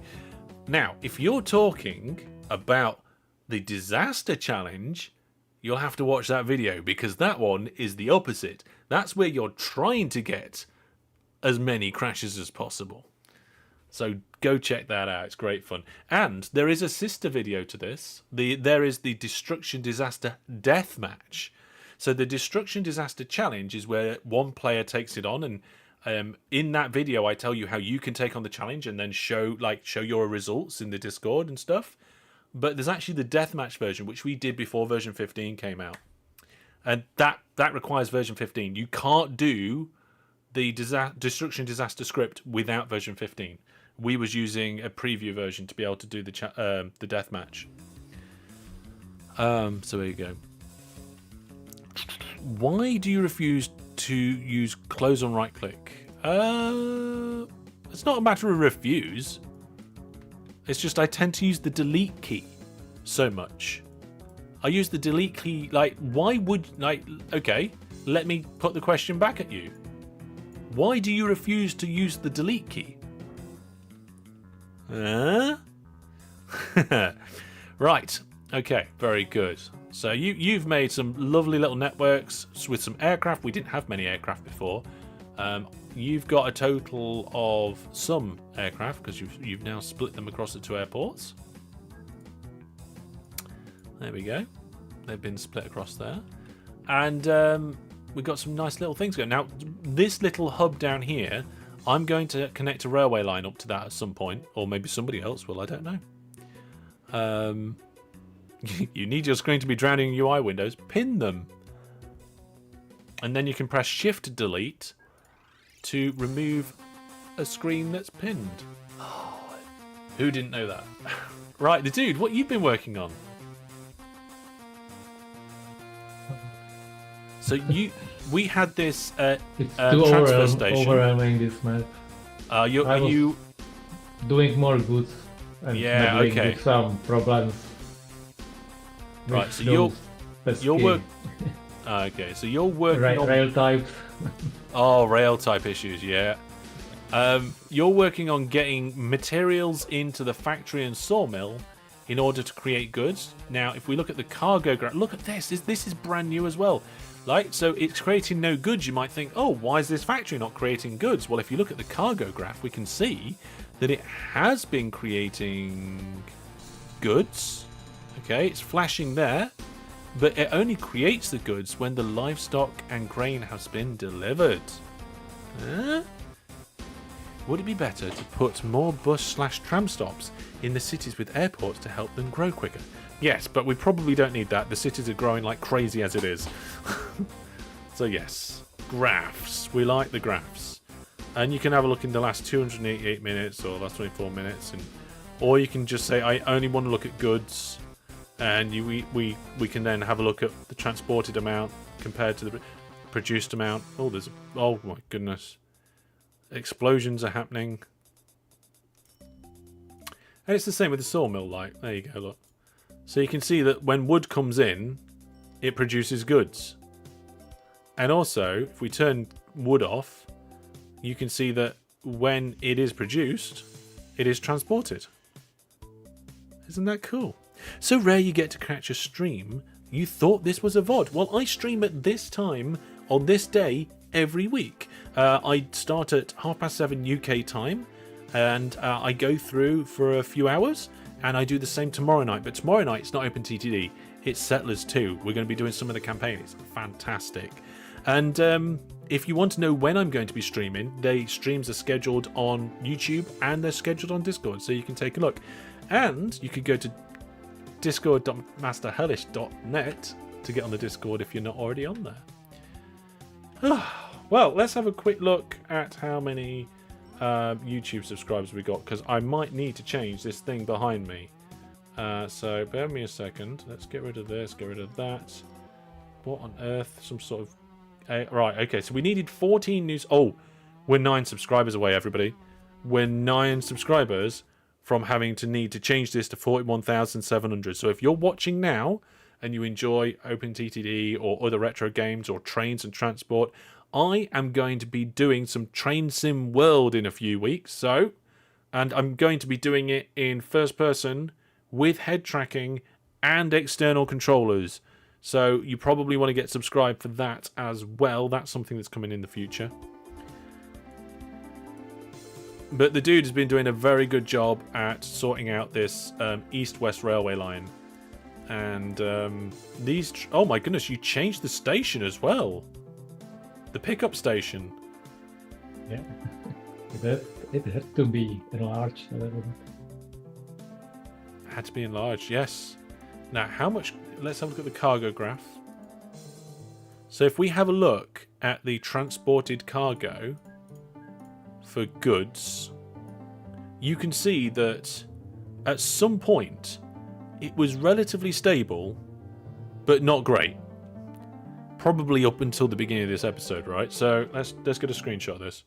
Now, if you're talking about the disaster challenge, you'll have to watch that video, because that one is the opposite. That's where you're trying to get as many crashes as possible. So go check that out. It's great fun. And there is a sister video to this. There is the Destruction Disaster Deathmatch. So the Destruction Disaster Challenge is where one player takes it on, and in that video I tell you how you can take on the challenge and then show your results in the Discord and stuff. But there's actually the deathmatch version, which we did before version 15 came out, and that requires version 15. You can't do the Destruction Disaster script without version 15. We was using a preview version to be able to do the deathmatch. So there you go. Why do you refuse to use close on right click? It's not a matter of refuse. It's just I tend to use the delete key so much. I use the delete key, why would, okay, let me put the question back at you. Why do you refuse to use the delete key? Right, okay, very good. So you've made some lovely little networks with some aircraft. We didn't have many aircraft before. You've got a total of some aircraft, because you've now split them across the two airports. There we go. They've been split across there. And we've got some nice little things going. Now, this little hub down here, I'm going to connect a railway line up to that at some point, or maybe somebody else will, I don't know. You need your screen to be drowning in UI windows. Pin them. And then you can press Shift Delete to remove a screen that's pinned. Who didn't know that? Right, the dude, what you've been working on? So we had this It's transfer station. overwhelming, this map. Are you doing more goods and meddling okay. with some problems. Right, so you're okay, so you're working on rail types. rail type issues, yeah. You're working on getting materials into the factory and sawmill in order to create goods. Now, if we look at the cargo graph, look at this. This is brand new as well. So it's creating no goods. You might think, oh, why is this factory not creating goods? Well, if you look at the cargo graph, we can see that it has been creating goods. Okay, it's flashing there, but it only creates the goods when the livestock and grain has been delivered. Would it be better to put more bus/tram stops in the cities with airports to help them grow quicker? Yes, but we probably don't need that. The cities are growing like crazy as it is. So yes, graphs. We like the graphs. And you can have a look in the last 288 minutes or last 24 minutes, or you can just say, I only want to look at goods. And we can then have a look at the transported amount compared to the produced amount. Oh my goodness. Explosions are happening. And it's the same with the sawmill light. There you go, look. So you can see that when wood comes in, it produces goods. And also, if we turn wood off, you can see that when it is produced, it is transported. Isn't that cool? So rare you get to catch a stream. You thought this was a VOD. Well, I stream at this time on this day every week. I start at 7:30 UK time, and I go through for a few hours, and I do the same tomorrow night. But tomorrow night it's not OpenTTD, it's Settlers 2. We're going to be doing some of the campaign. It's fantastic. And if you want to know when I'm going to be streaming, the streams are scheduled on YouTube and they're scheduled on Discord, so you can take a look. And you could go to discord.masterhellish.net to get on the Discord if you're not already on there. Well, let's have a quick look at how many YouTube subscribers we got, because I might need to change this thing behind me. So bear with me a second. Let's get rid of this, get rid of that. What on earth? Some sort of... right, okay, so we needed 14 news... Oh, we're 9 subscribers away, everybody. We're 9 subscribers from having to need to change this to 41,700. So if you're watching now and you enjoy OpenTTD or other retro games or trains and transport, I am going to be doing some Train Sim World in a few weeks. And I'm going to be doing it in first person with head tracking and external controllers. So you probably want to get subscribed for that as well. That's something that's coming in the future. But the dude has been doing a very good job at sorting out this east-west railway line. And these... Oh my goodness, you changed the station as well. The pickup station. Yeah. It had to be enlarged a little bit. Had to be enlarged, yes. Now, how much... Let's have a look at the cargo graph. So if we have a look at the transported cargo for goods, you can see that at some point it was relatively stable, but not great. Probably up until the beginning of this episode, right? So let's get a screenshot of this.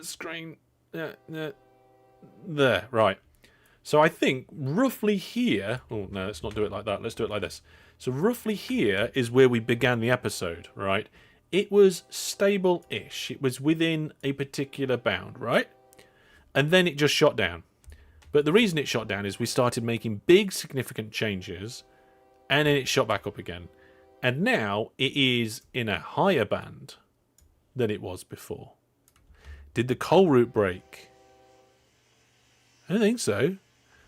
Screen there, right. So I think roughly here... Oh, no, let's not do it like that. Let's do it like this. So roughly here is where we began the episode, right? It was stable-ish. It was within a particular bound, right? And then it just shot down. But the reason it shot down is we started making big, significant changes, and then it shot back up again. And now it is in a higher band than it was before. Did the coal route break? I don't think so.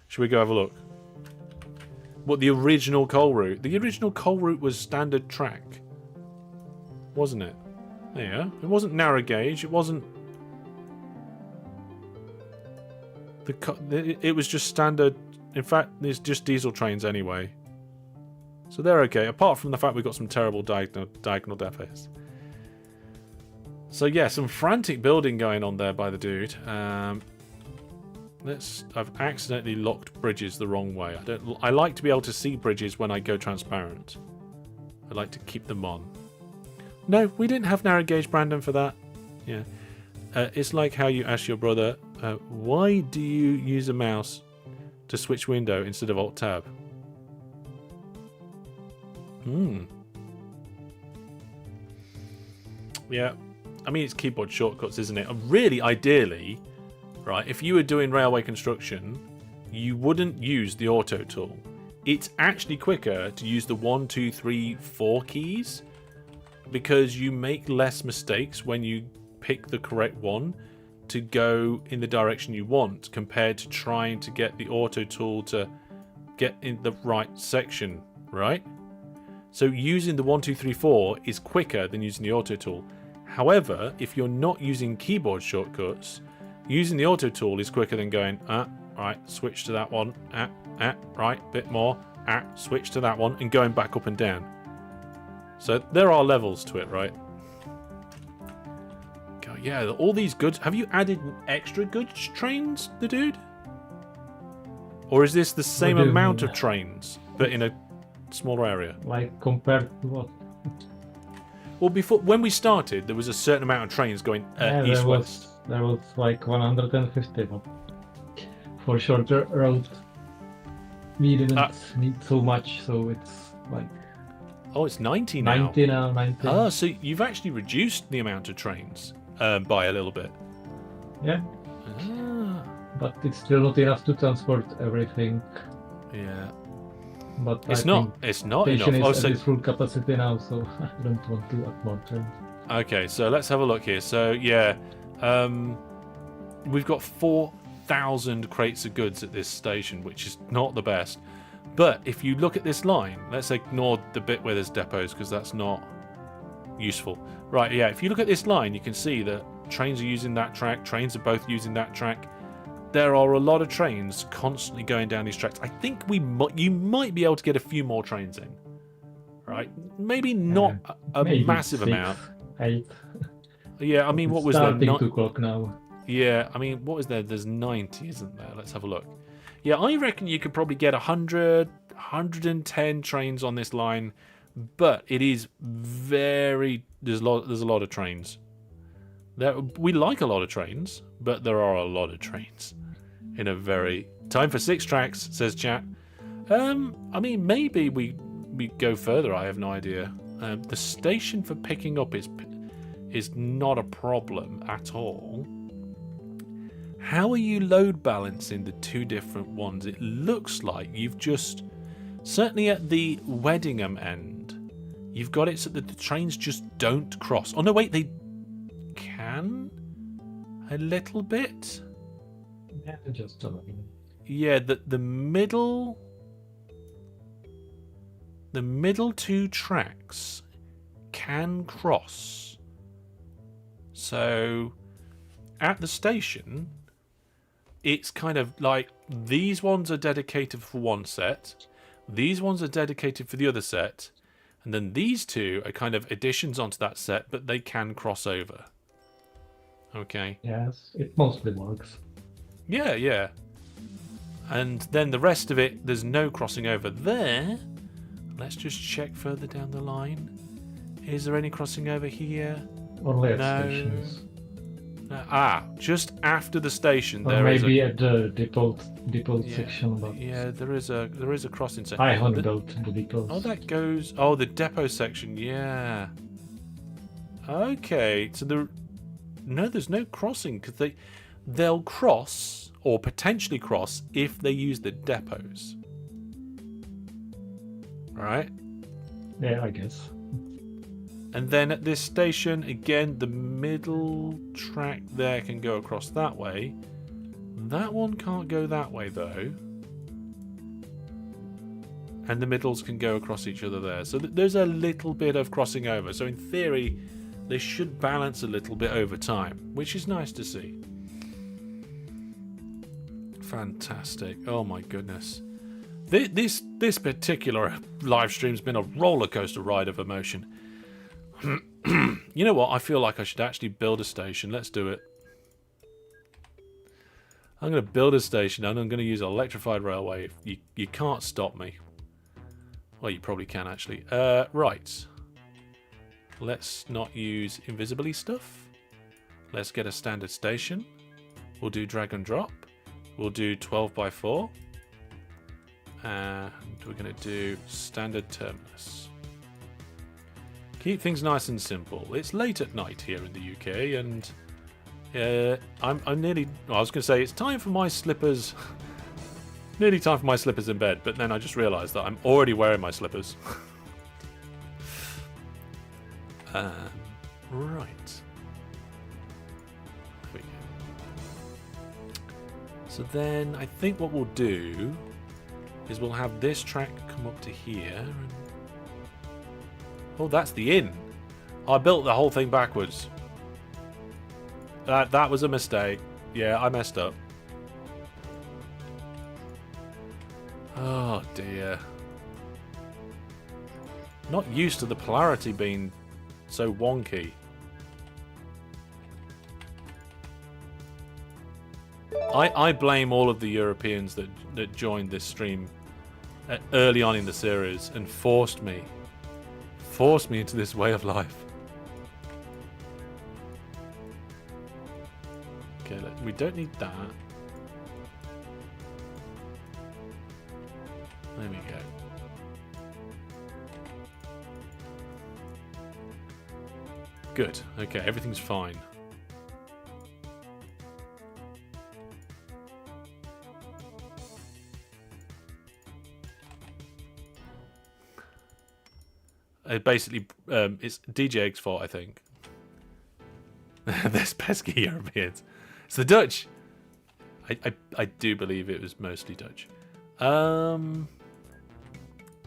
Should we go have a look? What, the original coal route? The original coal route was standard track, wasn't it? Yeah. It wasn't narrow gauge. It wasn't... It was just standard... In fact, it's just diesel trains anyway. So they're okay, apart from the fact we've got some terrible diagonal depots. So yeah, some frantic building going on there by the dude. I've accidentally locked bridges the wrong way. I like to be able to see bridges when I go transparent. I like to keep them on. No, we didn't have narrow gauge, Brandon, for that. Yeah. It's like how you ask your brother, why do you use a mouse to switch window instead of Alt-Tab? Yeah. I mean, it's keyboard shortcuts, isn't it? Really, ideally... Right, if you were doing railway construction, you wouldn't use the auto tool. It's actually quicker to use the 1, 2, 3, 4 keys because you make less mistakes when you pick the correct one to go in the direction you want compared to trying to get the auto tool to get in the right section, right? So using the 1, 2, 3, 4 is quicker than using the auto tool. However, if you're not using keyboard shortcuts, using the auto tool is quicker than going, right, switch to that one, right, bit more, switch to that one, and going back up and down. So there are levels to it, right? God, yeah, all these goods. Have you added extra goods trains, the dude? Or is this the same amount of trains, but in a smaller area? Like compared to what? Well, before when we started, there was a certain amount of trains going east-west. There was like 150, but for shorter route, we didn't need so much, so it's like... Oh, it's 90 now. 90 now, 90. Ah, so you've actually reduced the amount of trains by a little bit. Yeah. but it's still not enough to transport everything. Yeah. But It's I not. think It's not station enough. Oh, is at so its full capacity now, so I don't want to add more trains. okay. So let's have a look here. So yeah, we've got 4,000 crates of goods at this station, which is not the best. But if you look at this line, let's ignore the bit where there's depots because that's not useful. Right, yeah, if you look at this line, you can see that trains are using that track, trains are both using that track. There are a lot of trains constantly going down these tracks. I think you might be able to get a few more trains in. Right? Maybe not a Maybe massive 6, amount. 8. Yeah, I mean, It's what was there? starting to clock now. Yeah, I mean, what was there? There's 90, isn't there? Let's have a look. Yeah, I reckon you could probably get 100, 110 trains on this line, but it is very... There's a lot of trains. We like a lot of trains, but there are a lot of trains in a very... Time for 6 tracks, says chat. I mean, maybe we go further. I have no idea. The station for picking up is not a problem at all. How are you load balancing the 2 different ones? It looks like you've just... Certainly at the Weddingham end, you've got it so that the trains just don't cross. Oh, no, wait, they can? A little bit? Yeah, just a little. Yeah, the middle... The middle 2 tracks can cross. So, at the station, it's kind of like these ones are dedicated for one set, these ones are dedicated for the other set, and then these 2 are kind of additions onto that set, but they can cross over. Okay. Yes, it mostly works. Yeah, yeah. And then the rest of it, there's no crossing over there. Let's just check further down the line. Is there any crossing over here? Only at No. stations. Ah, just after the station Or there is maybe a... at the depot Yeah, section, but yeah, there is a crossing section. I haven't built the depots. Oh, that goes... Oh, the depot section, yeah. Okay, so no, there's no crossing, because they'll cross, or potentially cross, if they use the depots. Right? Yeah, I guess. And then at this station, again, the middle track there can go across that way. That one can't go that way, though. And the middles can go across each other there. So there's a little bit of crossing over. So in theory, they should balance a little bit over time, which is nice to see. Fantastic. Oh my goodness. This particular live stream's been a roller coaster ride of emotion. You know what? I feel like I should actually build a station. Let's do it. I'm going to build a station and I'm going to use an electrified railway. You can't stop me. Well, you probably can actually. Right. Let's not use invisibly stuff. Let's get a standard station. We'll do drag and drop. We'll do 12x4. And we're going to do standard terminus. Keep things nice and simple. It's late at night here in the UK, and I'm nearly... Well, I was going to say it's time for my slippers. Nearly time for my slippers in bed, but then I just realised that I'm already wearing my slippers. Right. There we go. So then I think what we'll do is we'll have this track come up to here. And... Oh, that's the inn. I built the whole thing backwards. That was a mistake. Yeah, I messed up. Oh dear. Not used to the polarity being so wonky. I blame all of the Europeans that joined this stream early on in the series and forced me into this way of life. Okay, we don't need that. There we go. Good. Okay, everything's fine. Basically, it's DJ's fault, I think. There's pesky Europeans. It's the Dutch. I do believe it was mostly Dutch. I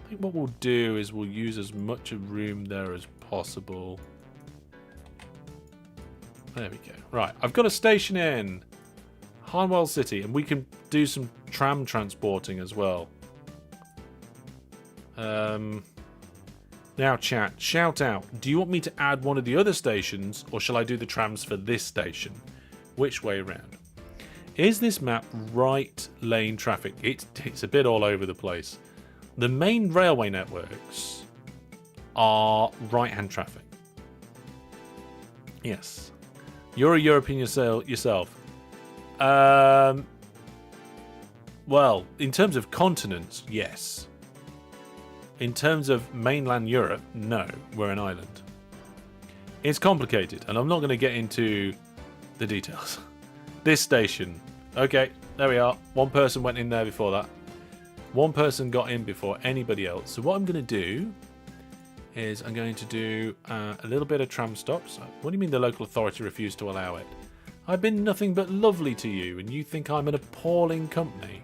think what we'll do is we'll use as much of room there as possible. There we go. Right, I've got a station in Harnwell City, and we can do some tram transporting as well. Now, chat, shout out. Do you want me to add one of the other stations, or shall I do the trams for this station? Which way around? Is this map right lane traffic? It's a bit all over the place. The main railway networks are right-hand traffic. Yes. You're a European yourself. Well, in terms of continents, yes. In terms of mainland Europe, no. We're an island. It's complicated, and I'm not going to get into the details. This station. Okay, there we are. One person went in there before that. One person got in before anybody else. So what I'm going to do is I'm going to do a little bit of tram stops. What do you mean the local authority refused to allow it? I've been nothing but lovely to you, and you think I'm an appalling company.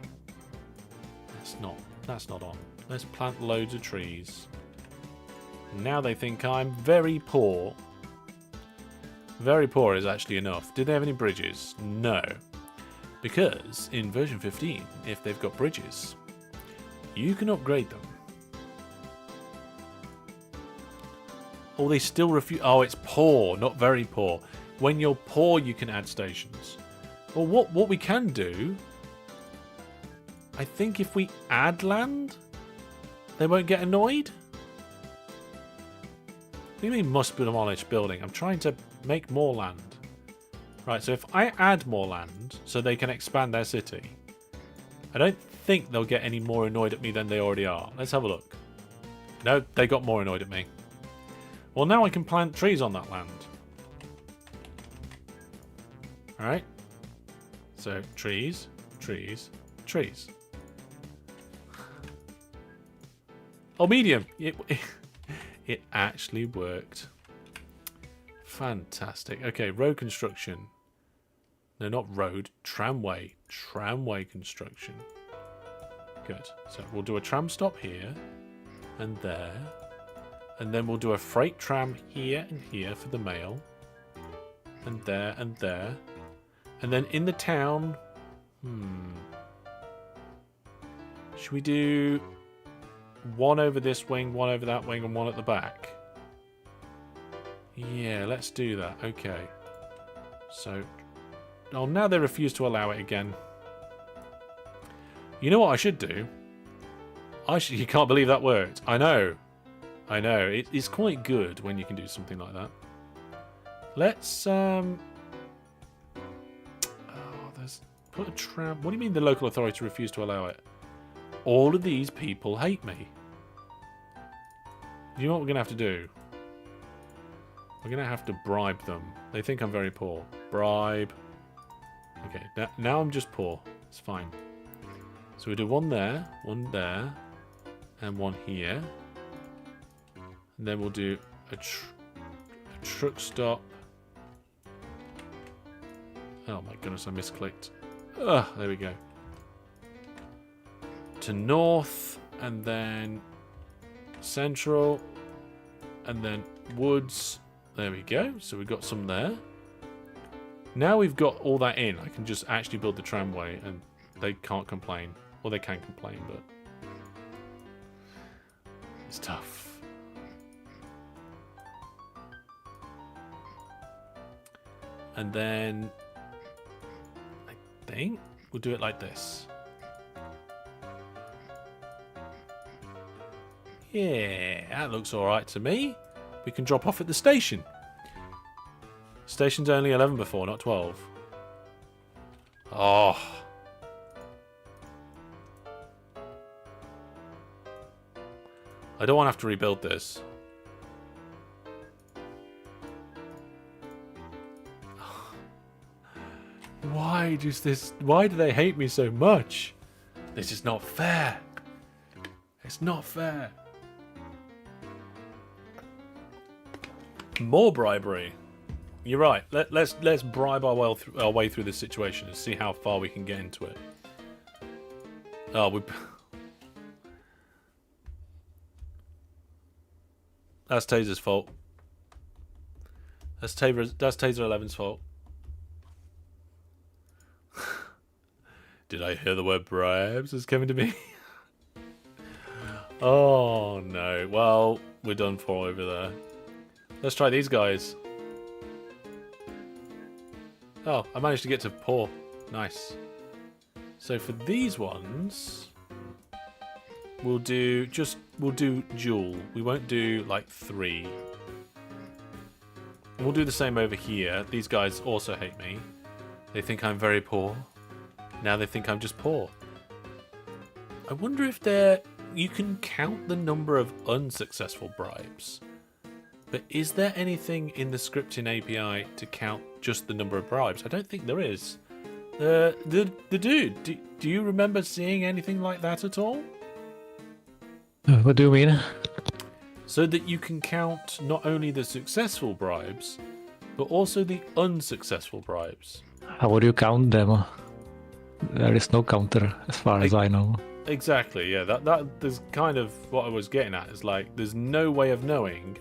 That's not on. Let's plant loads of trees. Now they think I'm very poor. Very poor is actually enough. Did they have any bridges? No. Because in version 15, if they've got bridges, you can upgrade them. Oh, they still refuse. Oh, it's poor, not very poor. When you're poor, you can add stations. Well, what we can do, I think if we add land, they won't get annoyed. What do you mean must be demolished building? I'm trying to make more land. Right, so if I add more land so they can expand their city, I don't think they'll get any more annoyed at me than they already are. Let's have a look. No, they got more annoyed at me. Well, now I can plant trees on that land. Alright. So, trees, trees, trees. Oh, medium! It actually worked. Fantastic. Okay, road construction. No, not road. Tramway. Tramway construction. Good. So we'll do a tram stop here and there. And then we'll do a freight tram here and here for the mail. And there and there. And then in the town... Should we do one over this wing, one over that wing, and one at the back? Yeah, let's do that. Okay. So... Oh, now they refuse to allow it again. You know what I should do? You can't believe that worked. I know. I know. It's quite good when you can do something like that. Let's... Put a tram... What do you mean the local authority refused to allow it? All of these people hate me. You know what we're going to have to do? We're going to have to bribe them. They think I'm very poor. Bribe. Okay, now I'm just poor. It's fine. So we do one there, and one here. And then we'll do a truck stop. Oh my goodness, I misclicked. Ugh, there we go. To north, and then central, and then woods. There we go. So we've got some there. Now we've got all that in, I can just actually build the tramway, and they can't complain. Or they can complain, but it's tough. And then I think we'll do it like this. Yeah, that looks alright to me. We can drop off at the station. Station's only 11 before, not 12. Oh. I don't want to have to rebuild this. Why do they hate me so much? This is not fair. It's not fair. More bribery. You're right. Let's bribe our way through this situation and see how far we can get into it. Oh, that's Taser's fault. That's Taser 11's fault. Did I hear the word bribes is coming to me? Oh no. Well, we're done for over there. Let's try these guys. Oh, I managed to get to poor. Nice. So for these ones, we'll do dual. We won't do like 3. We'll do the same over here. These guys also hate me. They think I'm very poor. Now they think I'm just poor. I wonder if you can count the number of unsuccessful bribes. But is there anything in the scripting API to count just the number of bribes? I don't think there is. The dude, do you remember seeing anything like that at all? What do you mean? So that you can count not only the successful bribes, but also the unsuccessful bribes. How would you count them? There is no counter, as far as I know. Exactly, yeah. That is kind of what I was getting at. Is like, there's no way of knowing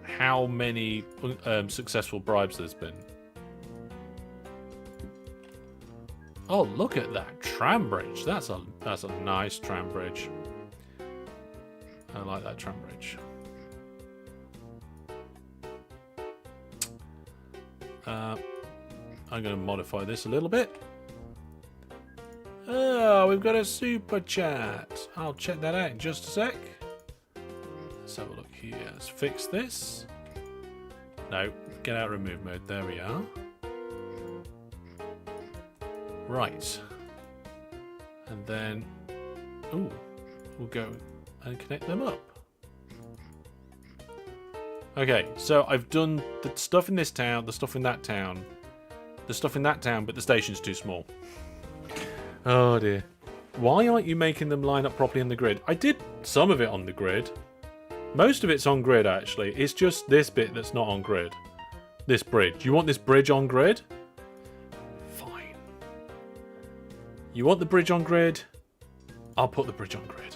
how many successful bribes there's been. Oh, look at that tram bridge. That's a nice tram bridge. I like that tram bridge. I'm going to modify this a little bit. Oh, we've got a super chat. I'll check that out in just a sec. Let's have a look here. Let's fix this. No, get out of remove mode. There we are. Right. And then, ooh, we'll go and connect them up. Okay, so I've done the stuff in this town, the stuff in that town, the stuff in that town, but the station's too small. Oh dear. Why aren't you making them line up properly in the grid? I did some of it on the grid. Most of it's on grid, actually. It's just this bit that's not on grid. This bridge. You want this bridge on grid? Fine. You want the bridge on grid? I'll put the bridge on grid.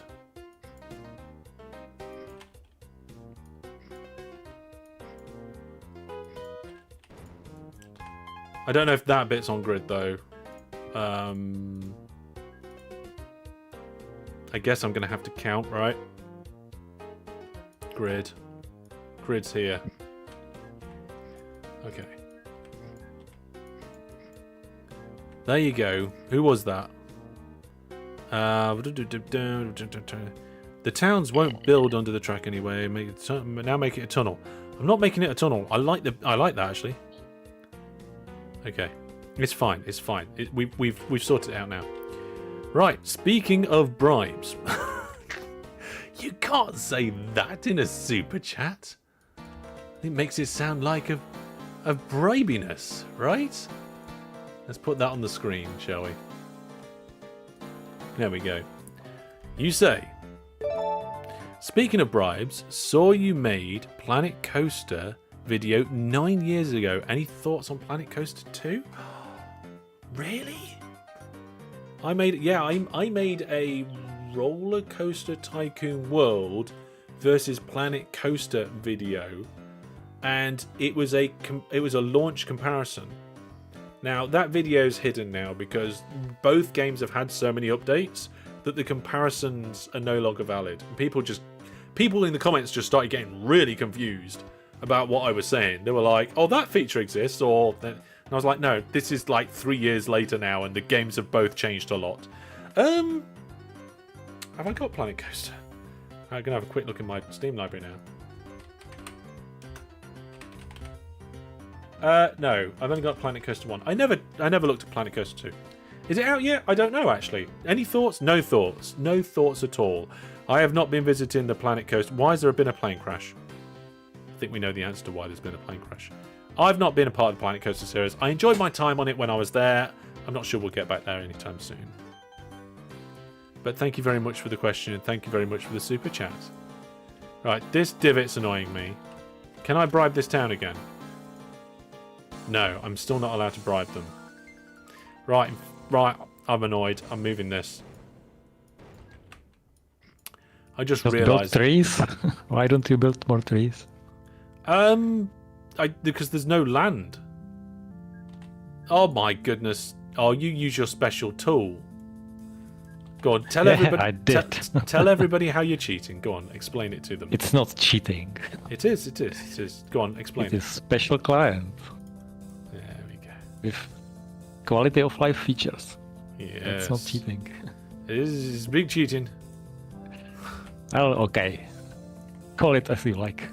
I don't know if that bit's on grid, though. I guess I'm going to have to count, right? Grid. Grid's here. Okay. There you go. Who was that? The towns won't build under the track anyway. Now make it a tunnel. I'm not making it a tunnel. I like that actually. Okay. It's fine. It's fine. We've sorted it out now. Right. Speaking of bribes, you can't say that in a super chat. It makes it sound like a bribiness, right? Let's put that on the screen, shall we? There we go. You say, speaking of bribes, saw you made Planet Coaster video 9 years ago. Any thoughts on Planet Coaster 2? Really? I made a Roller Coaster Tycoon World versus Planet Coaster video, and it was a launch comparison. Now that video's hidden now because both games have had so many updates that the comparisons are no longer valid. People in the comments just started getting really confused about what I was saying. They were like, "Oh, that feature exists," and I was like, "No, this is like 3 years later now, and the games have both changed a lot." Have I got Planet Coaster? I'm gonna have a quick look in my Steam library now. No, I've only got Planet Coaster 1. I never looked at Planet Coaster 2. Is it out yet? I don't know, actually. Any thoughts? No thoughts. No thoughts at all. I have not been visiting the Planet Coaster. Why has there been a plane crash? I think we know the answer to why there's been a plane crash. I've not been a part of the Planet Coaster series. I enjoyed my time on it when I was there. I'm not sure we'll get back there anytime soon. But thank you very much for the question, and thank you very much for the super chat. Right, this divot's annoying me. Can I bribe this town again? No, I'm still not allowed to bribe them. Right, I'm annoyed. I'm moving this. I just Build realised... trees? Why don't you build more trees? Because there's no land. Oh my goodness. Oh, you use your special tool. Go on, tell everybody. I did. Tell everybody how you're cheating. Go on, explain it to them. It's not cheating. It is. Go on, explain it. It is special client There we go. with quality of life features. Yes. It's not cheating. It's big cheating. Well, okay. Call it as you like.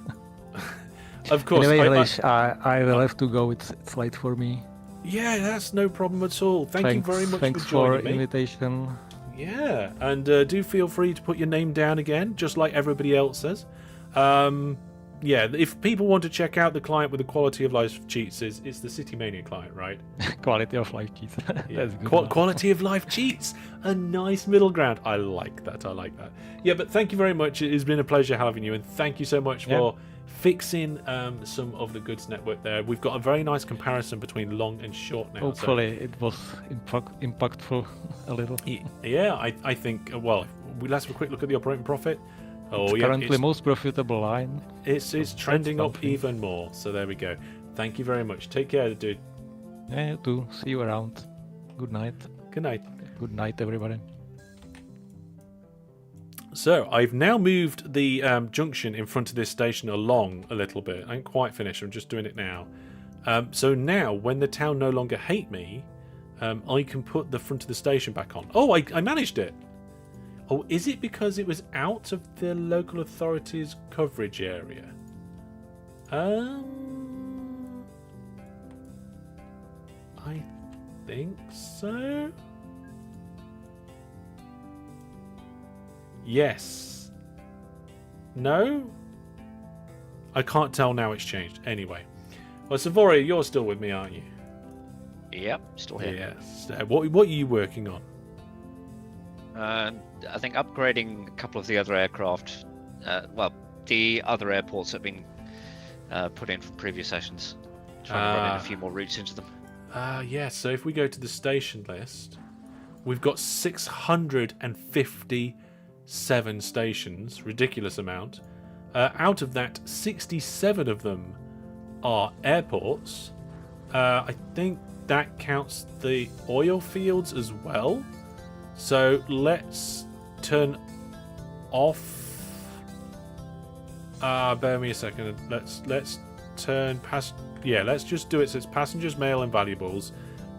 Of course. Anyway, Hellish, I will have to go. It's late for me. Yeah, that's no problem at all. Thank you very much Thanks for for joining me. invitation. Yeah, and do feel free to put your name down again, just like everybody else says. Yeah, if people want to check out the client with the quality of life cheats, it's the City Mania client, right? Quality of life cheats. Yeah. That's good. Quality of life cheats. A nice middle ground. I like that. Yeah, but thank you very much. It has been a pleasure having you, and thank you so much for fixing some of the goods network there. We've got a very nice comparison between long and short now. Hopefully it was impactful a little. Yeah, I think, well, let's have a quick look at the operating profit. Oh, It's yeah, currently most profitable line. it's trending up something. even more. So there we go. Thank you very much. Take care, dude. Yeah, you too. See you around. Good night. Good night. Good night, everybody. So I've now moved the junction in front of this station along a little bit. I ain't quite finished. I'm just doing it now. So now, when the town no longer hate me, I can put the front of the station back on. Oh, I managed it. Oh, is it because it was out of the local authority's coverage area? I think so. Yes. No? I can't tell now it's changed. Anyway. Well, Savoria, you're still with me, aren't you? Yep, still here. Yes. What are you working on? I think upgrading a couple of the other aircraft. Well, the other airports have been put in from previous sessions. Trying to run in a few more routes into them. Yeah, so if we go to the station list, we've got 657 stations, ridiculous amount. Out of that, 67 of them are airports. I think that counts the oil fields as well. So let's turn off. Bear me a second. Let's turn past. Yeah, let's just do it so it's passengers, mail, and valuables.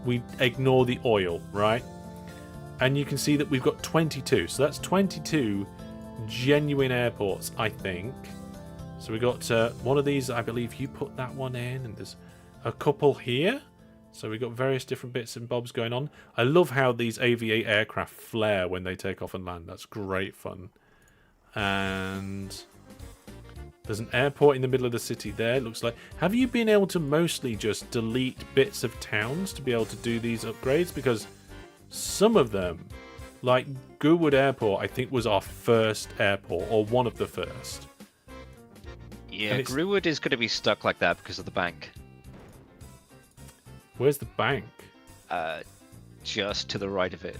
We ignore the oil, right? And you can see that we've got 22. So that's 22 genuine airports, I think. So we got one of these. I believe you put that one in, and there's a couple here. So we've got various different bits and bobs going on. I love how these AV-8 aircraft flare when they take off and land. That's great fun. And there's an airport in the middle of the city there, it looks like. Have you been able to mostly just delete bits of towns to be able to do these upgrades? Because some of them, like Goodwood Airport, I think was our first airport, or one of the first. Yeah, Greenwood is going to be stuck like that because of the bank. Where's the bank? Just to the right of it.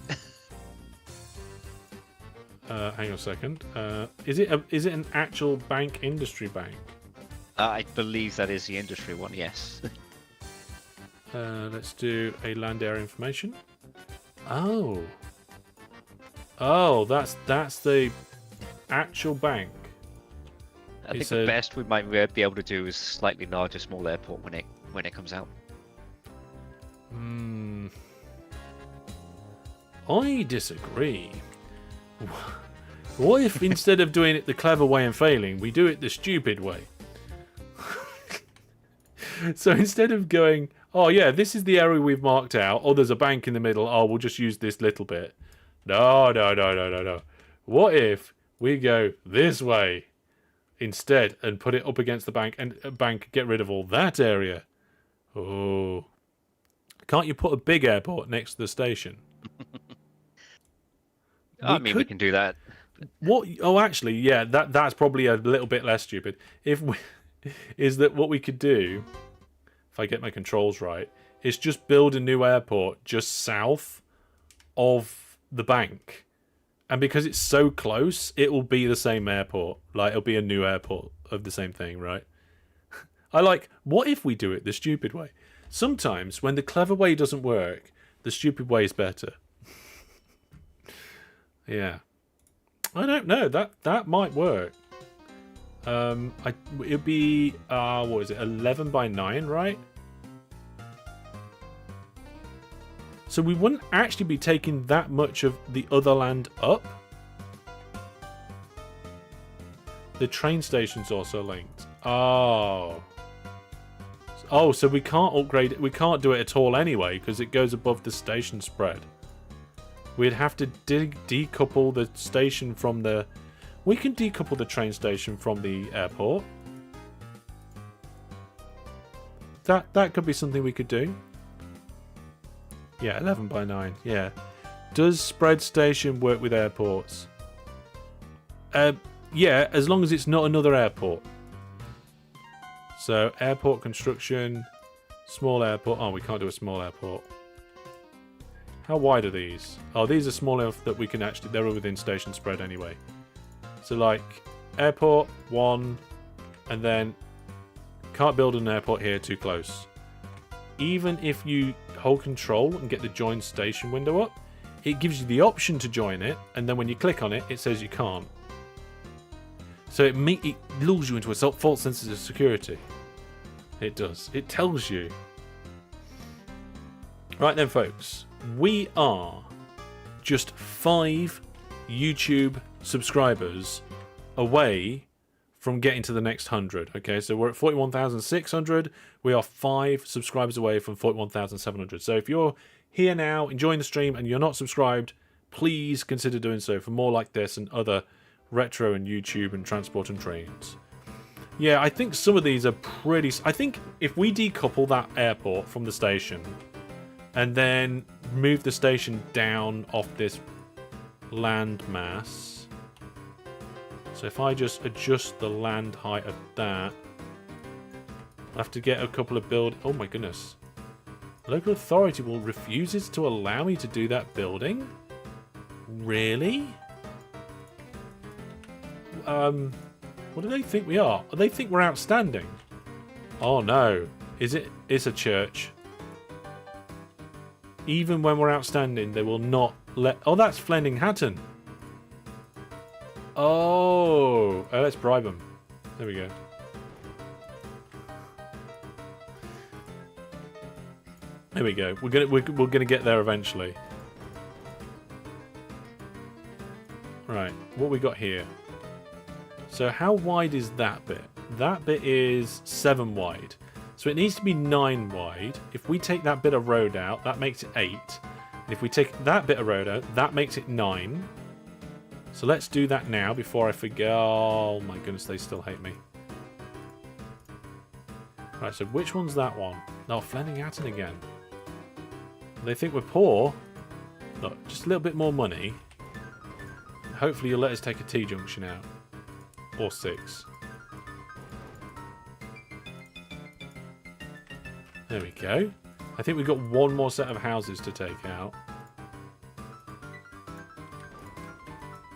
Hang on a second. Is it an actual bank, industry bank? I believe that is the industry one, yes. Let's do a land area information. Oh, that's the actual bank. I think the best we might be able to do is slightly larger, small airport when it comes out. I disagree. What if instead of doing it the clever way and failing, we do it the stupid way? So instead of going, oh yeah, this is the area we've marked out, or there's a bank in the middle, oh, we'll just use this little bit. No. What if we go this way instead and put it up against the bank, and get rid of all that area? Oh. Can't you put a big airport next to the station? We can do that. What? Oh, actually, yeah. That's probably a little bit less stupid. If is that what we could do, if I get my controls right, is just build a new airport just south of the bank. And because it's so close, it will be the same airport. Like, it'll be a new airport of the same thing, right? What if we do it the stupid way? Sometimes, when the clever way doesn't work, the stupid way is better. Yeah. I don't know. That might work. It'd be, what is it, 11 by 9, right? So we wouldn't actually be taking that much of the other land up. The train station's also linked. Oh. Oh, so we can't upgrade it. We can't do it at all anyway, because it goes above the station spread. We'd have to decouple the station from the... We can decouple the train station from the airport. That could be something we could do. Yeah, 11 by 9. Yeah. Does spread station work with airports? Yeah, as long as it's not another airport. So, airport construction, small airport. Oh, we can't do a small airport. How wide are these? Oh, these are small enough that we can actually... They're within station spread anyway. So, like, airport, 1, and then can't build an airport here, too close. Even if you hold control and get the join station window up, it gives you the option to join it, and then when you click on it, it says you can't. So it lures you into a false sense of security. It does. It tells you. Right then, folks. We are just 5 YouTube subscribers away from getting to the next 100. Okay, so we're at 41,600. We are 5 subscribers away from 41,700. So if you're here now enjoying the stream and you're not subscribed, please consider doing so for more like this and other retro and YouTube and transport and trains. Yeah, I think some of these are pretty... I think if we decouple that airport from the station and then move the station down off this land mass... So if I just adjust the land height of that, I have to get a couple of build... Oh my goodness. Local authority refuses to allow me to do that building? Really? What do they think we are? They think we're outstanding. Oh no. Is it? It's a church. Even when we're outstanding, they will not let... Oh, that's Fleming Hatton. Oh, let's bribe them. There we go. There we go. We're gonna get there eventually. Right, what we got here? So how wide is that bit? That bit is 7 wide. So it needs to be 9 wide. If we take that bit of road out, that makes it 8. And if we take that bit of road out, that makes it 9. So let's do that now before I forget. Oh my goodness, they still hate me. Right, so which one's that one? No, Fleming Hatton again. They think we're poor. Look, just a little bit more money. Hopefully you'll let us take a T-junction out. Or 6. There we go. I think we've got one more set of houses to take out.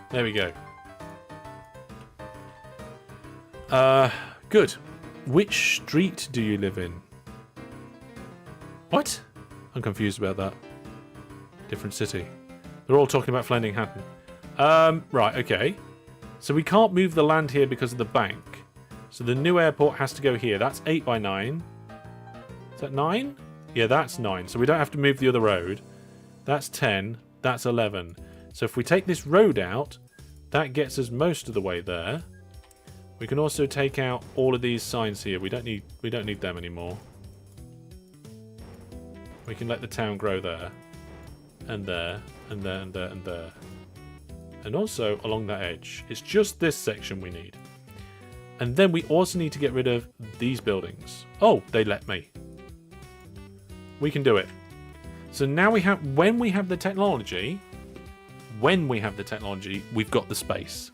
There we go. Good. Which street do you live in? What? I'm confused about that. Different city. They're all talking about Fleming Hatton. Right, okay. So we can't move the land here because of the bank. So the new airport has to go here. That's 8 by 9. Is that 9? Yeah, that's 9. So we don't have to move the other road. That's 10. That's 11. So if we take this road out, that gets us most of the way there. We can also take out all of these signs here. We don't need them anymore. We can let the town grow there. And there. And there, and there, and there. And also along that edge. It's just this section we need. And then we also need to get rid of these buildings. Oh, they let me. We can do it. So now we have, when we have the technology, we've got the space.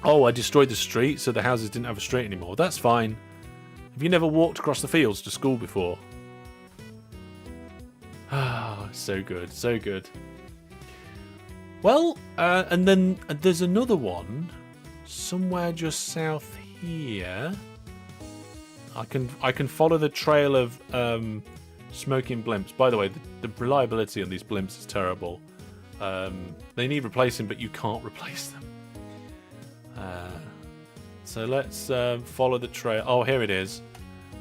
Oh, I destroyed the street, so the houses didn't have a street anymore. That's fine. Have you never walked across the fields to school before? Ah, so good, so good. Well, and then there's another one somewhere just south here. I can follow the trail of smoking blimps. By the way, the reliability on these blimps is terrible. They need replacing, but you can't replace them. So let's follow the trail. Oh, here it is.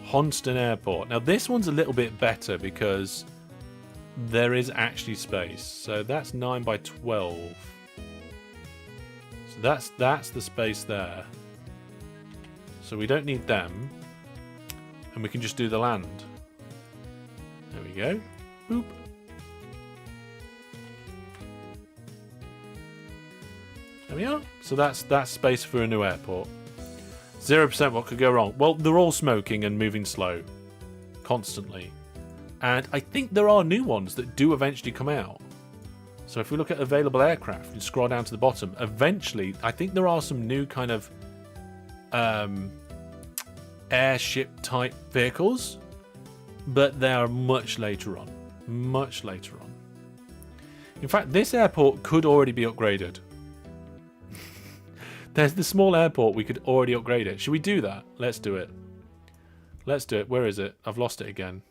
Honston Airport. Now this one's a little bit better because there is actually space. So that's 9 by 12. So that's the space there. So we don't need them. And we can just do the land. There we go. Boop. There we are. So that's space for a new airport. 0% what could go wrong? Well, they're all smoking and moving slow. Constantly. And I think there are new ones that do eventually come out. So if we look at available aircraft and scroll down to the bottom, eventually, I think there are some new kind of airship type vehicles, but they are much later on. Much later on. In fact, this airport could already be upgraded. There's the small airport, we could already upgrade it. Should we do that? Let's do it. Let's do it. Where is it? I've lost it again.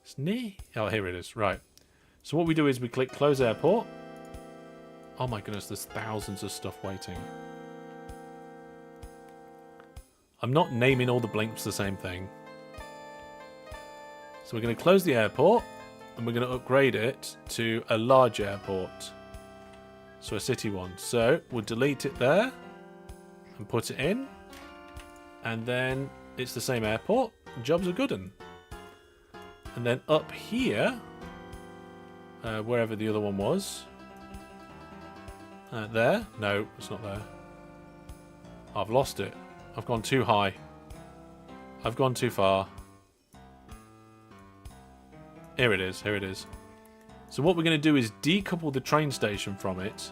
It's near. Oh, here it is. Right. So what we do is we click close airport. Oh my goodness, there's thousands of stuff waiting. I'm not naming all the blimps the same thing. So we're going to close the airport and we're going to upgrade it to a large airport. So a city one. So we'll delete it there and put it in. And then it's the same airport. Jobs are good. And then up here, wherever the other one was. There? No, it's not there. I've lost it. I've gone too high. I've gone too far. Here it is. Here it is. So what we're going to do is decouple the train station from it.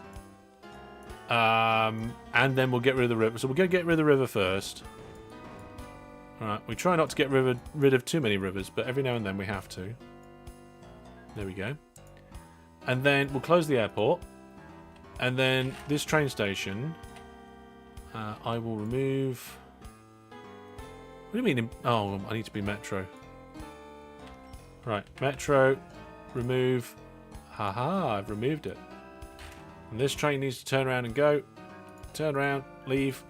And then we'll get rid of the river. So we're going to get rid of the river first. Alright, we try not to get rid of too many rivers, but every now and then we have to. There we go. And then we'll close the airport. And then this train station, I will remove... What do you mean? Oh, I need to be metro. Right, metro, remove... Haha, I've removed it. And this train needs to turn around and go. Turn around, leave.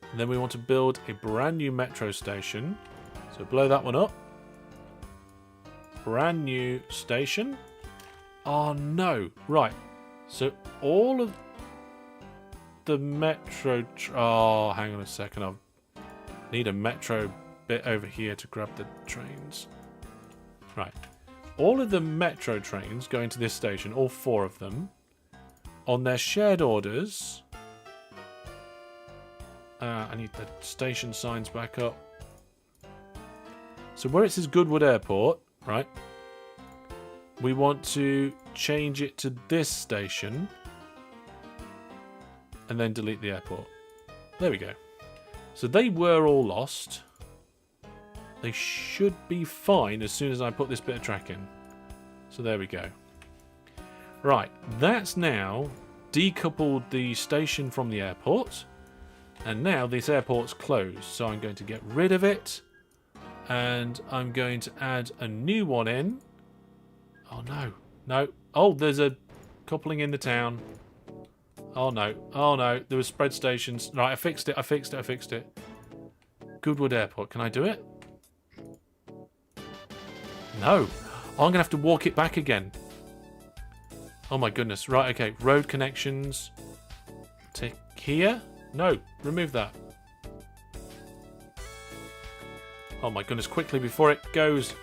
And then we want to build a brand new metro station. So blow that one up. Brand new station. Oh no, right. So all of the metro... Oh, hang on a second. I need a metro bit over here to grab the trains. Right. All of the metro trains going to this station, all 4 of them, on their shared orders... I need the station signs back up. So where it says Goodwood Airport, right, we want to change it to this station and then delete the airport. There we go. So they were all lost. They should be fine as soon as I put this bit of track in. So there we go. Right, that's now decoupled the station from the airport. And now this airport's closed. So I'm going to get rid of it. And I'm going to add a new one in. Oh no, no. Oh, there's a coupling in the town. Oh no, oh no. There were spread stations. Right, I fixed it, I fixed it, I fixed it. Goodwood Airport, can I do it? No. Oh, I'm going to have to walk it back again. Oh my goodness. Right, okay. Road connections. Tick here. No, remove that. Oh my goodness, quickly before it goes.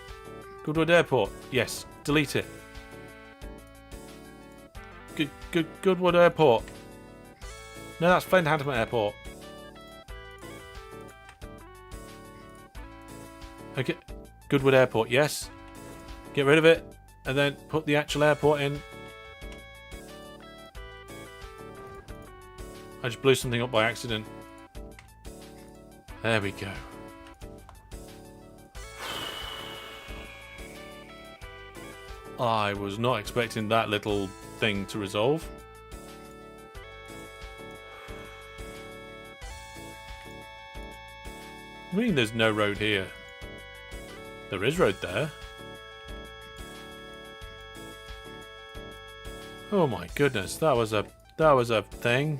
Goodwood Airport. Yes, delete it. Goodwood Airport. No, that's Flinthampton Airport. Okay, Goodwood Airport, yes. Get rid of it, and then put the actual airport in. I just blew something up by accident. There we go. I was not expecting that little thing to resolve. I mean, there's no road here. There is road there. Oh my goodness, that was a thing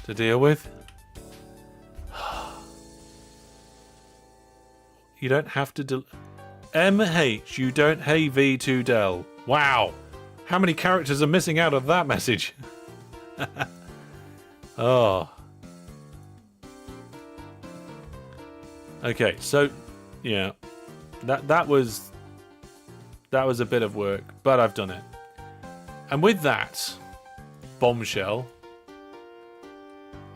to deal with. You don't have to MH, you don't hey V2 Del. Wow. How many characters are missing out of that message? Oh. Okay, so yeah. That was a bit of work, but I've done it. And with that bombshell,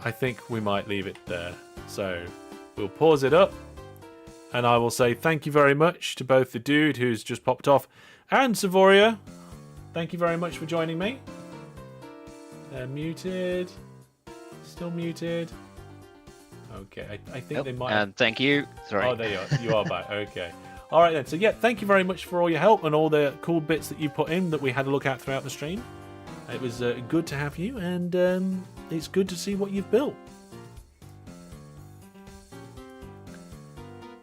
I think we might leave it there. So we'll pause it up. And I will say thank you very much to both the dude who's just popped off and Savoria. Thank you very much for joining me. They're muted. Still muted. Okay, I think they might... And thank you. Sorry. Oh, there you are. You are back. Okay. All right then. So yeah, thank you very much for all your help and all the cool bits that you put in that we had a look at throughout the stream. It was good to have you, and it's good to see what you've built.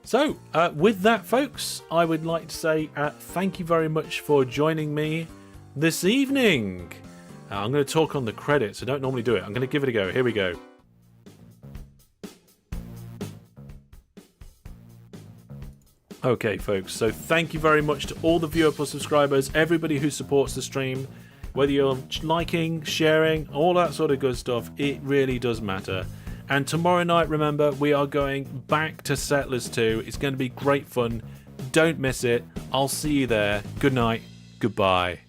So, with that, folks, I would like to say thank you very much for joining me this evening. I'm going to talk on the credits. I don't normally do it. I'm going to give it a go. Here we go. Okay, folks, so thank you very much to all the Viewer Plus subscribers, everybody who supports the stream, whether you're liking, sharing, all that sort of good stuff. It really does matter. And tomorrow night, remember, we are going back to Settlers 2. It's going to be great fun. Don't miss it. I'll see you there. Good night. Goodbye.